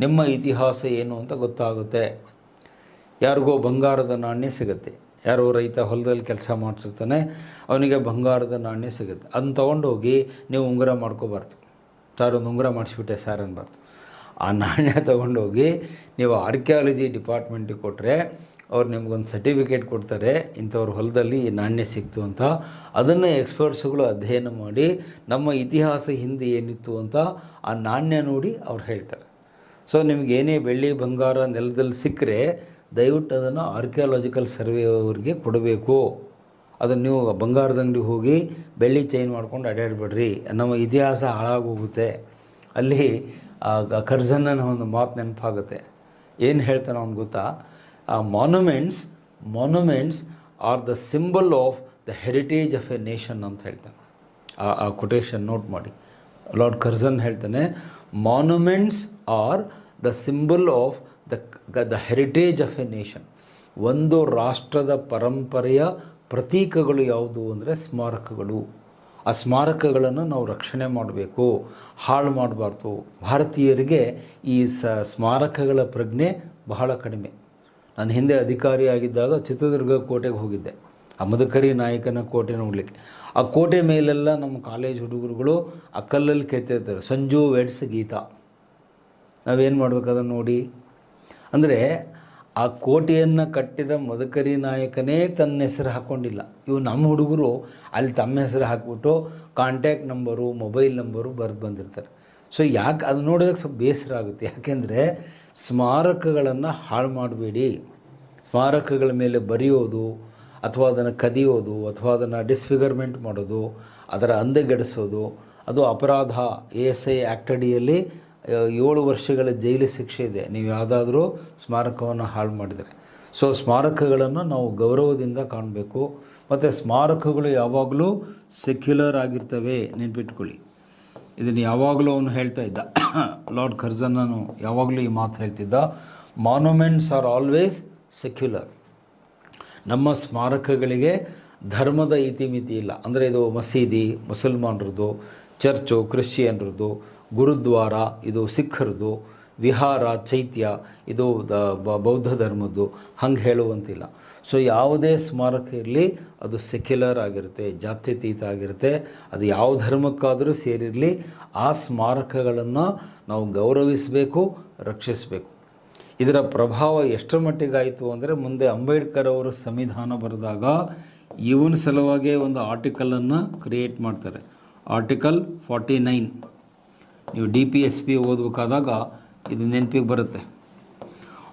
ನಿಮ್ಮ ಇತಿಹಾಸ ಏನು ಅಂತ ಗೊತ್ತಾಗುತ್ತೆ. ಯಾರಿಗೋ ಬಂಗಾರದ ನಾಣ್ಯ ಸಿಗುತ್ತೆ, ಯಾರೋ ರೈತ ಹೊಲದಲ್ಲಿ ಕೆಲಸ ಮಾಡ್ತಿರ್ತಾನೆ, ಅವನಿಗೆ ಬಂಗಾರದ ನಾಣ್ಯ ಸಿಗುತ್ತೆ. ಅದನ್ನ ತೊಗೊಂಡೋಗಿ ನೀವು ಉಂಗುರ ಮಾಡ್ಕೋಬಾರ್ದು. ಸರ್ ಒಂದು ಉಂಗುರ ಮಾಡಿಸ್ಬಿಟ್ಟೆ ಸರ್ ಅನ್ಬಾರ್ದು. ಆ ನಾಣ್ಯ ತೊಗೊಂಡೋಗಿ ನೀವು ಆರ್ಕಿಯಾಲಜಿ ಡಿಪಾರ್ಟ್ಮೆಂಟಿಗೆ ಕೊಟ್ಟರೆ ಅವ್ರು ನಿಮ್ಗೊಂದು ಸರ್ಟಿಫಿಕೇಟ್ ಕೊಡ್ತಾರೆ, ಇಂಥವ್ರ ಹೊಲದಲ್ಲಿ ಈ ನಾಣ್ಯ ಸಿಕ್ತು ಅಂತ. ಅದನ್ನು ಎಕ್ಸ್ಪರ್ಟ್ಸ್ಗಳು ಅಧ್ಯಯನ ಮಾಡಿ ನಮ್ಮ ಇತಿಹಾಸ ಹಿಂದೆ ಏನಿತ್ತು ಅಂತ ಆ ನಾಣ್ಯ ನೋಡಿ ಅವ್ರು ಹೇಳ್ತಾರೆ. ಸೊ ನಿಮಗೇನೇ ಬೆಳ್ಳಿ ಬಂಗಾರ ನೆಲದಲ್ಲಿ ಸಿಕ್ಕರೆ ದಯವಿಟ್ಟು ಅದನ್ನು ಆರ್ಕಿಯಾಲಜಿಕಲ್ ಸರ್ವೆ ಅವ್ರಿಗೆ ಕೊಡಬೇಕು. ಅದನ್ನು ನೀವು ಬಂಗಾರದ ಅಂಗಡಿಗೆ ಹೋಗಿ ಬೆಳ್ಳಿ ಚೈನ್ ಮಾಡ್ಕೊಂಡು ಅಡ್ಡಾಡಬೇಡ್ರಿ, ನಮ್ಮ ಇತಿಹಾಸ ಹಾಳಾಗೋಗುತ್ತೆ. ಅಲ್ಲಿ ಕರ್ಜನ್ನ ಒಂದು ಮಾತು ನೆನಪಾಗುತ್ತೆ. ಏನು ಹೇಳ್ತಾನೆ ಅವ್ನು ಗೊತ್ತಾ, monuments are the symbol of the heritage of A nation ಅಂತ ಹೇಳ್ತಾನೆ. ಆ ಕೊಟೇಶನ್ ನೋಟ್ ಮಾಡಿ. ಲಾರ್ಡ್ ಕರ್ಜನ್ ಹೇಳ್ತಾನೆ, monuments are the symbol of the heritage of A nation. ಒಂದು ರಾಷ್ಟ್ರದ ಪರಂಪರೆಯ ಪ್ರತೀಕಗಳು ಯಾವುದು ಅಂದರೆ ಸ್ಮಾರಕಗಳು. ಆ ಸ್ಮಾರಕಗಳನ್ನು ನಾವು ರಕ್ಷಣೆ ಮಾಡಬೇಕು, ಹಾಳು ಮಾಡಬಾರ್ದು. ಭಾರತೀಯರಿಗೆ ಈ ಸ್ಮಾರಕಗಳ ಪ್ರಜ್ಞೆ ಬಹಳ ಕಡಿಮೆ. ನಾನು ಹಿಂದೆ ಅಧಿಕಾರಿಯಾಗಿದ್ದಾಗ ಚಿತ್ರದುರ್ಗ ಕೋಟೆಗೆ ಹೋಗಿದ್ದೆ, ಆ ಮದಕರಿ ನಾಯಕನ ಕೋಟೆ ನೋಡಲಿಕ್ಕೆ. ಆ ಕೋಟೆ ಮೇಲೆಲ್ಲ ನಮ್ಮ ಕಾಲೇಜ್ ಹುಡುಗರುಗಳು ಆ ಕಲ್ಲಲ್ಲಿ ಕೆತ್ತಿರ್ತಾರೆ, ಸಂಜು ವೆಡ್ಸ್ ಗೀತಾ. ನಾವೇನು ಮಾಡ್ಬೇಕು ಅದನ್ನು ನೋಡಿ. ಅಂದರೆ ಆ ಕೋಟೆಯನ್ನು ಕಟ್ಟಿದ ಮದಕರಿ ನಾಯಕನೇ ತನ್ನ ಹೆಸರು ಹಾಕ್ಕೊಂಡಿಲ್ಲ. ಇವು ನಮ್ಮ ಹುಡುಗರು ಅಲ್ಲಿ ತಮ್ಮ ಹೆಸರು ಹಾಕ್ಬಿಟ್ಟು ಕಾಂಟ್ಯಾಕ್ಟ್ ನಂಬರು, ಮೊಬೈಲ್ ನಂಬರು ಬರೆದು ಬಂದಿರ್ತಾರೆ. ಸೊ ಯಾಕೆ ಅದು ನೋಡೋದಕ್ಕೆ ಸ್ವಲ್ಪ ಬೇಸರ ಆಗುತ್ತೆ. ಯಾಕೆಂದರೆ ಸ್ಮಾರಕಗಳನ್ನು ಹಾಳು ಮಾಡಬೇಡಿ. ಸ್ಮಾರಕಗಳ ಮೇಲೆ ಬರೆಯೋದು ಅಥವಾ ಅದನ್ನು ಕದಿಯೋದು ಅಥವಾ ಅದನ್ನು ಡಿಸ್ಫಿಗರ್ಮೆಂಟ್ ಮಾಡೋದು, ಅದರ ಅಂದೆಗೆಡಿಸೋದು ಅದು ಅಪರಾಧ. ASI ಆ್ಯಕ್ಟ್ ಅಡಿಯಲ್ಲಿ 7 ವರ್ಷಗಳ ಜೈಲು ಶಿಕ್ಷೆ ಇದೆ ನೀವು ಯಾವುದಾದ್ರೂ ಸ್ಮಾರಕವನ್ನು ಹಾಳು ಮಾಡಿದರೆ. ಸೊ ಸ್ಮಾರಕಗಳನ್ನು ನಾವು ಗೌರವದಿಂದ ಕಾಣಬೇಕು. ಮತ್ತು ಸ್ಮಾರಕಗಳು ಯಾವಾಗಲೂ ಸೆಕ್ಯುಲರ್ ಆಗಿರ್ತವೆ, ನೆನ್ಪಿಟ್ಕೊಳ್ಳಿ. ಇದನ್ನು ಯಾವಾಗಲೂ ಅವನು ಹೇಳ್ತಾ ಇದ್ದ, ಲಾರ್ಡ್ ಕರ್ಜನ್ನನು ಯಾವಾಗಲೂ ಈ ಮಾತು ಹೇಳ್ತಿದ್ದ, ಮಾನ್ಯುಮೆಂಟ್ಸ್ ಆರ್ ಆಲ್ವೇಸ್ ಸೆಕ್ಯುಲರ್. ನಮ್ಮ ಸ್ಮಾರಕಗಳಿಗೆ ಧರ್ಮದ ಇತಿಮಿತಿ ಇಲ್ಲ. ಅಂದರೆ ಇದು ಮಸೀದಿ ಮುಸಲ್ಮಾನರದ್ದು, ಚರ್ಚು ಕ್ರಿಶ್ಚಿಯನ್ರದ್ದು, ಗುರುದ್ವಾರ ಇದು ಸಿಖ್ಖರದು, ವಿಹಾರ ಚೈತ್ಯ ಇದು ಬೌದ್ಧ ಧರ್ಮದ್ದು, ಹಂಗೆ ಹೇಳುವಂತಿಲ್ಲ. ಸೊ ಯಾವುದೇ ಸ್ಮಾರಕ ಇರಲಿ ಅದು ಸೆಕ್ಯುಲರ್ ಆಗಿರುತ್ತೆ, ಜಾತ್ಯತೀತ ಆಗಿರುತ್ತೆ. ಅದು ಯಾವ ಧರ್ಮಕ್ಕಾದರೂ ಸೇರಿರಲಿ, ಆ ಸ್ಮಾರಕಗಳನ್ನು ನಾವು ಗೌರವಿಸಬೇಕು, ರಕ್ಷಿಸಬೇಕು. ಇದರ ಪ್ರಭಾವ ಎಷ್ಟರ ಮಟ್ಟಿಗಾಯಿತು ಅಂದರೆ, ಮುಂದೆ ಅಂಬೇಡ್ಕರ್ ಅವರು ಸಂವಿಧಾನ ಬರೆದಾಗ ಇವನ ಸಲುವಾಗಿ ಒಂದು ಆರ್ಟಿಕಲನ್ನು ಕ್ರಿಯೇಟ್ ಮಾಡ್ತಾರೆ, ಆರ್ಟಿಕಲ್ 49. ನೀವು DPSP ಓದಬೇಕಾದಾಗ ಇದು ನೆನಪಿಗೆ ಬರುತ್ತೆ.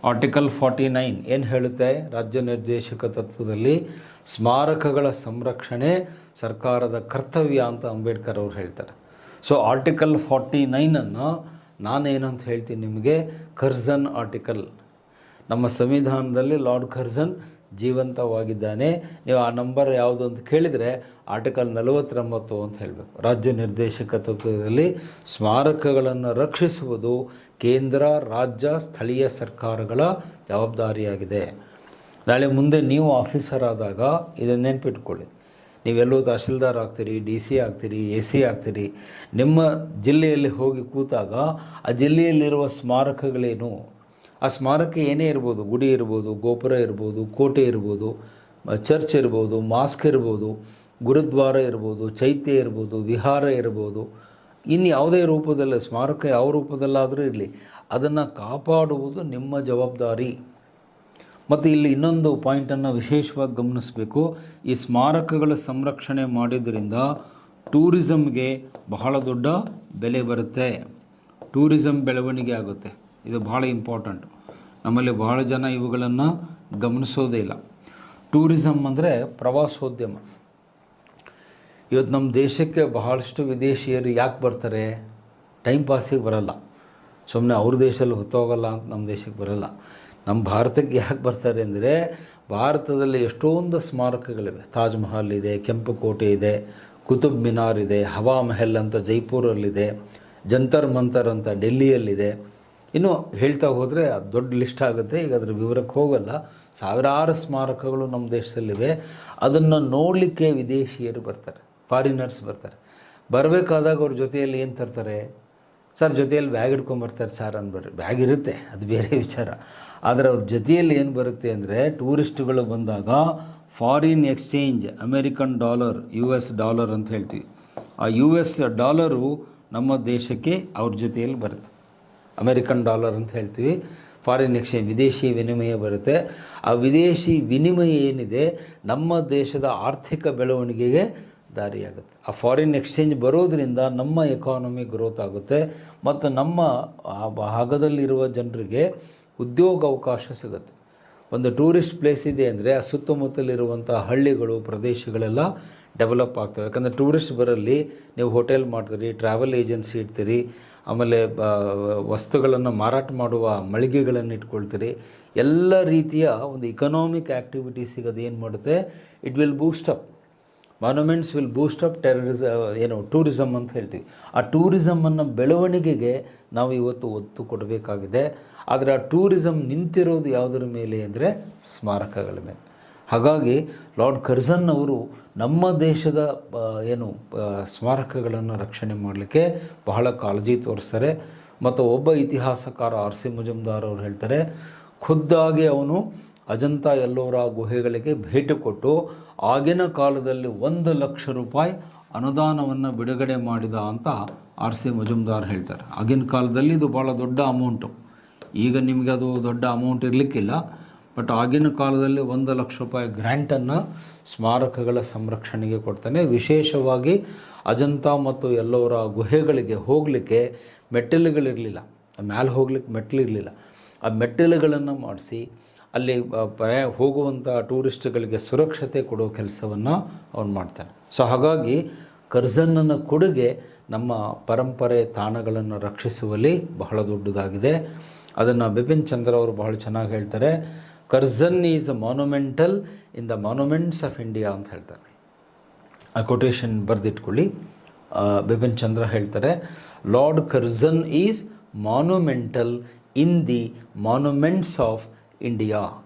ಆರ್ಟಿಕಲ್ 49 ಏನು ಹೇಳುತ್ತೆ? ರಾಜ್ಯ ನಿರ್ದೇಶಕ ತತ್ವದಲ್ಲಿ ಸ್ಮಾರಕಗಳ ಸಂರಕ್ಷಣೆ ಸರ್ಕಾರದ ಕರ್ತವ್ಯ ಅಂತ ಅಂಬೇಡ್ಕರ್ ಅವರು ಹೇಳ್ತಾರೆ. ಸೊ ಆರ್ಟಿಕಲ್ 49ಅನ್ನು ನಾನೇನಂತ ಹೇಳ್ತೀನಿ ನಿಮಗೆ, ಕರ್ಜನ್ ಆರ್ಟಿಕಲ್. ನಮ್ಮ ಸಂವಿಧಾನದಲ್ಲಿ ಲಾರ್ಡ್ ಕರ್ಜನ್ ಜೀವಂತವಾಗಿದ್ದಾನೆ. ನೀವು ಆ ನಂಬರ್ ಯಾವುದು ಅಂತ ಕೇಳಿದರೆ ಆರ್ಟಿಕಲ್ 49 ಅಂತ ಹೇಳಬೇಕು. ರಾಜ್ಯ ನಿರ್ದೇಶಕ ತತ್ವದಲ್ಲಿ ಸ್ಮಾರಕಗಳನ್ನು ರಕ್ಷಿಸುವುದು ಕೇಂದ್ರ, ರಾಜ್ಯ, ಸ್ಥಳೀಯ ಸರ್ಕಾರಗಳ ಜವಾಬ್ದಾರಿಯಾಗಿದೆ. ನಾಳೆ ಮುಂದೆ ನೀವು ಆಫೀಸರ್ ಆದಾಗ ಇದನ್ನು ನೆನ್ಪಿಟ್ಕೊಳ್ಳಿ. ನೀವೆಲ್ಲೂ ತಹಶೀಲ್ದಾರ್ ಆಗ್ತೀರಿ, DC ಆಗ್ತೀರಿ, AC ಆಗ್ತೀರಿ. ನಿಮ್ಮ ಜಿಲ್ಲೆಯಲ್ಲಿ ಹೋಗಿ ಕೂತಾಗ ಆ ಜಿಲ್ಲೆಯಲ್ಲಿರುವ ಸ್ಮಾರಕಗಳೇನು, ಆ ಸ್ಮಾರಕ ಏನೇ ಇರ್ಬೋದು, ಗುಡಿ ಇರ್ಬೋದು, ಗೋಪುರ ಇರ್ಬೋದು, ಕೋಟೆ ಇರ್ಬೋದು, ಚರ್ಚ್ ಇರ್ಬೋದು, ಮಾಸ್ಕ್ ಇರ್ಬೋದು, ಗುರುದ್ವಾರ ಇರ್ಬೋದು, ಚೈತ್ಯ ಇರ್ಬೋದು, ವಿಹಾರ ಇರ್ಬೋದು, ಇನ್ನು ಯಾವುದೇ ರೂಪದಲ್ಲಿ ಸ್ಮಾರಕ ಯಾವ ರೂಪದಲ್ಲಾದರೂ ಇರಲಿ, ಅದನ್ನು ಕಾಪಾಡುವುದು ನಿಮ್ಮ ಜವಾಬ್ದಾರಿ. ಮತ್ತು ಇಲ್ಲಿ ಇನ್ನೊಂದು ಪಾಯಿಂಟನ್ನು ವಿಶೇಷವಾಗಿ ಗಮನಿಸಬೇಕು. ಈ ಸ್ಮಾರಕಗಳ ಸಂರಕ್ಷಣೆ ಮಾಡಿದ್ರಿಂದ ಟೂರಿಸಮ್ಗೆ ಬಹಳ ದೊಡ್ಡ ಬೆಲೆ ಬರುತ್ತೆ, ಟೂರಿಸಮ್ ಬೆಳವಣಿಗೆ ಆಗುತ್ತೆ. ಇದು ಬಹಳ ಇಂಪಾರ್ಟೆಂಟ್. ನಮ್ಮಲ್ಲಿ ಬಹಳ ಜನ ಇವುಗಳನ್ನು ಗಮನಿಸೋದೇ ಇಲ್ಲ. ಟೂರಿಸಮ್ ಅಂದರೆ ಪ್ರವಾಸೋದ್ಯಮ. ಇವತ್ತು ನಮ್ಮ ದೇಶಕ್ಕೆ ಬಹಳಷ್ಟು ವಿದೇಶಿಯರು ಯಾಕೆ ಬರ್ತಾರೆ? ಟೈಮ್ ಪಾಸಿಗೆ ಬರಲ್ಲ, ಸುಮ್ಮನೆ ಅವ್ರ ದೇಶದಲ್ಲಿ ಹೊತ್ತೋಗಲ್ಲ ಅಂತ ನಮ್ಮ ದೇಶಕ್ಕೆ ಬರಲ್ಲ. ನಮ್ಮ ಭಾರತಕ್ಕೆ ಯಾಕೆ ಬರ್ತಾರೆ ಅಂದರೆ, ಭಾರತದಲ್ಲಿ ಎಷ್ಟೊಂದು ಸ್ಮಾರಕಗಳಿವೆ. ತಾಜ್ ಮಹಲ್ ಇದೆ, ಕೆಂಪು ಕೋಟೆ ಇದೆ, ಕುತುಬ್ ಮಿನಾರ್ ಇದೆ, ಹವಾ ಮಹಲ್ ಅಂತ ಜೈಪುರಲ್ಲಿದೆ, ಜಂತರ್ ಮಂತರ್ ಅಂತ ಡೆಲ್ಲಿಯಲ್ಲಿದೆ. ಇನ್ನು ಹೇಳ್ತಾ ಹೋದರೆ ಅದು ದೊಡ್ಡ ಲಿಸ್ಟ್ ಆಗುತ್ತೆ. ಈಗ ಅದರ ವಿವರಕ್ಕೆ ಹೋಗಲ್ಲ. ಸಾವಿರಾರು ಸ್ಮಾರಕಗಳು ನಮ್ಮ ದೇಶದಲ್ಲಿವೆ. ಅದನ್ನು ನೋಡಲಿಕ್ಕೆ ವಿದೇಶಿಯರು ಬರ್ತಾರೆ, ಫಾರಿನರ್ಸ್ ಬರ್ತಾರೆ. ಬರಬೇಕಾದಾಗ ಅವ್ರ ಜೊತೆಯಲ್ಲಿ ಏನು ತರ್ತಾರೆ? ಸರ್ ಜೊತೆಯಲ್ಲಿ ಬ್ಯಾಗ್ ಹಿಡ್ಕೊಂಬರ್ತಾರೆ ಸರ್ ಅಂದ್ಬಿಡ್ರಿ. ಬ್ಯಾಗ್ ಇರುತ್ತೆ, ಅದು ಬೇರೆ ವಿಚಾರ. ಆದರೆ ಅವ್ರ ಜೊತೆಯಲ್ಲಿ ಏನು ಬರುತ್ತೆ ಅಂದರೆ, ಟೂರಿಸ್ಟ್ಗಳು ಬಂದಾಗ foreign exchange, American dollar, US dollar ಅಂತ ಹೇಳ್ತೀವಿ. ಆ US ಡಾಲರು ನಮ್ಮ ದೇಶಕ್ಕೆ ಅವ್ರ ಜೊತೆಯಲ್ಲಿ ಬರುತ್ತೆ. ಅಮೇರಿಕನ್ ಡಾಲರ್ ಅಂತ ಹೇಳ್ತೀವಿ. ಫಾರಿನ್ ಎಕ್ಸ್ಚೇಂಜ್, ವಿದೇಶಿ ವಿನಿಮಯ ಬರುತ್ತೆ. ಆ ವಿದೇಶಿ ವಿನಿಮಯ ಏನಿದೆ ನಮ್ಮ ದೇಶದ ಆರ್ಥಿಕ ಬೆಳವಣಿಗೆಗೆ ದಾರಿಯಾಗುತ್ತೆ. ಆ ಫಾರಿನ್ ಎಕ್ಸ್ಚೇಂಜ್ ಬರೋದರಿಂದ ನಮ್ಮ ಎಕಾನಮಿ ಗ್ರೋತ್ ಆಗುತ್ತೆ ಮತ್ತು ನಮ್ಮ ಆ ಭಾಗದಲ್ಲಿರುವ ಜನರಿಗೆ ಉದ್ಯೋಗ ಅವಕಾಶ ಸಿಗುತ್ತೆ. ಒಂದು ಟೂರಿಸ್ಟ್ ಪ್ಲೇಸ್ ಇದೆ ಅಂದರೆ ಆ ಸುತ್ತಮುತ್ತಲಿರುವಂಥ ಹಳ್ಳಿಗಳು, ಪ್ರದೇಶಗಳೆಲ್ಲ ಡೆವಲಪ್ ಆಗ್ತವೆ. ಯಾಕಂದರೆ ಟೂರಿಸ್ಟ್ ಬರಲ್ಲಿ ನೀವು ಹೋಟೆಲ್ ಮಾಡ್ತೀರಿ, ಟ್ರಾವೆಲ್ ಏಜೆನ್ಸಿ ಇಡ್ತೀರಿ, ಆಮೇಲೆ ವಸ್ತುಗಳನ್ನು ಮಾರಾಟ ಮಾಡುವ ಮಳಿಗೆಗಳನ್ನು ಇಟ್ಕೊಳ್ತೀರಿ. ಎಲ್ಲ ರೀತಿಯ ಒಂದು ಇಕನಾಮಿಕ್ ಆ್ಯಕ್ಟಿವಿಟೀಸಿಗೆ ಅದು ಏನು ಮಾಡುತ್ತೆ, it will Boost up. Monuments will Boost up tourism ಅಂತ ಹೇಳ್ತೀವಿ. ಆ ಟೂರಿಸಮನ್ನು ಬೆಳವಣಿಗೆಗೆ ನಾವು ಇವತ್ತು ಒತ್ತು ಕೊಡಬೇಕಾಗಿದೆ. ಆದರೆ ಆ ಟೂರಿಸಮ್ ನಿಂತಿರೋದು ಯಾವುದರ ಮೇಲೆ ಅಂದರೆ ಸ್ಮಾರಕಗಳ ಮೇಲೆ. ಹಾಗಾಗಿ ಲಾರ್ಡ್ ಕರ್ಜನ್ ಅವರು ನಮ್ಮ ದೇಶದ ಸ್ಮಾರಕಗಳನ್ನು ರಕ್ಷಣೆ ಮಾಡಲಿಕ್ಕೆ ಬಹಳ ಕಾಳಜಿ ತೋರಿಸ್ತಾರೆ. ಮತ್ತು ಒಬ್ಬ ಇತಿಹಾಸಕಾರ R.C. ಮುಜುಮ್ದಾರ್ ಅವರು ಹೇಳ್ತಾರೆ, ಖುದ್ದಾಗಿ ಅವನು ಅಜಂತ ಎಲ್ಲೋರಾ ಗುಹೆಗಳಿಗೆ ಭೇಟಿ ಕೊಟ್ಟು ಆಗಿನ ಕಾಲದಲ್ಲಿ 1 ಲಕ್ಷ ರೂಪಾಯಿ ಅನುದಾನವನ್ನು ಬಿಡುಗಡೆ ಮಾಡಿದ ಅಂತ R.C. ಮುಜುಮ್ದಾರ್ ಹೇಳ್ತಾರೆ. ಆಗಿನ ಕಾಲದಲ್ಲಿ ಇದು ಭಾಳ ದೊಡ್ಡ ಅಮೌಂಟು. ಈಗ ನಿಮಗೆ ಅದು ದೊಡ್ಡ ಅಮೌಂಟ್ ಇರಲಿಕ್ಕಿಲ್ಲ, ಬಟ್ ಆಗಿನ ಕಾಲದಲ್ಲಿ 1 ಲಕ್ಷ ರೂಪಾಯಿ ಗ್ರ್ಯಾಂಟನ್ನು ಸ್ಮಾರಕಗಳ ಸಂರಕ್ಷಣೆಗೆ ಕೊಡ್ತಾನೆ. ವಿಶೇಷವಾಗಿ ಅಜಂತ ಮತ್ತು ಎಲ್ಲೋರಾ ಗುಹೆಗಳಿಗೆ ಹೋಗಲಿಕ್ಕೆ ಮೆಟ್ಟಿಲುಗಳಿರಲಿಲ್ಲ, ಮೇಲೆ ಹೋಗ್ಲಿಕ್ಕೆ ಮೆಟ್ಟಿಲಿರಲಿಲ್ಲ. ಆ ಮೆಟ್ಟಿಲುಗಳನ್ನು ಮಾಡಿಸಿ ಅಲ್ಲಿ ಹೋಗುವಂಥ ಟೂರಿಸ್ಟ್ಗಳಿಗೆ ಸುರಕ್ಷತೆ ಕೊಡೋ ಕೆಲಸವನ್ನು ಅವನು ಮಾಡ್ತಾನೆ. ಸೊ ಹಾಗಾಗಿ ಕರ್ಜನ್ನನ ಕೊಡುಗೆ ನಮ್ಮ ಪರಂಪರೆ ತಾಣಗಳನ್ನು ರಕ್ಷಿಸುವಲ್ಲಿ ಬಹಳ ದೊಡ್ಡದಾಗಿದೆ. ಅದನ್ನು ಬಿಪಿನ್ ಚಂದ್ರ ಅವರು ಬಹಳ ಚೆನ್ನಾಗಿ ಹೇಳ್ತಾರೆ. Curzon is a monumental in the monuments of India ಅಂತ ಹೇಳ್ತಾರೆ. ಆ ಕೊಟೇಶನ್ ಬರೆದಿಟ್ಕೊಳ್ಳಿ. ಬಿಪಿನ್ ಚಂದ್ರ ಹೇಳ್ತಾರೆ, Lord Curzon is monumental in the monuments of India.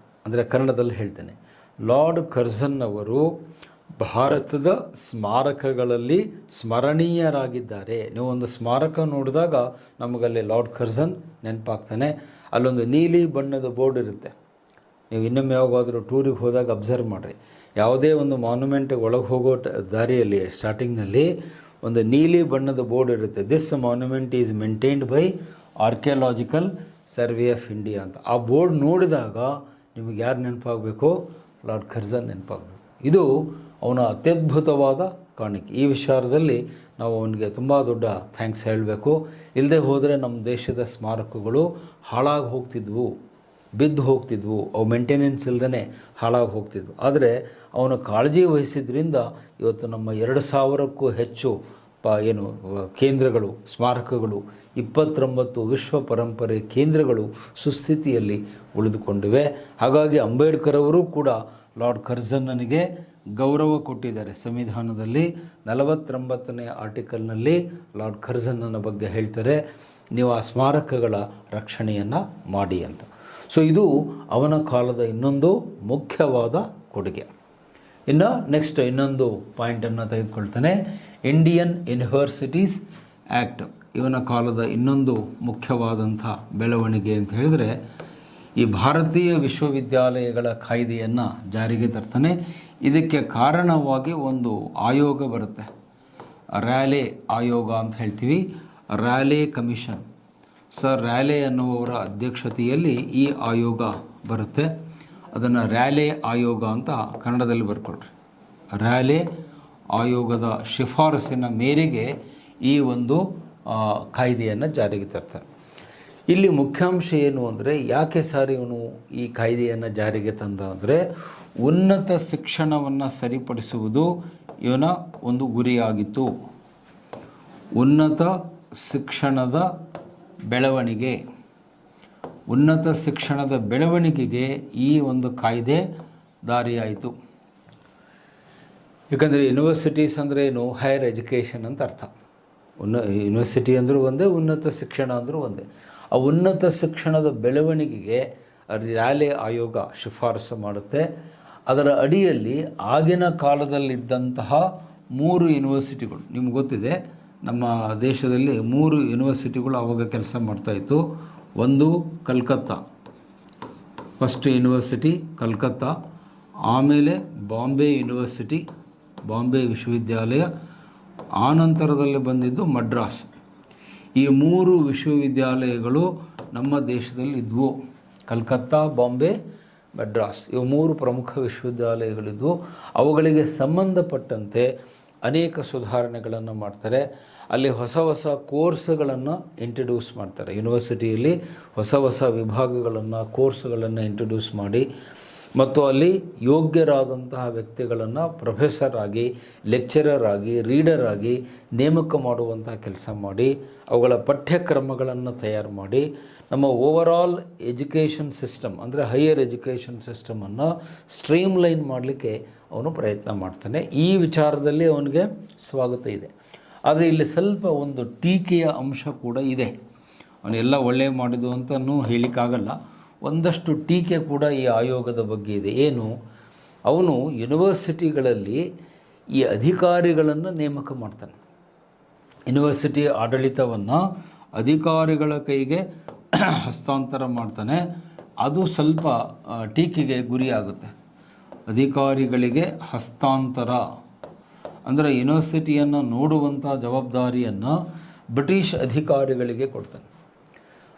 ಅಂದರೆ ಕನ್ನಡದಲ್ಲಿ ಹೇಳ್ತೇನೆ, ಲಾರ್ಡ್ ಕರ್ಜನ್ ಅವರು ಭಾರತದ ಸ್ಮಾರಕಗಳಲ್ಲಿ ಸ್ಮರಣೀಯರಾಗಿದ್ದಾರೆ. ನೀವು ಒಂದು ಸ್ಮಾರಕ ನೋಡಿದಾಗ ನಮಗಲ್ಲಿ ಲಾರ್ಡ್ ಕರ್ಜನ್ ನೆನಪಾಗ್ತಾನೆ. ಅಲ್ಲೊಂದು ನೀಲಿ ಬಣ್ಣದ ಬೋರ್ಡ್ ಇರುತ್ತೆ. ನೀವು ಇನ್ನೊಮ್ಮೆ ಯಾವಾಗಾದರೂ ಟೂರಿಗೆ ಹೋದಾಗ ಅಬ್ಸರ್ವ್ ಮಾಡಿರಿ, ಯಾವುದೇ ಒಂದು ಮಾನ್ಯುಮೆಂಟ್ ಒಳಗೆ ಹೋಗೋ ದಾರಿಯಲ್ಲಿ ಸ್ಟಾರ್ಟಿಂಗ್ನಲ್ಲಿ ಒಂದು ನೀಲಿ ಬಣ್ಣದ ಬೋರ್ಡ್ ಇರುತ್ತೆ. This monument is maintained by archaeological survey of India ಅಂತ. ಆ ಬೋರ್ಡ್ ನೋಡಿದಾಗ ನಿಮಗೆ ಯಾರು ನೆನಪಾಗಬೇಕು? Lord Curzon ನೆನಪಾಗಬೇಕು. ಇದು ಅವನ ಅತ್ಯದ್ಭುತವಾದ ಕಾಣಿಕೆ. ಈ ವಿಚಾರದಲ್ಲಿ ನಾವು ಅವನಿಗೆ ತುಂಬ ದೊಡ್ಡ ಥ್ಯಾಂಕ್ಸ್ ಹೇಳಬೇಕು. ಇಲ್ಲದೆ ಹೋದರೆ ನಮ್ಮ ದೇಶದ ಸ್ಮಾರಕಗಳು ಹಾಳಾಗಿ ಹೋಗ್ತಿದ್ವು, ಬಿದ್ದು ಹೋಗ್ತಿದ್ವು, ಅವು ಮೇಂಟೆನೆನ್ಸ್ ಇಲ್ಲದೇ ಹಾಳಾಗಿ ಹೋಗ್ತಿದ್ವು. ಆದರೆ ಅವನು ಕಾಳಜಿ ವಹಿಸಿದ್ರಿಂದ ಇವತ್ತು ನಮ್ಮ 2000ಕ್ಕೂ ಹೆಚ್ಚು ಕೇಂದ್ರಗಳು, ಸ್ಮಾರಕಗಳು, 29 ವಿಶ್ವ ಪರಂಪರೆ ಕೇಂದ್ರಗಳು ಸುಸ್ಥಿತಿಯಲ್ಲಿ ಉಳಿದುಕೊಂಡಿವೆ. ಹಾಗಾಗಿ ಅಂಬೇಡ್ಕರ್ ಅವರು ಕೂಡ ಲಾರ್ಡ್ ಕರ್ಜನ್ನನಿಗೆ ಗೌರವ ಕೊಟ್ಟಿದ್ದಾರೆ. ಸಂವಿಧಾನದಲ್ಲಿ 49ನೇ ಆರ್ಟಿಕಲ್ನಲ್ಲಿ ಲಾರ್ಡ್ ಕರ್ಜನ್ನನ ಬಗ್ಗೆ ಹೇಳ್ತಾರೆ, ನೀವು ಆ ಸ್ಮಾರಕಗಳ ರಕ್ಷಣೆಯನ್ನು ಮಾಡಿ ಅಂತ. ಸೊ ಇದು ಅವನ ಕಾಲದ ಇನ್ನೊಂದು ಮುಖ್ಯವಾದ ಕೊಡುಗೆ. ಇನ್ನು ನೆಕ್ಸ್ಟ್ ಇನ್ನೊಂದು ಪಾಯಿಂಟನ್ನು ತೆಗೆದುಕೊಳ್ತಾನೆ, ಇಂಡಿಯನ್ ಯೂನಿವರ್ಸಿಟೀಸ್ ಆ್ಯಕ್ಟ್. ಇವನ ಕಾಲದ ಇನ್ನೊಂದು ಮುಖ್ಯವಾದಂಥ ಬೆಳವಣಿಗೆ ಅಂತ ಹೇಳಿದರೆ, ಈ ಭಾರತೀಯ ವಿಶ್ವವಿದ್ಯಾಲಯಗಳ ಕಾಯ್ದೆಯನ್ನು ಜಾರಿಗೆ ತರ್ತಾನೆ. ಇದಕ್ಕೆ ಕಾರಣವಾಗಿ ಒಂದು ಆಯೋಗ ಬರುತ್ತೆ, ರ್ಯಾಲೆ ಆಯೋಗ ಅಂತ ಹೇಳ್ತೀವಿ, ರ್ಯಾಲೆ ಕಮಿಷನ್. ಸರ್ ರ್ಯಾಲೆ ಅನ್ನುವವರ ಅಧ್ಯಕ್ಷತೆಯಲ್ಲಿ ಈ ಆಯೋಗ ಬರುತ್ತೆ. ಅದನ್ನು ರ್ಯಾಲೆ ಆಯೋಗ ಅಂತ ಕನ್ನಡದಲ್ಲಿ ಬರ್ಕೊಳ್ರಿ. ರ್ಯಾಲೆ ಆಯೋಗದ ಶಿಫಾರಸಿನ ಮೇರೆಗೆ ಈ ಒಂದು ಕಾಯ್ದೆಯನ್ನು ಜಾರಿಗೆ ತರ್ತಾರೆ. ಇಲ್ಲಿ ಮುಖ್ಯಾಂಶ ಏನು ಅಂದರೆ, ಯಾಕೆ ಸರ್ ಇವನು ಈ ಕಾಯ್ದೆಯನ್ನು ಜಾರಿಗೆ ತಂದ ಅಂದರೆ, ಉನ್ನತ ಶಿಕ್ಷಣವನ್ನು ಸರಿಪಡಿಸುವುದು ಇವನ ಒಂದು ಗುರಿಯಾಗಿತ್ತು. ಉನ್ನತ ಶಿಕ್ಷಣದ ಬೆಳವಣಿಗೆ, ಉನ್ನತ ಶಿಕ್ಷಣದ ಬೆಳವಣಿಗೆಗೆ ಈ ಒಂದು ಕಾಯ್ದೆ ದಾರಿಯಾಯಿತು. ಯಾಕಂದರೆ ಯೂನಿವರ್ಸಿಟೀಸ್ ಅಂದರೆ ಏನು, ಹೈಯರ್ ಎಜುಕೇಷನ್ ಅಂತ ಅರ್ಥ. ಯೂನಿವರ್ಸಿಟಿ ಅಂದರೂ ಒಂದೇ, ಉನ್ನತ ಶಿಕ್ಷಣ ಅಂದರೂ ಒಂದೇ. ಆ ಉನ್ನತ ಶಿಕ್ಷಣದ ಬೆಳವಣಿಗೆಗೆ ರ್ಯಾಲೆ ಆಯೋಗ ಶಿಫಾರಸು ಮಾಡುತ್ತೆ. ಅದರ ಅಡಿಯಲ್ಲಿ ಆಗಿನ ಕಾಲದಲ್ಲಿದ್ದಂತಹ 3 ಯೂನಿವರ್ಸಿಟಿಗಳು, ನಿಮ್ಗೆ ಗೊತ್ತಿದೆ ನಮ್ಮ ದೇಶದಲ್ಲಿ 3 ಯೂನಿವರ್ಸಿಟಿಗಳು ಆವಾಗ ಕೆಲಸ ಮಾಡ್ತಾಯಿತ್ತು. ಒಂದು ಕಲ್ಕತ್ತಾ, ಫಸ್ಟ್ ಯೂನಿವರ್ಸಿಟಿ ಕಲ್ಕತ್ತಾ, ಆಮೇಲೆ ಬಾಂಬೆ ಯೂನಿವರ್ಸಿಟಿ, ಬಾಂಬೆ ವಿಶ್ವವಿದ್ಯಾಲಯ, ಆನಂತರದಲ್ಲಿ ಬಂದಿದ್ದು ಮಡ್ರಾಸ್. ಈ 3 ವಿಶ್ವವಿದ್ಯಾಲಯಗಳು ನಮ್ಮ ದೇಶದಲ್ಲಿ ಇದ್ವು. ಕಲ್ಕತ್ತಾ, ಬಾಂಬೆ, ಮಡ್ರಾಸ್, ಇವು 3 ಪ್ರಮುಖ ವಿಶ್ವವಿದ್ಯಾಲಯಗಳಿದ್ವು. ಅವುಗಳಿಗೆ ಸಂಬಂಧಪಟ್ಟಂತೆ ಅನೇಕ ಸುಧಾರಣೆಗಳನ್ನು ಮಾಡ್ತಾರೆ. ಅಲ್ಲಿ ಹೊಸ ಹೊಸ ಕೋರ್ಸ್ಗಳನ್ನು ಇಂಟ್ರಡ್ಯೂಸ್ ಮಾಡ್ತಾರೆ. ಯೂನಿವರ್ಸಿಟಿಯಲ್ಲಿ ಹೊಸ ಹೊಸ ವಿಭಾಗಗಳನ್ನು, ಕೋರ್ಸ್ಗಳನ್ನು ಇಂಟ್ರಡ್ಯೂಸ್ ಮಾಡಿ, ಮತ್ತು ಅಲ್ಲಿ ಯೋಗ್ಯರಾದಂತಹ ವ್ಯಕ್ತಿಗಳನ್ನು ಪ್ರೊಫೆಸರ್ ಆಗಿ, ಲೆಕ್ಚರರ್ ಆಗಿ, ರೀಡರ್ ಆಗಿ ನೇಮಕ ಮಾಡುವಂಥ ಕೆಲಸ ಮಾಡಿ, ಅವುಗಳ ಪಠ್ಯಕ್ರಮಗಳನ್ನು ತಯಾರು ಮಾಡಿ, ನಮ್ಮ ಓವರಾಲ್ ಎಜುಕೇಷನ್ ಸಿಸ್ಟಮ್ ಅಂದರೆ ಹೈಯರ್ ಎಜುಕೇಷನ್ ಸಿಸ್ಟಮನ್ನು ಸ್ಟ್ರೀಮ್ಲೈನ್ ಮಾಡಲಿಕ್ಕೆ ಅವನು ಪ್ರಯತ್ನ ಮಾಡ್ತಾನೆ. ಈ ವಿಚಾರದಲ್ಲಿ ಅವನಿಗೆ ಸ್ವಾಗತ ಇದೆ. ಆದರೆ ಇಲ್ಲಿ ಸ್ವಲ್ಪ ಒಂದು ಟೀಕೆಯ ಅಂಶ ಕೂಡ ಇದೆ. ಅವನೆಲ್ಲ ಒಳ್ಳೆ ಮಾಡಿದ್ದು ಅಂತಲೂ ಹೇಳಲಿಕ್ಕಾಗಲ್ಲ. ಒಂದಷ್ಟು ಟೀಕೆ ಕೂಡ ಈ ಆಯೋಗದ ಬಗ್ಗೆ ಇದೆ. ಏನು? ಅವನು ಯೂನಿವರ್ಸಿಟಿಗಳಲ್ಲಿ ಈ ಅಧಿಕಾರಿಗಳನ್ನು ನೇಮಕ ಮಾಡ್ತಾನೆ. ಯೂನಿವರ್ಸಿಟಿ ಆಡಳಿತವನ್ನು ಅಧಿಕಾರಿಗಳ ಕೈಗೆ ಹಸ್ತಾಂತರ ಮಾಡ್ತಾನೆ. ಅದು ಸ್ವಲ್ಪ ಟೀಕೆಗೆ ಗುರಿಯಾಗುತ್ತೆ. ಅಧಿಕಾರಿಗಳಿಗೆ ಹಸ್ತಾಂತರ ಅಂದರೆ ಯೂನಿವರ್ಸಿಟಿಯನ್ನು ನೋಡುವಂಥ ಜವಾಬ್ದಾರಿಯನ್ನು ಬ್ರಿಟಿಷ್ ಅಧಿಕಾರಿಗಳಿಗೆ ಕೊಡ್ತಾನೆ.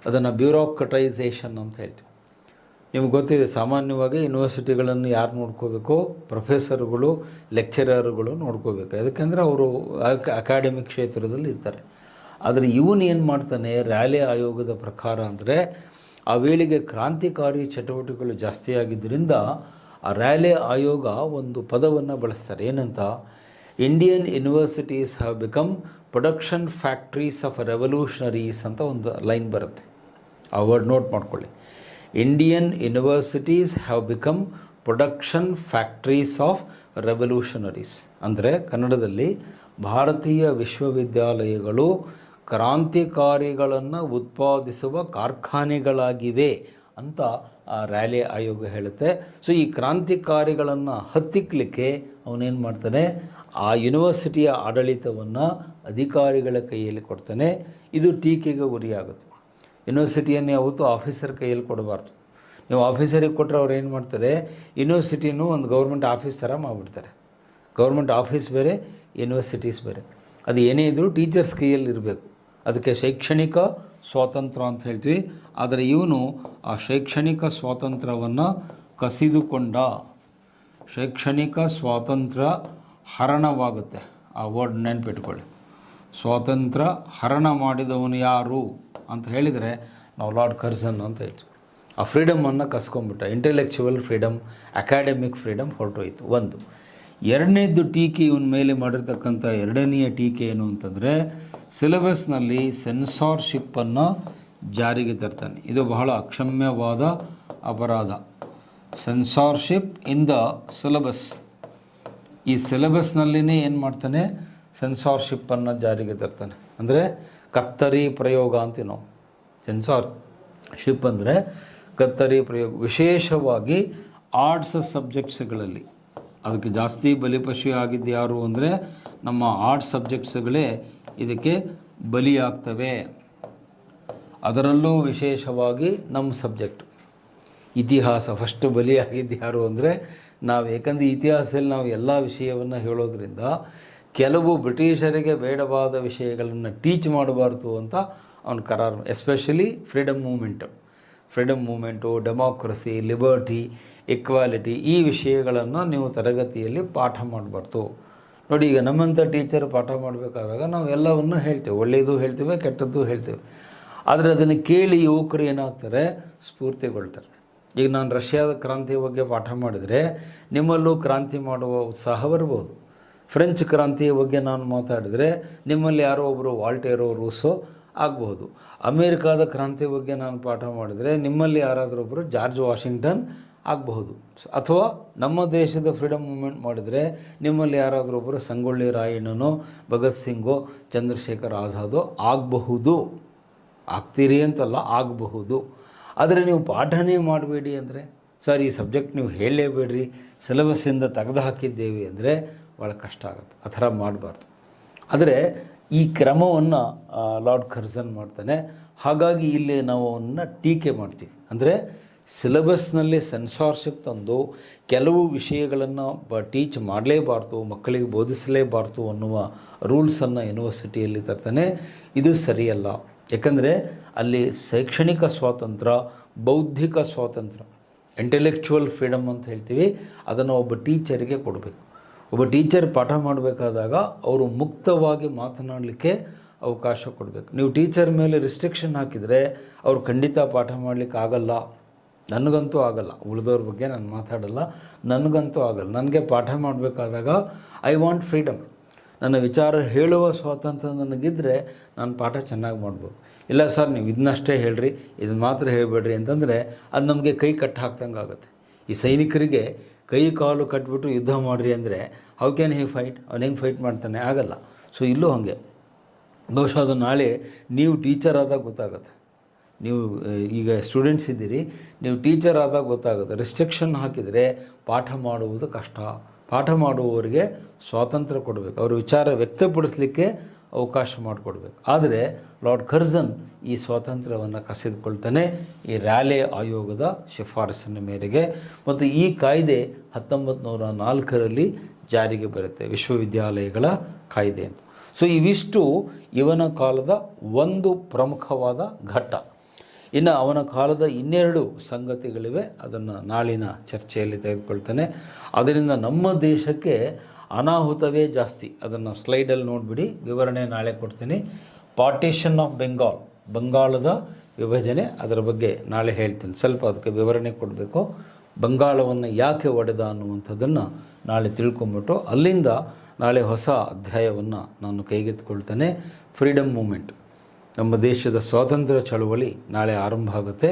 ಅದನ್ನು ಬ್ಯೂರೋಕ್ರಟೈಸೇಷನ್ ಅಂತ ಹೇಳ್ತೀವಿ. ನಿಮ್ಗೆ ಗೊತ್ತಿದೆ, ಸಾಮಾನ್ಯವಾಗಿ ಯೂನಿವರ್ಸಿಟಿಗಳನ್ನು ಯಾರು ನೋಡ್ಕೋಬೇಕು? ಪ್ರೊಫೆಸರ್ಗಳು, ಲೆಕ್ಚರರ್ಗಳು ನೋಡ್ಕೋಬೇಕು. ಯಾಕೆಂದರೆ ಅವರು ಅಕಾಡೆಮಿಕ್ ಕ್ಷೇತ್ರದಲ್ಲಿ ಇರ್ತಾರೆ. ಆದರೆ ಇವನು ಏನು ಮಾಡ್ತಾನೆ, ರ್ಯಾಲಿ ಆಯೋಗದ ಪ್ರಕಾರ ಅಂದರೆ ಆ ವೇಳೆಗೆ ಕ್ರಾಂತಿಕಾರಿ ಚಟುವಟಿಕೆಗಳು ಜಾಸ್ತಿ ಆಗಿದ್ದರಿಂದ ಆ ರ್ಯಾಲಿ ಆಯೋಗ ಒಂದು ಪದವನ್ನು ಬಳಸ್ತಾರೆ. ಏನಂತ? Indian universities have become production factories of revolutionaries ಅಂತ ಒಂದು ಲೈನ್ ಬರುತ್ತೆ. ಆ ವರ್ಡ್ ನೋಟ್ ಮಾಡ್ಕೊಳ್ಳಿ. Indian universities have become production factories of revolutionaries ಅಂದರೆ ಕನ್ನಡದಲ್ಲಿ ಭಾರತೀಯ ವಿಶ್ವವಿದ್ಯಾಲಯಗಳು ಕ್ರಾಂತಿಕಾರಿಗಳನ್ನು ಉತ್ಪಾದಿಸುವ ಕಾರ್ಖಾನೆಗಳಾಗಿವೆ ಅಂತ ಆ ರ್ಯಾಲಿ ಆಯೋಗ ಹೇಳುತ್ತೆ. ಸೊ ಈ ಕ್ರಾಂತಿಕಾರಿಗಳನ್ನು ಹತ್ತಿಕ್ಕಲಿಕ್ಕೆ ಅವನೇನು ಮಾಡ್ತಾನೆ, ಆ ಯೂನಿವರ್ಸಿಟಿಯ ಆಡಳಿತವನ್ನು ಅಧಿಕಾರಿಗಳ ಕೈಯಲ್ಲಿ ಕೊಡ್ತಾನೆ. ಇದು ಟೀಕೆಗೆ ಗುರಿಯಾಗುತ್ತೆ. ಯೂನಿವರ್ಸಿಟಿಯನ್ನು ಯಾವತ್ತೂ ಆಫೀಸರ್ ಕೈಯಲ್ಲಿ ಕೊಡಬಾರ್ದು. ನೀವು ಆಫೀಸರಿಗೆ ಕೊಟ್ಟರೆ ಅವ್ರು ಏನು ಮಾಡ್ತಾರೆ, ಯೂನಿವರ್ಸಿಟಿನೂ ಒಂದು ಗೌರ್ಮೆಂಟ್ ಆಫೀಸ್ ಥರ ಮಾಡಿಬಿಡ್ತಾರೆ. ಗೌರ್ಮೆಂಟ್ ಆಫೀಸ್ ಬೇರೆ, ಯೂನಿವರ್ಸಿಟೀಸ್ ಬೇರೆ. ಅದು ಏನೇ ಇದ್ದರೂ ಟೀಚರ್ಸ್ ಕೈಯಲ್ಲಿ ಇರಬೇಕು. ಅದಕ್ಕೆ ಶೈಕ್ಷಣಿಕ ಸ್ವಾತಂತ್ರ್ಯ ಅಂತ ಹೇಳ್ತೀವಿ. ಆದರೆ ಇವನು ಆ ಶೈಕ್ಷಣಿಕ ಸ್ವಾತಂತ್ರ್ಯವನ್ನು ಕಸಿದುಕೊಂಡ. ಶೈಕ್ಷಣಿಕ ಸ್ವಾತಂತ್ರ್ಯ ಹರಣವಾಗುತ್ತೆ. ಆ ವರ್ಡ್ ನೆನ್ಪಿಟ್ಕೊಳ್ಳಿ. ಸ್ವಾತಂತ್ರ್ಯ ಹರಣ ಮಾಡಿದವನು ಯಾರು ಅಂತ ಹೇಳಿದರೆ ನಾವು ಲಾರ್ಡ್ ಕರ್ಜನ್ ಅಂತ ಹೇಳ್ತೀವಿ. ಆ ಫ್ರೀಡಮನ್ನು ಕಸ್ಕೊಂಡ್ಬಿಟ್ಟ. ಇಂಟೆಲೆಕ್ಚುವಲ್ ಫ್ರೀಡಮ್, ಅಕಾಡೆಮಿಕ್ ಫ್ರೀಡಮ್ ಹೊರಟೋಯ್ತು. ಒಂದು. ಎರಡನೇದು ಟೀಕೆ ಇವನ ಮೇಲೆ ಮಾಡಿರ್ತಕ್ಕಂಥ ಎರಡನೆಯ ಟೀಕೆ ಏನು ಅಂತಂದರೆ, ಸಿಲೆಬಸ್ನಲ್ಲಿ ಸೆನ್ಸಾರ್ಶಿಪ್ಪನ್ನು ಜಾರಿಗೆ ತರ್ತಾನೆ. ಇದು ಬಹಳ ಅಕ್ಷಮ್ಯವಾದ ಅಪರಾಧ. Censorship in the syllabus. ಈ ಸಿಲೆಬಸ್ನಲ್ಲಿನೇ ಏನು ಮಾಡ್ತಾನೆ, ಸೆನ್ಸಾರ್ಶಿಪ್ಪನ್ನು ಜಾರಿಗೆ ತರ್ತಾನೆ. ಅಂದರೆ ಕತ್ತರಿ ಪ್ರಯೋಗ ಅಂತೀವಿ ನಾವು. ಸೆನ್ಸಾರ್ಶಿಪ್ ಅಂದರೆ ಕತ್ತರಿ ಪ್ರಯೋಗ. ವಿಶೇಷವಾಗಿ ಆರ್ಟ್ಸ್ ಸಬ್ಜೆಕ್ಟ್ಸ್ಗಳಲ್ಲಿ ಅದಕ್ಕೆ ಜಾಸ್ತಿ ಬಲಿಪಶು ಆಗಿದ್ದು ಯಾರು ಅಂದರೆ ನಮ್ಮ ಆರ್ಟ್ಸ್ ಸಬ್ಜೆಕ್ಟ್ಸ್ಗಳೇ ಇದಕ್ಕೆ ಬಲಿಯಾಗ್ತವೆ. ಅದರಲ್ಲೂ ವಿಶೇಷವಾಗಿ ನಮ್ಮ ಸಬ್ಜೆಕ್ಟ್ ಇತಿಹಾಸ ಫಸ್ಟ್ ಬಲಿಯಾಗಿದ್ದು ಯಾರು ಅಂದರೆ ನಾವು. ಏಕೆಂದರೆ ಇತಿಹಾಸದಲ್ಲಿ ನಾವು ಎಲ್ಲ ವಿಷಯವನ್ನು ಹೇಳೋದ್ರಿಂದ ಕೆಲವು ಬ್ರಿಟಿಷರಿಗೆ ಬೇಡವಾದ ವಿಷಯಗಳನ್ನು ಟೀಚ್ ಮಾಡಬಾರ್ದು ಅಂತ ಅವನು ಕರಾರು. Especially freedom moment, democracy, liberty, equality ಈ ವಿಷಯಗಳನ್ನು ನೀವು ತರಗತಿಯಲ್ಲಿ ಪಾಠ ಮಾಡಬಾರ್ದು. ನೋಡಿ, ಈಗ ನಮ್ಮಂಥ ಟೀಚರ್ ಪಾಠ ಮಾಡಬೇಕಾದಾಗ ನಾವು ಎಲ್ಲವನ್ನು ಹೇಳ್ತೇವೆ, ಒಳ್ಳೆಯದು ಹೇಳ್ತೇವೆ, ಕೆಟ್ಟದ್ದು ಹೇಳ್ತೇವೆ. ಆದರೆ ಅದನ್ನು ಕೇಳಿ ಯುವಕರು ಏನಾಗ್ತಾರೆ, ಸ್ಫೂರ್ತಿಗೊಳ್ತಾರೆ. ಈಗ ನಾನು ರಷ್ಯಾದ ಕ್ರಾಂತಿ ಬಗ್ಗೆ ಪಾಠ ಮಾಡಿದರೆ ನಿಮ್ಮಲ್ಲೂ ಕ್ರಾಂತಿ ಮಾಡುವ ಉತ್ಸಾಹ ಬರ್ಬೋದು. ಫ್ರೆಂಚ್ ಕ್ರಾಂತಿಯ ಬಗ್ಗೆ ನಾನು ಮಾತಾಡಿದರೆ ನಿಮ್ಮಲ್ಲಿ ಯಾರೋ ಒಬ್ಬರು ವಾಲ್ಟೇರೋ, ರೂಸೋ ಆಗಬಹುದು. ಅಮೇರಿಕಾದ ಕ್ರಾಂತಿ ಬಗ್ಗೆ ನಾನು ಪಾಠ ಮಾಡಿದರೆ ನಿಮ್ಮಲ್ಲಿ ಯಾರಾದರೂ ಒಬ್ಬರು ಜಾರ್ಜ್ ವಾಷಿಂಗ್ಟನ್ ಆಗಬಹುದು. ಅಥವಾ ನಮ್ಮ ದೇಶದ ಫ್ರೀಡಮ್ ಮೂಮೆಂಟ್ ಮಾಡಿದರೆ ನಿಮ್ಮಲ್ಲಿ ಯಾರಾದರೂ ಒಬ್ಬರು ಸಂಗೊಳ್ಳಿ ರಾಯಣ್ಣನೋ, ಭಗತ್ ಸಿಂಗೋ, ಚಂದ್ರಶೇಖರ್ ಆಜಾದೋ ಆಗಬಹುದು. ಆಗ್ತೀರಿ ಅಂತಲ್ಲ, ಆಗಬಹುದು. ಆದರೆ ನೀವು ಪಾಠನೇ ಮಾಡಬೇಡಿ ಅಂದರೆ, ಸರ್ ಈ ಸಬ್ಜೆಕ್ಟ್ ನೀವು ಹೇಳಲೇಬೇಡ್ರಿ, ಸಿಲೆಬಸ್ಸಿಂದ ತೆಗೆದು ಹಾಕಿದ್ದೇವೆ ಅಂದರೆ ಭಾಳ ಕಷ್ಟ ಆಗುತ್ತೆ. ಆ ಥರ ಮಾಡಬಾರ್ದು. ಆದರೆ ಈ ಕ್ರಮವನ್ನು ಲಾರ್ಡ್ ಕರ್ಜನ್ ಮಾಡ್ತಾನೆ. ಹಾಗಾಗಿ ಇಲ್ಲಿ ನಾವು ಅವನ್ನ ಟೀಕೆ ಮಾಡ್ತೀವಿ. ಅಂದರೆ ಸಿಲೆಬಸ್ನಲ್ಲಿ ಸೆನ್ಸಾರ್ಶಿಪ್ ತಂದು ಕೆಲವು ವಿಷಯಗಳನ್ನು ಟೀಚ್ ಮಾಡಲೇಬಾರ್ದು, ಮಕ್ಕಳಿಗೆ ಬೋಧಿಸಲೇಬಾರ್ದು ಅನ್ನುವ ರೂಲ್ಸನ್ನು ಯೂನಿವರ್ಸಿಟಿಯಲ್ಲಿ ತರ್ತಾನೆ. ಇದು ಸರಿಯಲ್ಲ. ಯಾಕಂದರೆ ಅಲ್ಲಿ ಶೈಕ್ಷಣಿಕ ಸ್ವಾತಂತ್ರ್ಯ, ಬೌದ್ಧಿಕ ಸ್ವಾತಂತ್ರ್ಯ, ಇಂಟೆಲೆಕ್ಚುವಲ್ ಫ್ರೀಡಮ್ ಅಂತ ಹೇಳ್ತೀವಿ, ಅದನ್ನು ಒಬ್ಬ ಟೀಚರಿಗೆ ಕೊಡಬೇಕು. ಒಬ್ಬ ಟೀಚರ್ ಪಾಠ ಮಾಡಬೇಕಾದಾಗ ಅವರು ಮುಕ್ತವಾಗಿ ಮಾತನಾಡಲಿಕ್ಕೆ ಅವಕಾಶ ಕೊಡಬೇಕು. ನೀವು ಟೀಚರ್ ಮೇಲೆ ರಿಸ್ಟ್ರಿಕ್ಷನ್ ಹಾಕಿದರೆ ಅವರು ಖಂಡಿತ ಪಾಠ ಮಾಡಲಿಕ್ಕೆ ಆಗಲ್ಲ. ನನಗಂತೂ ಆಗಲ್ಲ. ಉಳಿದವ್ರ ಬಗ್ಗೆ ನಾನು ಮಾತಾಡಲ್ಲ. ನನಗಂತೂ ಆಗಲ್ಲ. ನನಗೆ ಪಾಠ ಮಾಡಬೇಕಾದಾಗ ಐ ವಾಂಟ್ ಫ್ರೀಡಮ್. ನನ್ನ ವಿಚಾರ ಹೇಳುವ ಸ್ವಾತಂತ್ರ್ಯ ನನಗಿದ್ದರೆ ನಾನು ಪಾಠ ಚೆನ್ನಾಗಿ ಮಾಡ್ಬೋದು. ಇಲ್ಲ ಸರ್ ನೀವು ಇದನ್ನಷ್ಟೇ ಹೇಳ್ರಿ, ಇದನ್ನು ಮಾತ್ರ ಹೇಳಬೇಡ್ರಿ ಅಂತಂದರೆ ಅದು ನಮಗೆ ಕೈ ಕಟ್ಟು ಹಾಕ್ದಂಗೆ ಆಗುತ್ತೆ. ಈ ಸೈನಿಕರಿಗೆ ಕೈ ಕಾಲು ಕಟ್ಬಿಟ್ಟು ಯುದ್ಧ ಮಾಡಿರಿ ಅಂದರೆ ಹೌ ಕ್ಯಾನ್ ಹಿ ಫೈಟ್, ಅವ್ನು ಹೆಂಗೆ ಫೈಟ್ ಮಾಡ್ತಾನೆ, ಆಗಲ್ಲ. ಸೊ ಇಲ್ಲೂ ಹಾಗೆ ಬಹುಶಃ ಅದು ನಾಳೆ ನೀವು ಟೀಚರ್ ಆದಾಗ ಗೊತ್ತಾಗುತ್ತೆ. ನೀವು ಈಗ ಸ್ಟೂಡೆಂಟ್ಸ್ ಇದ್ದೀರಿ, ನೀವು ಟೀಚರ್ ಆದಾಗ ಗೊತ್ತಾಗುತ್ತೆ. ರಿಸ್ಟ್ರಿಕ್ಷನ್ ಹಾಕಿದರೆ ಪಾಠ ಮಾಡುವುದು ಕಷ್ಟ. ಪಾಠ ಮಾಡುವವರಿಗೆ ಸ್ವಾತಂತ್ರ್ಯ ಕೊಡಬೇಕು, ಅವ್ರ ವಿಚಾರ ವ್ಯಕ್ತಪಡಿಸಲಿಕ್ಕೆ ಅವಕಾಶ ಮಾಡಿಕೊಡ್ಬೇಕು. ಆದರೆ ಲಾರ್ಡ್ ಕರ್ಜನ್ ಈ ಸ್ವಾತಂತ್ರ್ಯವನ್ನು ಕಸಿದುಕೊಳ್ತಾನೆ ಈ ರ್ಯಾಲೆ ಆಯೋಗದ ಶಿಫಾರಸಿನ ಮೇರೆಗೆ. ಮತ್ತು ಈ ಕಾಯ್ದೆ 1904ರಲ್ಲಿ ಜಾರಿಗೆ ಬರುತ್ತೆ, ವಿಶ್ವವಿದ್ಯಾಲಯಗಳ ಕಾಯ್ದೆ ಅಂತ. ಸೊ ಇವಿಷ್ಟು ಇವನ ಕಾಲದ ಒಂದು ಪ್ರಮುಖವಾದ ಘಟ್ಟ. ಇನ್ನು ಅವನ ಕಾಲದ ಇನ್ನೆರಡು ಸಂಗತಿಗಳಿವೆ, ಅದನ್ನು ನಾಳಿನ ಚರ್ಚೆಯಲ್ಲಿ ತೆಗೆದುಕೊಳ್ತಾನೆ. ಅದರಿಂದ ನಮ್ಮ ದೇಶಕ್ಕೆ ಅನಾಹುತವೇ ಜಾಸ್ತಿ. ಅದನ್ನು ಸ್ಲೈಡಲ್ಲಿ ನೋಡಿಬಿಡಿ, ವಿವರಣೆ ನಾಳೆ ಕೊಡ್ತೀನಿ. ಪಾರ್ಟಿಷನ್ ಆಫ್ ಬೆಂಗಾಲ್, ಬಂಗಾಳದ ವಿಭಜನೆ, ಅದರ ಬಗ್ಗೆ ನಾಳೆ ಹೇಳ್ತೀನಿ. ಸ್ವಲ್ಪ ಅದಕ್ಕೆ ವಿವರಣೆ ಕೊಡಬೇಕು. ಬಂಗಾಳವನ್ನು ಯಾಕೆ ಒಡೆದ ಅನ್ನುವಂಥದ್ದನ್ನು ನಾಳೆ ತಿಳ್ಕೊಂಬಿಟ್ಟು ಅಲ್ಲಿಂದ ನಾಳೆ ಹೊಸ ಅಧ್ಯಾಯವನ್ನು ನಾನು ಕೈಗೆತ್ತಿಕೊಳ್ತೇನೆ. ಫ್ರೀಡಮ್ ಮೂಮೆಂಟ್, ನಮ್ಮ ದೇಶದ ಸ್ವಾತಂತ್ರ್ಯ ಚಳವಳಿ ನಾಳೆ ಆರಂಭ ಆಗುತ್ತೆ.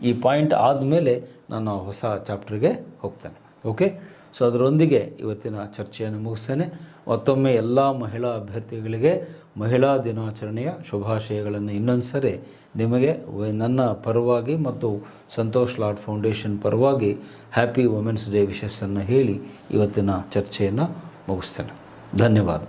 ಈ ಪಾಯಿಂಟ್ ಆದಮೇಲೆ ನಾನು ಹೊಸ ಚಾಪ್ಟರ್ಗೆ ಹೋಗ್ತೇನೆ. ಓಕೆ, ಸೊ ಅದರೊಂದಿಗೆ ಇವತ್ತಿನ ಚರ್ಚೆಯನ್ನು ಮುಗಿಸ್ತೇನೆ. ಮತ್ತೊಮ್ಮೆ ಎಲ್ಲ ಮಹಿಳಾ ಅಭ್ಯರ್ಥಿಗಳಿಗೆ ಮಹಿಳಾ ದಿನಾಚರಣೆಯ ಶುಭಾಶಯಗಳನ್ನು ಇನ್ನೊಂದು ಸರಿ ನಿಮಗೆ ನನ್ನ ಪರವಾಗಿ ಮತ್ತು ಸಂತೋಷ್ ಲಾಡ್ ಫೌಂಡೇಶನ್ ಪರವಾಗಿ ಹ್ಯಾಪಿ ವುಮೆನ್ಸ್ ಡೇ ವಿಶಸ್ಸನ್ನು ಹೇಳಿ ಇವತ್ತಿನ ಚರ್ಚೆಯನ್ನು ಮುಗಿಸ್ತೇನೆ. ಧನ್ಯವಾದ.